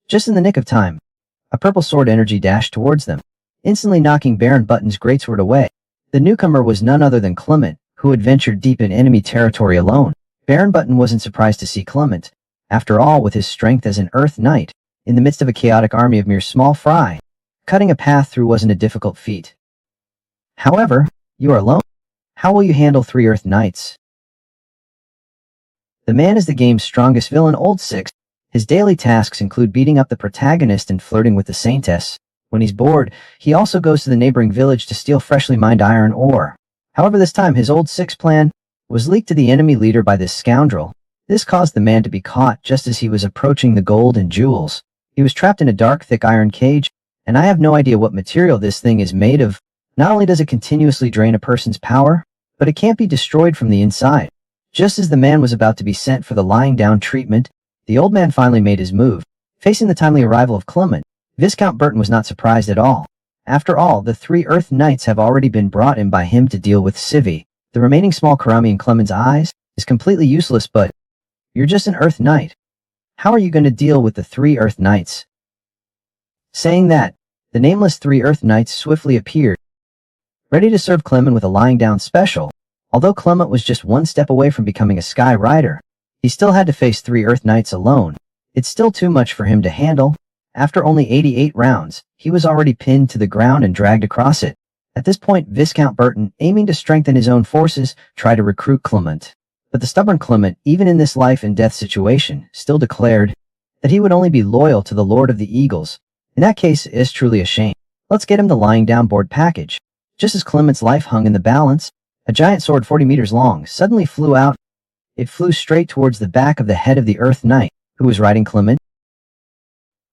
Just in the nick of time, a purple sword energy dashed towards them, instantly knocking Baron Button's greatsword away. The newcomer was none other than Clement, who had ventured deep in enemy territory alone. Baron Button wasn't surprised to see Clement. After all, with his strength as an Earth Knight, in the midst of a chaotic army of mere small fry, cutting a path through wasn't a difficult feat. However, you are alone. How will you handle 3 Earth Knights? The man is the game's strongest villain, Old Six. His daily tasks include beating up the protagonist and flirting with the Saintess. When he's bored, he also goes to the neighboring village to steal freshly mined iron ore. However, this time his Old Six plan was leaked to the enemy leader by this scoundrel. This caused the man to be caught just as he was approaching the gold and jewels. He was trapped in a dark, thick iron cage, and I have no idea what material this thing is made of. Not only does it continuously drain a person's power, but it can't be destroyed from the inside. Just as the man was about to be sent for the lying down treatment, the old man finally made his move. Facing the timely arrival of Clement, Viscount Burton was not surprised at all. After all, the 3 Earth Knights have already been brought in by him to deal with Civi. The remaining small Karami in Clement's eyes is completely useless, but you're just an Earth Knight. How are you going to deal with the 3 Earth Knights? Saying that, the nameless 3 Earth Knights swiftly appeared, ready to serve Clement with a lying down special. Although Clement was just one step away from becoming a Sky Rider, he still had to face 3 Earth Knights alone. It's still too much for him to handle. After only 88 rounds, he was already pinned to the ground and dragged across it. At this point, Viscount Burton, aiming to strengthen his own forces, tried to recruit Clement. But the stubborn Clement, even in this life and death situation, still declared that he would only be loyal to the Lord of the Eagles. In that case, it is truly a shame. Let's get him the lying down board package. Just as Clement's life hung in the balance, a giant sword 40 meters long suddenly flew out. It flew straight towards the back of the head of the Earth Knight, who was riding Clement.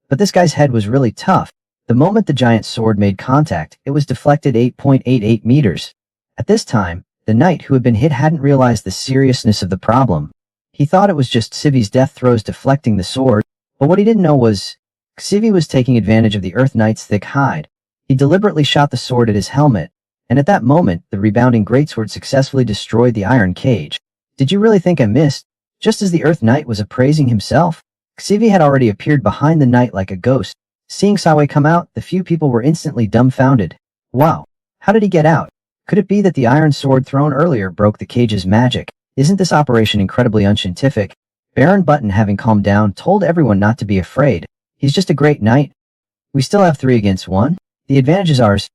But this guy's head was really tough. The moment the giant sword made contact, it was deflected 8.88 meters. At this time, the knight who had been hit hadn't realized the seriousness of the problem. He thought it was just Civi's death throws deflecting the sword, but what he didn't know was Civi was taking advantage of the Earth Knight's thick hide. He deliberately shot the sword at his helmet, and at that moment, the rebounding greatsword successfully destroyed the iron cage. Did you really think I missed? Just as the Earth Knight was appraising himself, Civi had already appeared behind the knight like a ghost. Seeing Saiwei come out, the few people were instantly dumbfounded. Wow, how did he get out? Could it be that the iron sword thrown earlier broke the cage's magic? Isn't this operation incredibly unscientific? Baron Button, having calmed down, told everyone not to be afraid. He's just a great knight. We still have 3 against 1. The advantage is ours.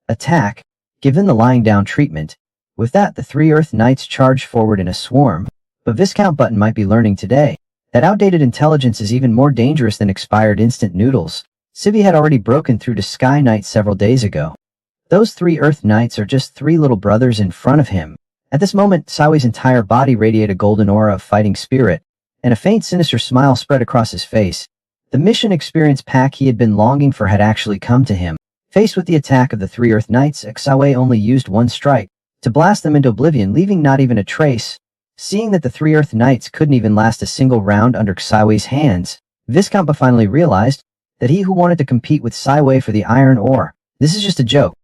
Attack. Given the lying down treatment. With that, the 3 Earth Knights charged forward in a swarm. But Viscount Button might be learning today that outdated intelligence is even more dangerous than expired instant noodles. Civi had already broken through to Sky Knight several days ago. Those 3 Earth Knights are just 3 little brothers in front of him. At this moment, Saiwei's entire body radiated a golden aura of fighting spirit, and a faint sinister smile spread across his face. The mission experience pack he had been longing for had actually come to him. Faced with the attack of the 3 Earth Knights, Xiaowei only used one strike to blast them into oblivion, leaving not even a trace. Seeing that the 3 Earth Knights couldn't even last a single round under Xiaowei's hands, Viscount finally realized that he who wanted to compete with Xiaowei for the iron ore, this is just a joke.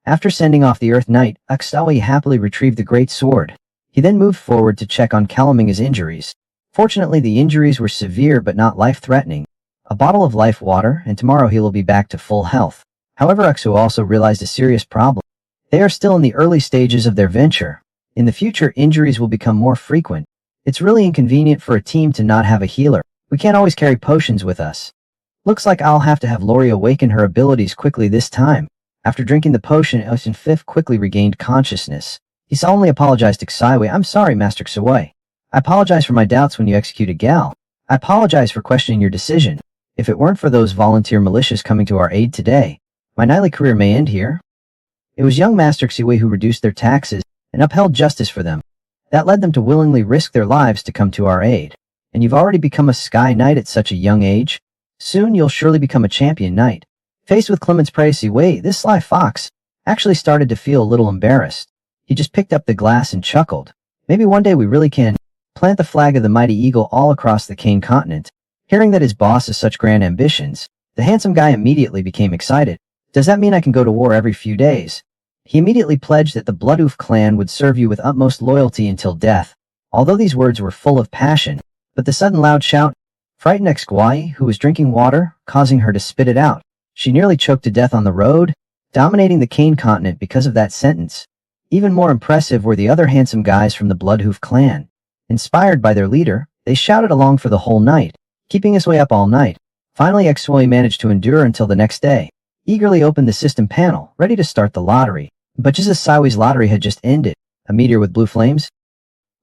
After sending off the Earth Knight, Xiaowei happily retrieved the great sword. He then moved forward to check on Kalaminga's injuries. Fortunately, the injuries were severe but not life-threatening. A bottle of life water, and tomorrow he will be back to full health. However, Xu also realized a serious problem. They are still in the early stages of their venture. In the future, injuries will become more frequent. It's really inconvenient for a team to not have a healer. We can't always carry potions with us. Looks like I'll have to have Lori awaken her abilities quickly this time. After drinking the potion, Ocean Fifth quickly regained consciousness. He solemnly apologized to Xiaowei. I'm sorry, Master Xiaowei. I apologize for my doubts when you executed Gal. I apologize for questioning your decision. If it weren't for those volunteer militias coming to our aid today, my knightly career may end here. It was young Master Xiaowei who reduced their taxes and upheld justice for them. That led them to willingly risk their lives to come to our aid. And you've already become a Sky Knight at such a young age. Soon you'll surely become a champion knight. Faced with Clement's praise, Xiaowei, this sly fox, actually started to feel a little embarrassed. He just picked up the glass and chuckled. Maybe one day we really can plant the flag of the mighty eagle all across the Kane continent. Hearing that his boss has such grand ambitions, the handsome guy immediately became excited. Does that mean I can go to war every few days? He immediately pledged that the Bloodhoof clan would serve you with utmost loyalty until death. Although these words were full of passion, but the sudden loud shout frightened Xguai, who was drinking water, causing her to spit it out. She nearly choked to death on the road, dominating the Kane continent because of that sentence. Even more impressive were the other handsome guys from the Bloodhoof clan. Inspired by their leader, they shouted along for the whole night, keeping us way up all night. Finally, Xguai managed to endure until the next day. Eagerly opened the system panel, ready to start the lottery. But just as Xiaowei's lottery had just ended, a meteor with blue flames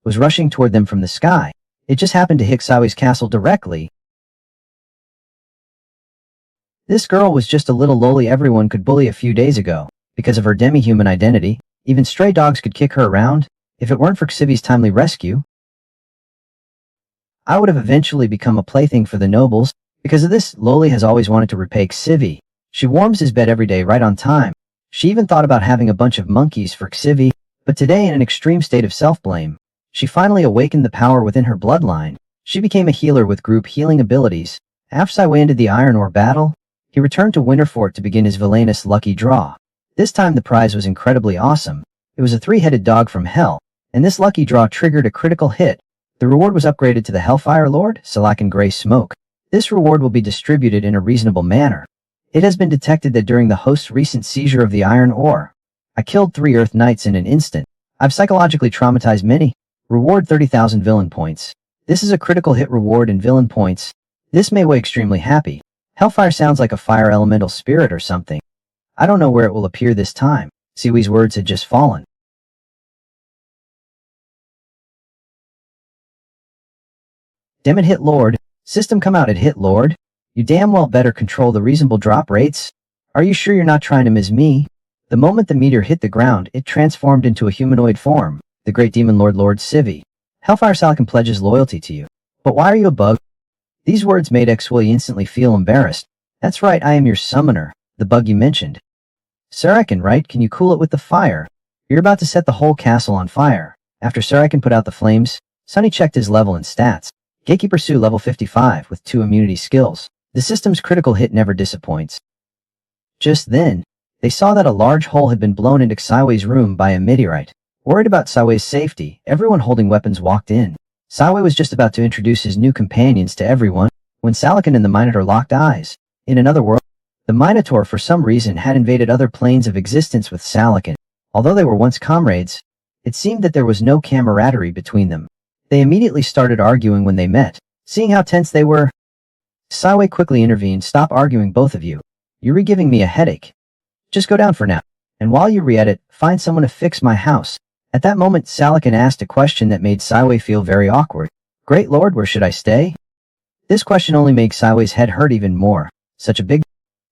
was rushing toward them from the sky. It just happened to hit Xiaowei's castle directly. This girl was just a little loli everyone could bully a few days ago. Because of her demi-human identity, even stray dogs could kick her around. If it weren't for Xivi's timely rescue, I would have eventually become a plaything for the nobles. Because of this, Loli has always wanted to repay Xivi. She warms his bed every day right on time. She even thought about having a bunch of monkeys for Xivi, but today in an extreme state of self-blame, she finally awakened the power within her bloodline. She became a healer with group healing abilities. After Xiaowei ended the iron ore battle, he returned to Winterfort to begin his villainous lucky draw. This time the prize was incredibly awesome. It was a 3-headed dog from hell, and this lucky draw triggered a critical hit. The reward was upgraded to the Hellfire Lord, Salakan Grey Smoke. This reward will be distributed in a reasonable manner. It has been detected that during the host's recent seizure of the iron ore, I killed 3 Earth Knights in an instant. I've psychologically traumatized many. Reward 30,000 villain points. This is a critical hit reward in villain points. This made Wei extremely happy. Hellfire sounds like a fire elemental spirit or something. I don't know where it will appear this time. Siwi's words had just fallen. Damn it, Hit Lord. System come out at Hit Lord. You damn well better control the reasonable drop rates. Are you sure you're not trying to miss me? The moment the meteor hit the ground, it transformed into a humanoid form. The great demon Lord Xivi. Hellfire Salakan pledges loyalty to you. But why are you a bug? These words made Xwilly instantly feel embarrassed. That's right, I am your summoner, the bug you mentioned. Sarakin, right? Can you cool it with the fire? You're about to set the whole castle on fire. After Sarakin put out the flames, Sunny checked his level and stats. Gatekeeper Su level 55 with 2 immunity skills. The system's critical hit never disappoints. Just then, they saw that a large hole had been blown into Xiaowei's room by a meteorite. Worried about Xiaowei's safety, everyone holding weapons walked in. Xiaowei was just about to introduce his new companions to everyone, when Salakan and the Minotaur locked eyes. In another world, the Minotaur for some reason had invaded other planes of existence with Salakan. Although they were once comrades, it seemed that there was no camaraderie between them. They immediately started arguing when they met. Seeing how tense they were, Xiaowei quickly intervened. Stop arguing, both of you. You're giving me a headache. Just go down for now. And while you re-edit, find someone to fix my house. At that moment, Salakan asked a question that made Xiaowei feel very awkward. Great Lord, where should I stay? This question only made Xiaowei's head hurt even more. Such a big...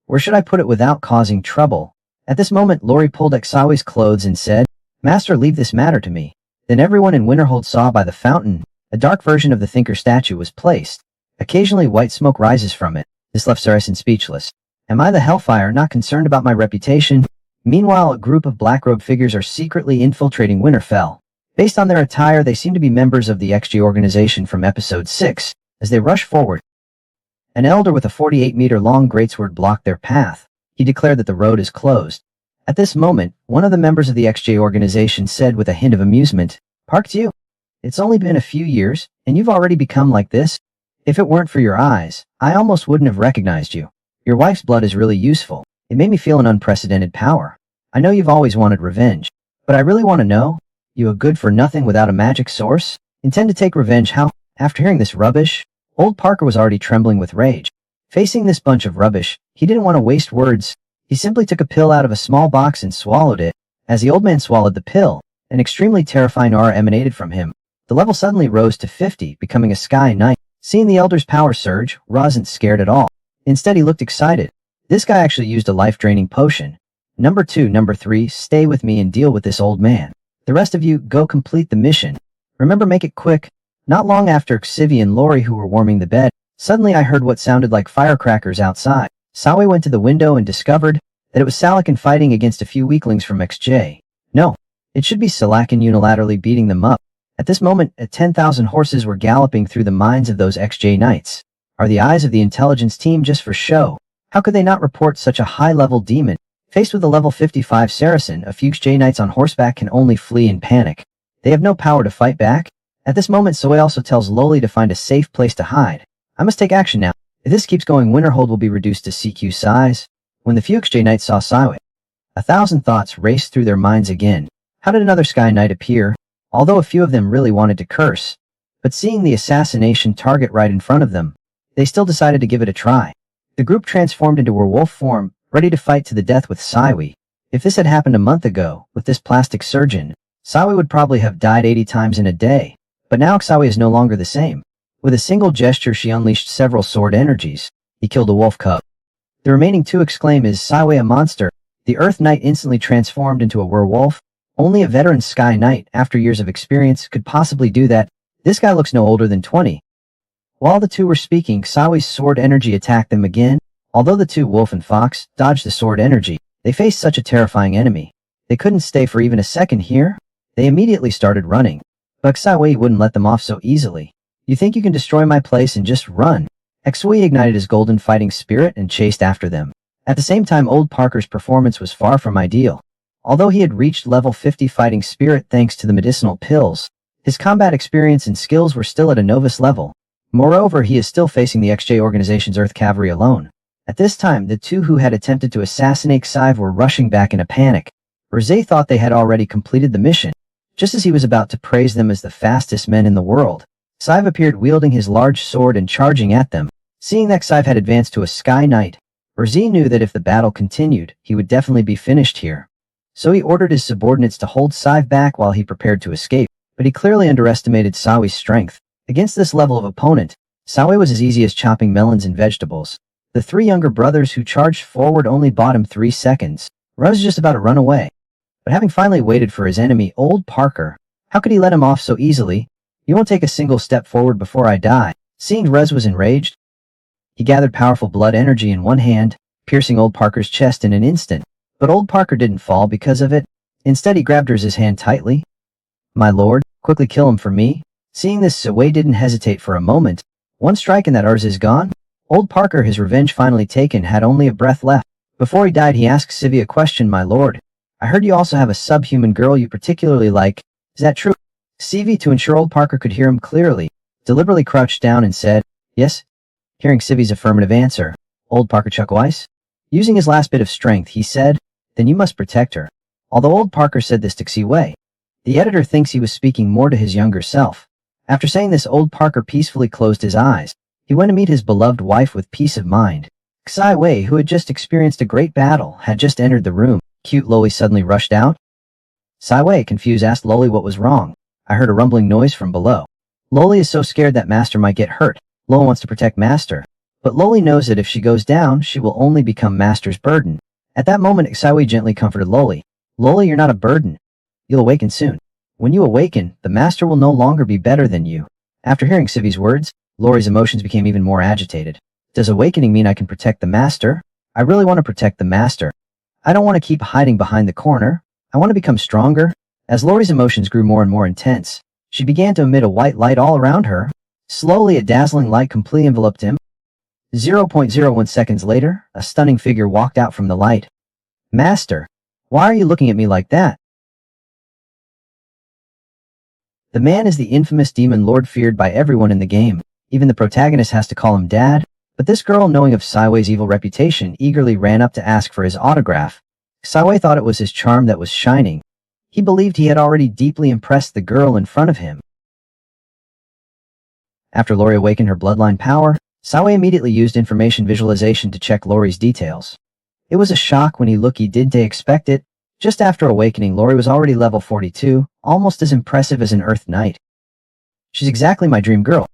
Where should I put it without causing trouble? At this moment, Lori pulled at Xiaowei's clothes and said, Master, leave this matter to me. Then everyone in Winterhold saw by the fountain A dark version of the thinker statue was placed. Occasionally white smoke rises from it. This left Saracen speechless. Am I the Hellfire not concerned about my reputation? Meanwhile, a group of black-robed figures are secretly infiltrating Winterfell. Based on their attire, they seem to be members of the XG organization from episode 6. As they rush forward, an elder with a 48-meter-long greatsword blocked their path. He declared that the road is closed. At this moment, one of the members of the XJ organization said with a hint of amusement, "Parked you? It's only been a few years, and you've already become like this? If it weren't for your eyes, I almost wouldn't have recognized you. Your wife's blood is really useful. It made me feel an unprecedented power. I know you've always wanted revenge, but I really want to know, you a good-for-nothing without a magic source? Intend to take revenge how?" After hearing this rubbish, old Parker was already trembling with rage. Facing this bunch of rubbish, he didn't want to waste words. He simply took a pill out of a small box and swallowed it. As the old man swallowed the pill, an extremely terrifying aura emanated from him. The level suddenly rose to 50, becoming a Sky Knight. Seeing the elder's power surge, Ra wasn't scared at all. Instead, he looked excited. This guy actually used a life-draining potion. Number 2, Number 3, stay with me and deal with this old man. The rest of you, go complete the mission. Remember, make it quick. Not long after Xivi and Lori, who were warming the bed, suddenly I heard what sounded like firecrackers outside. Sawe went to the window and discovered that it was Salakin fighting against a few weaklings from XJ. No, it should be Salakin unilaterally beating them up. At this moment, 10,000 horses were galloping through the minds of those XJ knights. Are the eyes of the intelligence team just for show? How could they not report such a high-level demon? Faced with a level 55 Saracen, a few XJ knights on horseback can only flee in panic. They have no power to fight back. At this moment, Soe also tells Loli to find a safe place to hide. I must take action now. If this keeps going, Winterhold will be reduced to CQ size. When the few XJ knights saw Sawe, 1,000 thoughts raced through their minds again. How did another Sky Knight appear? Although a few of them really wanted to curse, but seeing the assassination target right in front of them, they still decided to give it a try. The group transformed into werewolf form, ready to fight to the death with Siwe. If this had happened a month ago, with this plastic surgeon, Siwe would probably have died 80 times in a day. But now Siwe is no longer the same. With a single gesture, she unleashed several sword energies. He killed a wolf cub. The remaining two exclaim, "Is Siwe a monster?" The Earth Knight instantly transformed into a werewolf. Only a veteran Sky Knight, after years of experience, could possibly do that. This guy looks no older than 20. While the two were speaking, Sawe's sword energy attacked them again. Although the two, Wolf and Fox, dodged the sword energy, they faced such a terrifying enemy. They couldn't stay for even a second here. They immediately started running. But Sawe wouldn't let them off so easily. "You think you can destroy my place and just run?" Xui ignited his golden fighting spirit and chased after them. At the same time, old Parker's performance was far from ideal. Although he had reached level 50 fighting spirit thanks to the medicinal pills, his combat experience and skills were still at a novice level. Moreover, he is still facing the XJ organization's Earth Cavalry alone. At this time, the two who had attempted to assassinate Xive were rushing back in a panic. Rosé thought they had already completed the mission. Just as he was about to praise them as the fastest men in the world, Xive appeared wielding his large sword and charging at them. Seeing that Xive had advanced to a Sky Knight, Rosé knew that if the battle continued, he would definitely be finished here. So he ordered his subordinates to hold Xive back while he prepared to escape, but he clearly underestimated Sawe's strength. Against this level of opponent, Sawe was as easy as chopping melons and vegetables. The three younger brothers who charged forward only bought him 3 seconds. Ruz was just about to run away. But having finally waited for his enemy, old Parker, how could he let him off so easily? "You won't take a single step forward before I die." Seeing Ruz was enraged, he gathered powerful blood energy in one hand, piercing old Parker's chest in an instant. But old Parker didn't fall because of it. Instead, he grabbed Rurz's hand tightly. "My lord, quickly kill him for me." Seeing this, Sawe didn't hesitate for a moment. One strike and that Urz is gone. Old Parker, his revenge finally taken, had only a breath left. Before he died, he asked Sivi a question. "My lord, I heard you also have a subhuman girl you particularly like. Is that true?" Sivi, to ensure old Parker could hear him clearly, deliberately crouched down and said, "Yes." Hearing Sivi's affirmative answer, old Parker chuckled twice. Using his last bit of strength, he said, "Then you must protect her." Although old Parker said this to Xiwei, the editor thinks he was speaking more to his younger self. After saying this, old Parker peacefully closed his eyes. He went to meet his beloved wife with peace of mind. Xiwei, who had just experienced a great battle, had just entered the room. Cute Loli suddenly rushed out. Xiwei, confused, asked Loli what was wrong. "I heard a rumbling noise from below." Loli is so scared that Master might get hurt. Loli wants to protect Master. But Loli knows that if she goes down, she will only become Master's burden. At that moment, Xiwei gently comforted Loli. "Loli, you're not a burden. You'll awaken soon. When you awaken, the Master will no longer be better than you." After hearing Civi's words, Lori's emotions became even more agitated. Does awakening mean I can protect the master? I really want to protect the master. I don't want to keep hiding behind the corner. I want to become stronger. As Lori's emotions grew more and more intense, she began to emit a white light all around her. Slowly, a dazzling light completely enveloped him. 0.01 seconds later, a stunning figure walked out from the light. Master, why are you looking at me like that? The man is the infamous demon lord feared by everyone in the game. Even the protagonist has to call him dad. But this girl, knowing of Saiwei's evil reputation, eagerly ran up to ask for his autograph. Saiwei thought it was his charm that was shining. He believed he had already deeply impressed the girl in front of him. After Lori awakened her bloodline power, Saiwei immediately used information visualization to check Lori's details. It was a shock when didn't expect it. Just after awakening, Lori was already level 42, almost as impressive as an Earth Knight. She's exactly my dream girl.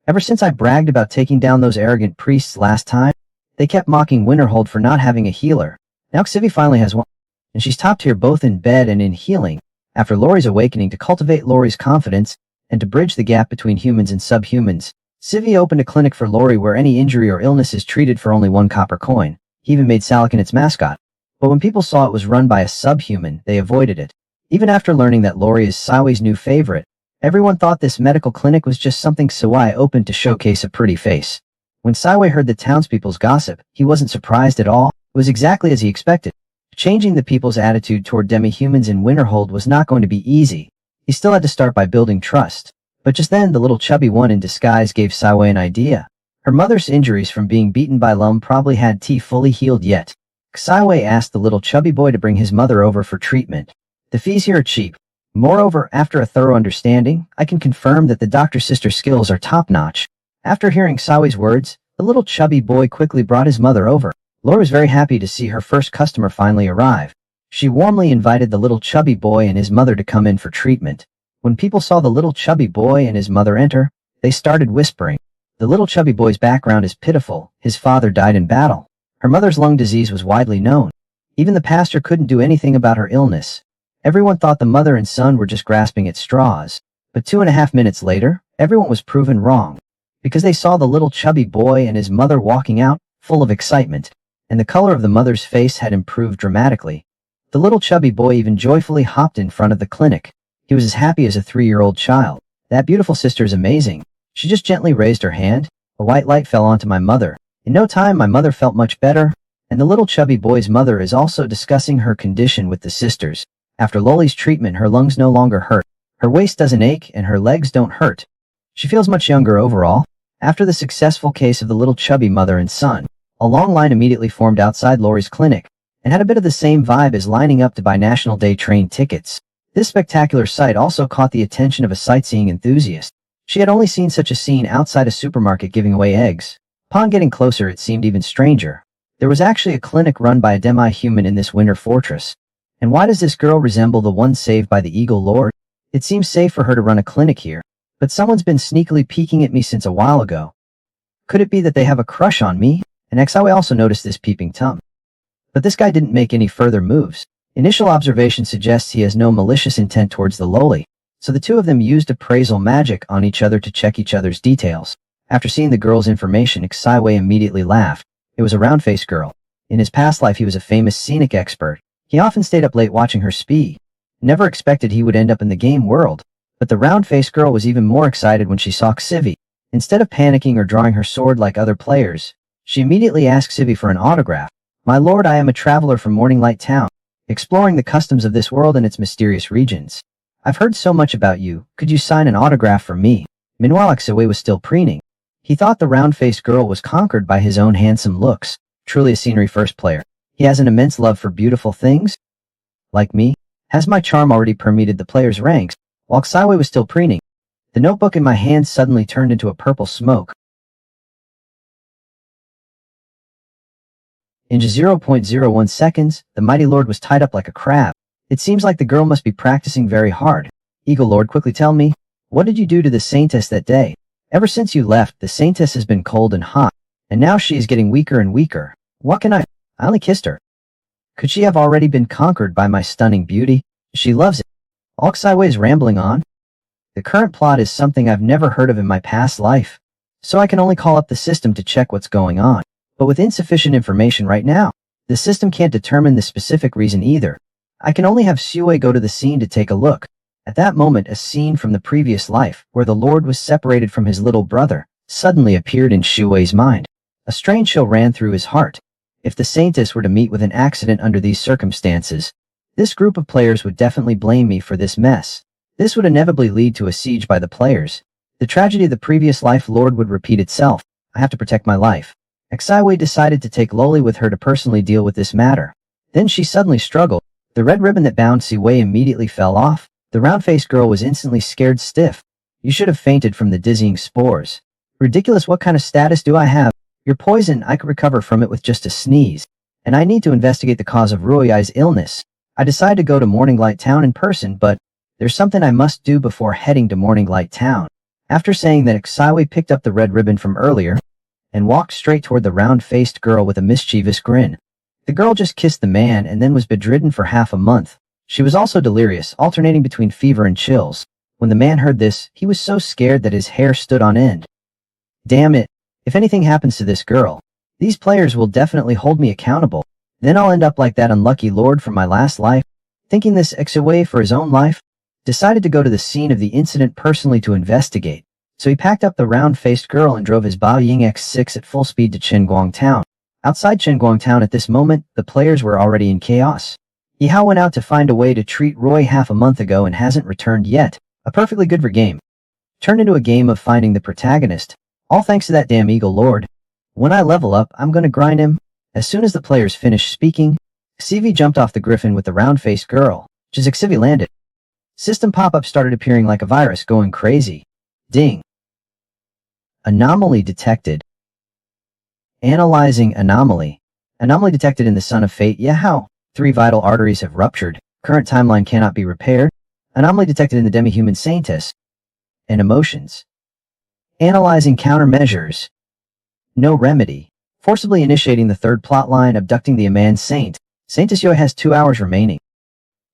Ever since I bragged about taking down those arrogant priests last time, they kept mocking Winterhold for not having a healer. Now Xivi finally has one, and she's top tier both in bed and in healing. After Lori's awakening, to cultivate Lori's confidence and to bridge the gap between humans and subhumans, Xivi opened a clinic for Lori where any injury or illness is treated for only 1 copper coin. He even made Salakin its mascot. But when people saw it was run by a subhuman, they avoided it. Even after learning that Lori is Saiwei's new favorite, everyone thought this medical clinic was just something Saiwei opened to showcase a pretty face. When Saiwei heard the townspeople's gossip, he wasn't surprised at all. It was exactly as he expected. Changing the people's attitude toward demi-humans in Winterhold was not going to be easy. He still had to start by building trust. But just then, the little chubby one in disguise gave Saiwei an idea. Her mother's injuries from being beaten by Lum probably had T fully healed yet. Saiwei asked the little chubby boy to bring his mother over for treatment. The fees here are cheap. Moreover, after a thorough understanding, I can confirm that the doctor's sister's skills are top-notch. After hearing Saiwei's words, the little chubby boy quickly brought his mother over. Lori was very happy to see her first customer finally arrive. She warmly invited the little chubby boy and his mother to come in for treatment. When people saw the little chubby boy and his mother enter, they started whispering. The little chubby boy's background is pitiful. His father died in battle. Her mother's lung disease was widely known. Even the pastor couldn't do anything about her illness. Everyone thought the mother and son were just grasping at straws. But 2.5 minutes later, everyone was proven wrong. Because they saw the little chubby boy and his mother walking out, full of excitement. And the color of the mother's face had improved dramatically. The little chubby boy even joyfully hopped in front of the clinic. He was as happy as a 3-year-old child. That beautiful sister is amazing. She just gently raised her hand. A white light fell onto my mother. In no time, my mother felt much better. And the little chubby boy's mother is also discussing her condition with the sisters. After Loli's treatment, her lungs no longer hurt. Her waist doesn't ache and her legs don't hurt. She feels much younger overall. After the successful case of the little chubby mother and son, a long line immediately formed outside Lori's clinic and had a bit of the same vibe as lining up to buy National Day train tickets. This spectacular sight also caught the attention of a sightseeing enthusiast. She had only seen such a scene outside a supermarket giving away eggs. Upon getting closer, it seemed even stranger. There was actually a clinic run by a demi-human in this winter fortress. And why does this girl resemble the one saved by the Eagle Lord? It seems safe for her to run a clinic here, but someone's been sneakily peeking at me since a while ago. Could it be that they have a crush on me? And Xiaowei also noticed this peeping Tom. But this guy didn't make any further moves. Initial observation suggests he has no malicious intent towards the lowly, so the two of them used appraisal magic on each other to check each other's details. After seeing the girl's information, Xiaowei immediately laughed. It was a round-faced girl. In his past life, he was a famous scenic expert. He often stayed up late watching her speed. Never expected he would end up in the game world. But the round-faced girl was even more excited when she saw Xivi. Instead of panicking or drawing her sword like other players, she immediately asked Xivi for an autograph. "My lord, I am a traveler from Morning Light Town, exploring the customs of this world and its mysterious regions. I've heard so much about you. Could you sign an autograph for me?" Meanwhile, Xiaowei was still preening. He thought the round-faced girl was conquered by his own handsome looks. Truly a scenery-first player. He has an immense love for beautiful things. Like me, has my charm already permeated the player's ranks? While Xiaowei was still preening, the notebook in my hand suddenly turned into a purple smoke. In just 0.01 seconds, the mighty lord was tied up like a crab. It seems like the girl must be practicing very hard. Eagle Lord, quickly tell me, what did you do to the saintess that day? Ever since you left, the saintess has been cold and hot, and now she is getting weaker and weaker. What can I only kissed her. Could she have already been conquered by my stunning beauty? She loves it. Xiaowei is rambling on. The current plot is something I've never heard of in my past life, so I can only call up the system to check what's going on. But with insufficient information right now, the system can't determine the specific reason either. I can only have Sue go to the scene to take a look. At that moment, a scene from the previous life, where the Lord was separated from his little brother, suddenly appeared in Shuei's mind. A strange chill ran through his heart. If the Saintess were to meet with an accident under these circumstances, this group of players would definitely blame me for this mess. This would inevitably lead to a siege by the players. The tragedy of the previous life Lord would repeat itself. I have to protect my life. Exaiwei decided to take Loli with her to personally deal with this matter. Then she suddenly struggled. The red ribbon that bound Siwei immediately fell off. The round-faced girl was instantly scared stiff. You should have fainted from the dizzying spores. Ridiculous, what kind of status do I have? You're poison, I could recover from it with just a sneeze. And I need to investigate the cause of Ruoyai's illness. I decided to go to Morning Light Town in person, but there's something I must do before heading to Morning Light Town. After saying that, Exaiwei picked up the red ribbon from earlier and walked straight toward the round-faced girl with a mischievous grin. The girl just kissed the man and then was bedridden for half a month. She was also delirious, alternating between fever and chills. When the man heard this, he was so scared that his hair stood on end. Damn it. If anything happens to this girl, these players will definitely hold me accountable. Then I'll end up like that unlucky lord from my last life. Thinking this Exaiwei for his own life, decided to go to the scene of the incident personally to investigate. So he packed up the round-faced girl and drove his Baoying X6 at full speed to Qinguang Town. Outside Qinguang Town at this moment, the players were already in chaos. Yihao went out to find a way to treat Roy half a month ago and hasn't returned yet. A perfectly good game. Turned into a game of finding the protagonist. All thanks to that damn Eagle Lord. When I level up, I'm gonna grind him. As soon as the players finished speaking, Xivi jumped off the griffin with the round-faced girl. Just as Xivi landed, system pop-up started appearing like a virus, going crazy. Ding. Anomaly detected. Analyzing anomaly. Anomaly detected in the Son of Fate. Yeah, how? 3 vital arteries have ruptured. Current timeline cannot be repaired. Anomaly detected in the demi-human Saintess. And emotions. Analyzing countermeasures. No remedy. Forcibly initiating the third plotline, abducting the Aman Saint. Saintess Yoi has 2 hours remaining.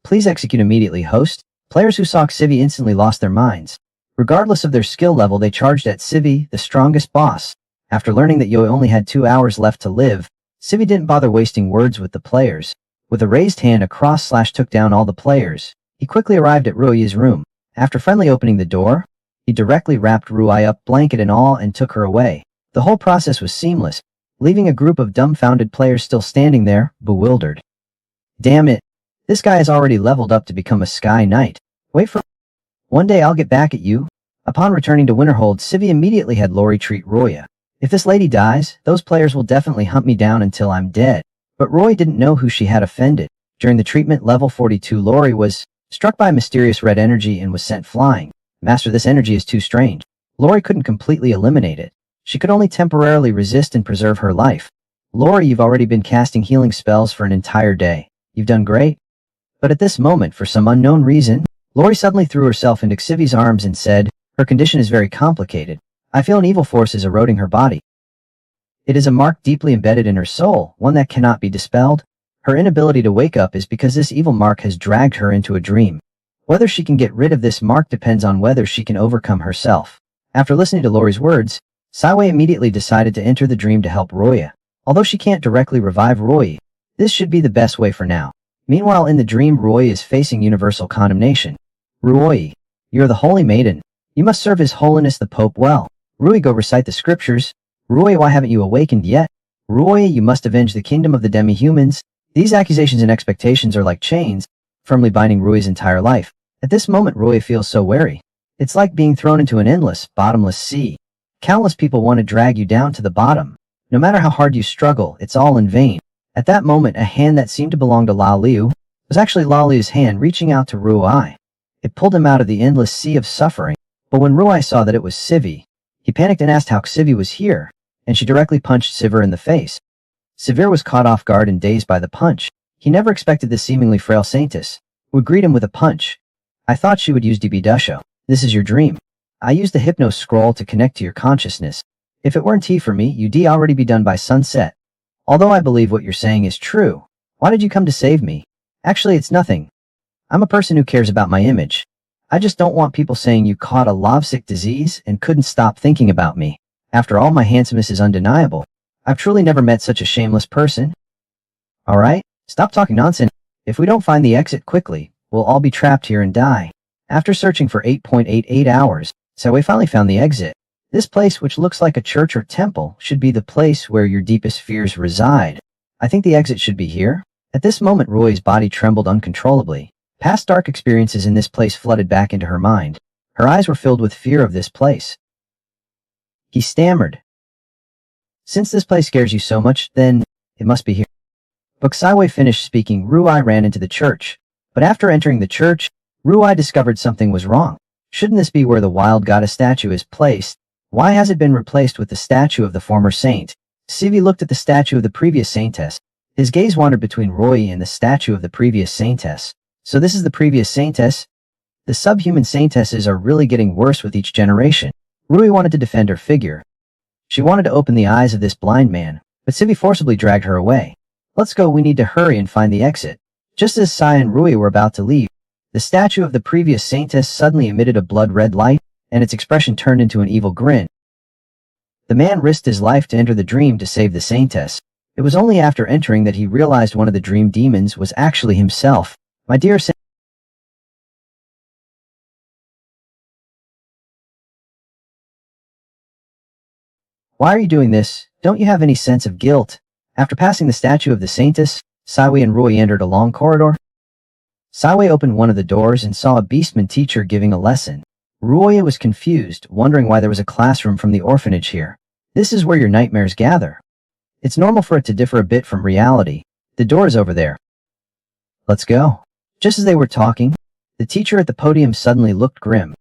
Please execute immediately, host. Players who saw Xivi instantly lost their minds. Regardless of their skill level, they charged at Xivi, the strongest boss. After learning that Yoi only had 2 hours left to live, Xivi didn't bother wasting words with the players. With a raised hand, a cross-slash took down all the players. He quickly arrived at Ruoyi's room. After friendly opening the door, he directly wrapped Ruoyi up, blanket and all, and took her away. The whole process was seamless, leaving a group of dumbfounded players still standing there, bewildered. Damn it. This guy has already leveled up to become a Sky Knight. Wait for... One day I'll get back at you. Upon returning to Winterhold, Xivi immediately had Lori treat Roya. If this lady dies, those players will definitely hunt me down until I'm dead. But Roy didn't know who she had offended. During the treatment, level 42, Lori was struck by mysterious red energy and was sent flying. Master, this energy is too strange. Lori couldn't completely eliminate it. She could only temporarily resist and preserve her life. Lori, you've already been casting healing spells for an entire day. You've done great. But at this moment, for some unknown reason, Lori suddenly threw herself into Xivi's arms and said, her condition is very complicated. I feel an evil force is eroding her body. It is a mark deeply embedded in her soul, one that cannot be dispelled. Her inability to wake up is because this evil mark has dragged her into a dream. Whether she can get rid of this mark depends on whether she can overcome herself. After listening to Lori's words, Saiwei immediately decided to enter the dream to help Roya. Although she can't directly revive Roy, this should be the best way for now. Meanwhile, in the dream, Roy is facing universal condemnation. Roy, you're the holy maiden. You must serve His Holiness the Pope well. Roy, go recite the scriptures. Roy, why haven't you awakened yet? Roy, you must avenge the kingdom of the demi-humans. These accusations and expectations are like chains, firmly binding Roy's entire life. At this moment, Roy feels so wary. It's like being thrown into an endless, bottomless sea. Countless people want to drag you down to the bottom. No matter how hard you struggle, it's all in vain. At that moment, a hand that seemed to belong to La Liu was actually La Liu's hand reaching out to Ruai. It pulled him out of the endless sea of suffering. But when Ruai saw that it was Xivi, he panicked and asked how Xivi was here, and she directly punched Sivir in the face. Sivir was caught off guard and dazed by the punch. He never expected the seemingly frail Saintess would greet him with a punch. I thought she would use DB Dusho. This is your dream. I used the Hypno Scroll to connect to your consciousness. If it weren't T for me, you'd already be done by sunset. Although I believe what you're saying is true, why did you come to save me? Actually, it's nothing. I'm a person who cares about my image. I just don't want people saying you caught a lovesick disease and couldn't stop thinking about me. After all, my handsomeness is undeniable. I've truly never met such a shameless person. Alright, stop talking nonsense. If we don't find the exit quickly, we'll all be trapped here and die. After searching for 8.88 hours, Sawei finally found the exit. This place, which looks like a church or temple, should be the place where your deepest fears reside. I think the exit should be here. At this moment, Roy's body trembled uncontrollably. Past dark experiences in this place flooded back into her mind. Her eyes were filled with fear of this place. He stammered. Since this place scares you so much, then it must be here. But Sawei finished speaking, Ruai ran into the church. But after entering the church, Ruai discovered something was wrong. Shouldn't this be where the wild goddess statue is placed? Why has it been replaced with the statue of the former saint? Sivi looked at the statue of the previous saintess. His gaze wandered between Roy and the statue of the previous saintess. So this is the previous saintess? The subhuman saintesses are really getting worse with each generation. Rui wanted to defend her figure. She wanted to open the eyes of this blind man, but Sivi forcibly dragged her away. Let's go, we need to hurry and find the exit. Just as Sai and Rui were about to leave, the statue of the previous saintess suddenly emitted a blood-red light, and its expression turned into an evil grin. The man risked his life to enter the dream to save the saintess. It was only after entering that he realized one of the dream demons was actually himself. My dear saint, why are you doing this? Don't you have any sense of guilt? After passing the statue of the saintess, Saiwei and Roy entered a long corridor. Saiwei opened one of the doors and saw a beastman teacher giving a lesson. Roy was confused, wondering why there was a classroom from the orphanage here. This is where your nightmares gather. It's normal for it to differ a bit from reality. The door is over there. Let's go. Just as they were talking, the teacher at the podium suddenly looked grim.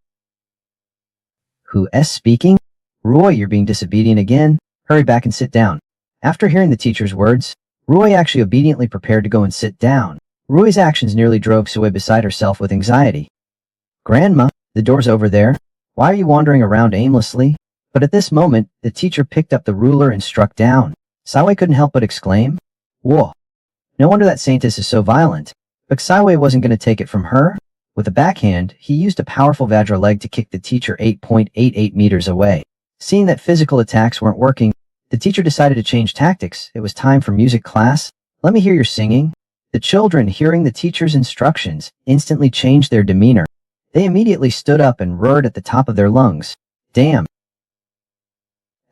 Who is speaking? Roy, you're being disobedient again. Hurry back and sit down. After hearing the teacher's words, Roy actually obediently prepared to go and sit down. Roy's actions nearly drove Sue beside herself with anxiety. Grandma, the door's over there. Why are you wandering around aimlessly? But at this moment, the teacher picked up the ruler and struck down. Saiwei couldn't help but exclaim, Whoa! No wonder that saintess is so violent. But Saiwei wasn't going to take it from her. With a backhand, he used a powerful Vajra leg to kick the teacher 8.88 meters away. Seeing that physical attacks weren't working, the teacher decided to change tactics. It was time for music class. Let me hear your singing. The children, hearing the teacher's instructions, instantly changed their demeanor. They immediately stood up and roared at the top of their lungs. Damn!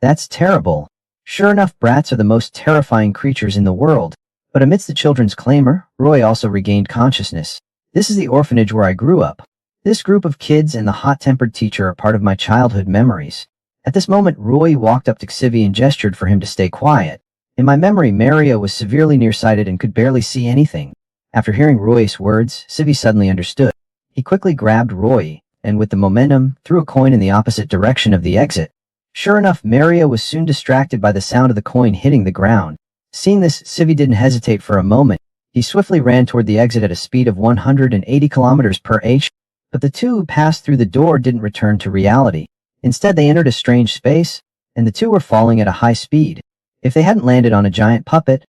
That's terrible. Sure enough, brats are the most terrifying creatures in the world. But amidst the children's clamor, Roy also regained consciousness. This is the orphanage where I grew up. This group of kids and the hot-tempered teacher are part of my childhood memories. At this moment, Roy walked up to Xivi and gestured for him to stay quiet. In my memory, Maria was severely nearsighted and could barely see anything. After hearing Roy's words, Xivi suddenly understood. He quickly grabbed Roy, and with the momentum, threw a coin in the opposite direction of the exit. Sure enough, Maria was soon distracted by the sound of the coin hitting the ground. Seeing this, Xivi didn't hesitate for a moment. He swiftly ran toward the exit at a speed of 180 kilometers per h, but the two who passed through the door didn't return to reality. Instead, they entered a strange space, and the two were falling at a high speed. If they hadn't landed on a giant puppet,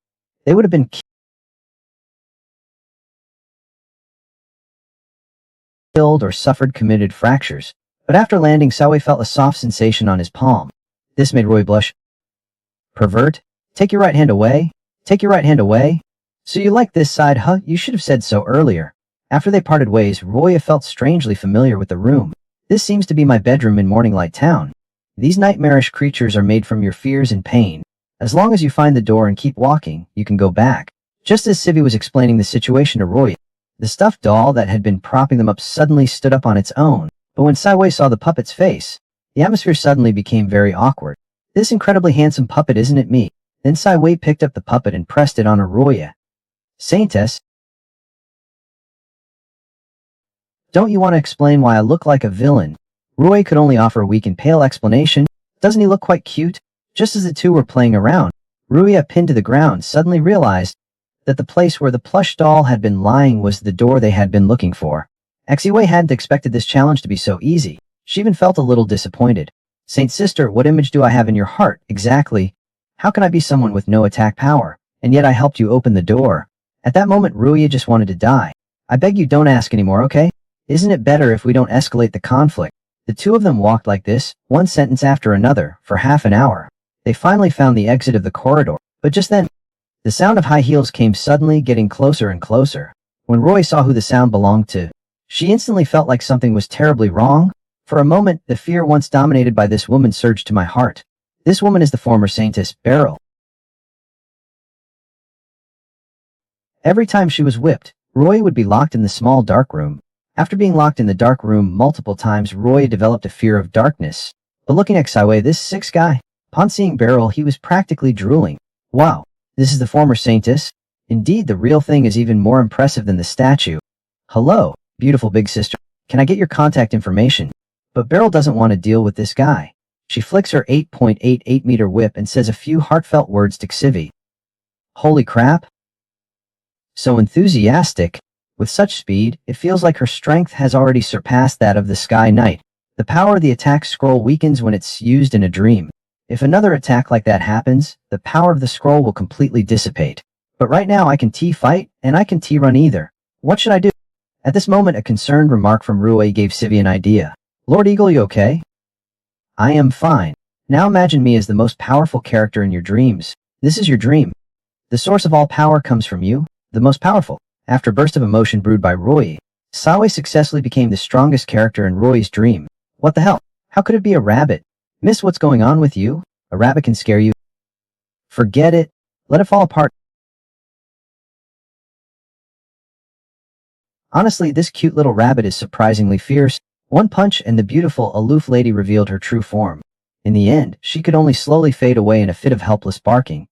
they would have been killed or suffered committed fractures. But after landing, Sawei felt a soft sensation on his palm. This made Roy blush. Pervert? Take your right hand away. Take your right hand away. So you like this side, huh? You should have said so earlier. After they parted ways, Roy felt strangely familiar with the room. This seems to be my bedroom in Morning Light Town. These nightmarish creatures are made from your fears and pain. As long as you find the door and keep walking, you can go back. Just as Sivi was explaining the situation to Roy, the stuffed doll that had been propping them up suddenly stood up on its own. But when Saiwei saw the puppet's face, the atmosphere suddenly became very awkward. This incredibly handsome puppet, isn't it me? Then Saiwei picked up the puppet and pressed it on Arroya. Saintess, don't you want to explain why I look like a villain? Roy could only offer a weak and pale explanation. Doesn't he look quite cute? Just as the two were playing around, Ruya, pinned to the ground, suddenly realized that the place where the plush doll had been lying was the door they had been looking for. Xiwei hadn't expected this challenge to be so easy. She even felt a little disappointed. Saint Sister, what image do I have in your heart, exactly? How can I be someone with no attack power? And yet I helped you open the door. At that moment, Ruya just wanted to die. I beg you, don't ask anymore, okay? Isn't it better if we don't escalate the conflict? The two of them walked like this, one sentence after another, for half an hour. They finally found the exit of the corridor, but just then, the sound of high heels came suddenly, getting closer and closer. When Roy saw who the sound belonged to, she instantly felt like something was terribly wrong. For a moment, the fear once dominated by this woman surged to my heart. This woman is the former saintess, Beryl. Every time she was whipped, Roy would be locked in the small dark room. After being locked in the dark room multiple times, Roy developed a fear of darkness. But looking at Xiwei, this sixth guy, upon seeing Beryl, he was practically drooling. Wow, this is the former saintess? Indeed, the real thing is even more impressive than the statue. Hello, beautiful big sister. Can I get your contact information? But Beryl doesn't want to deal with this guy. She flicks her 8.88-meter whip and says a few heartfelt words to Xivi. Holy crap! So enthusiastic. With such speed, it feels like her strength has already surpassed that of the Sky Knight. The power of the attack scroll weakens when it's used in a dream. If another attack like that happens, the power of the scroll will completely dissipate. But right now I can T-fight, and I can T-run either. What should I do? At this moment, a concerned remark from Rui gave Xivi an idea. Lord Eagle, you okay? I am fine. Now imagine me as the most powerful character in your dreams. This is your dream. The source of all power comes from you, the most powerful. After a burst of emotion brewed by Roy, Xiwei successfully became the strongest character in Roy's dream. What the hell? How could it be a rabbit? Miss, what's going on with you? A rabbit can scare you. Forget it. Let it fall apart. Honestly, this cute little rabbit is surprisingly fierce. One punch and the beautiful, aloof lady revealed her true form. In the end, she could only slowly fade away in a fit of helpless barking.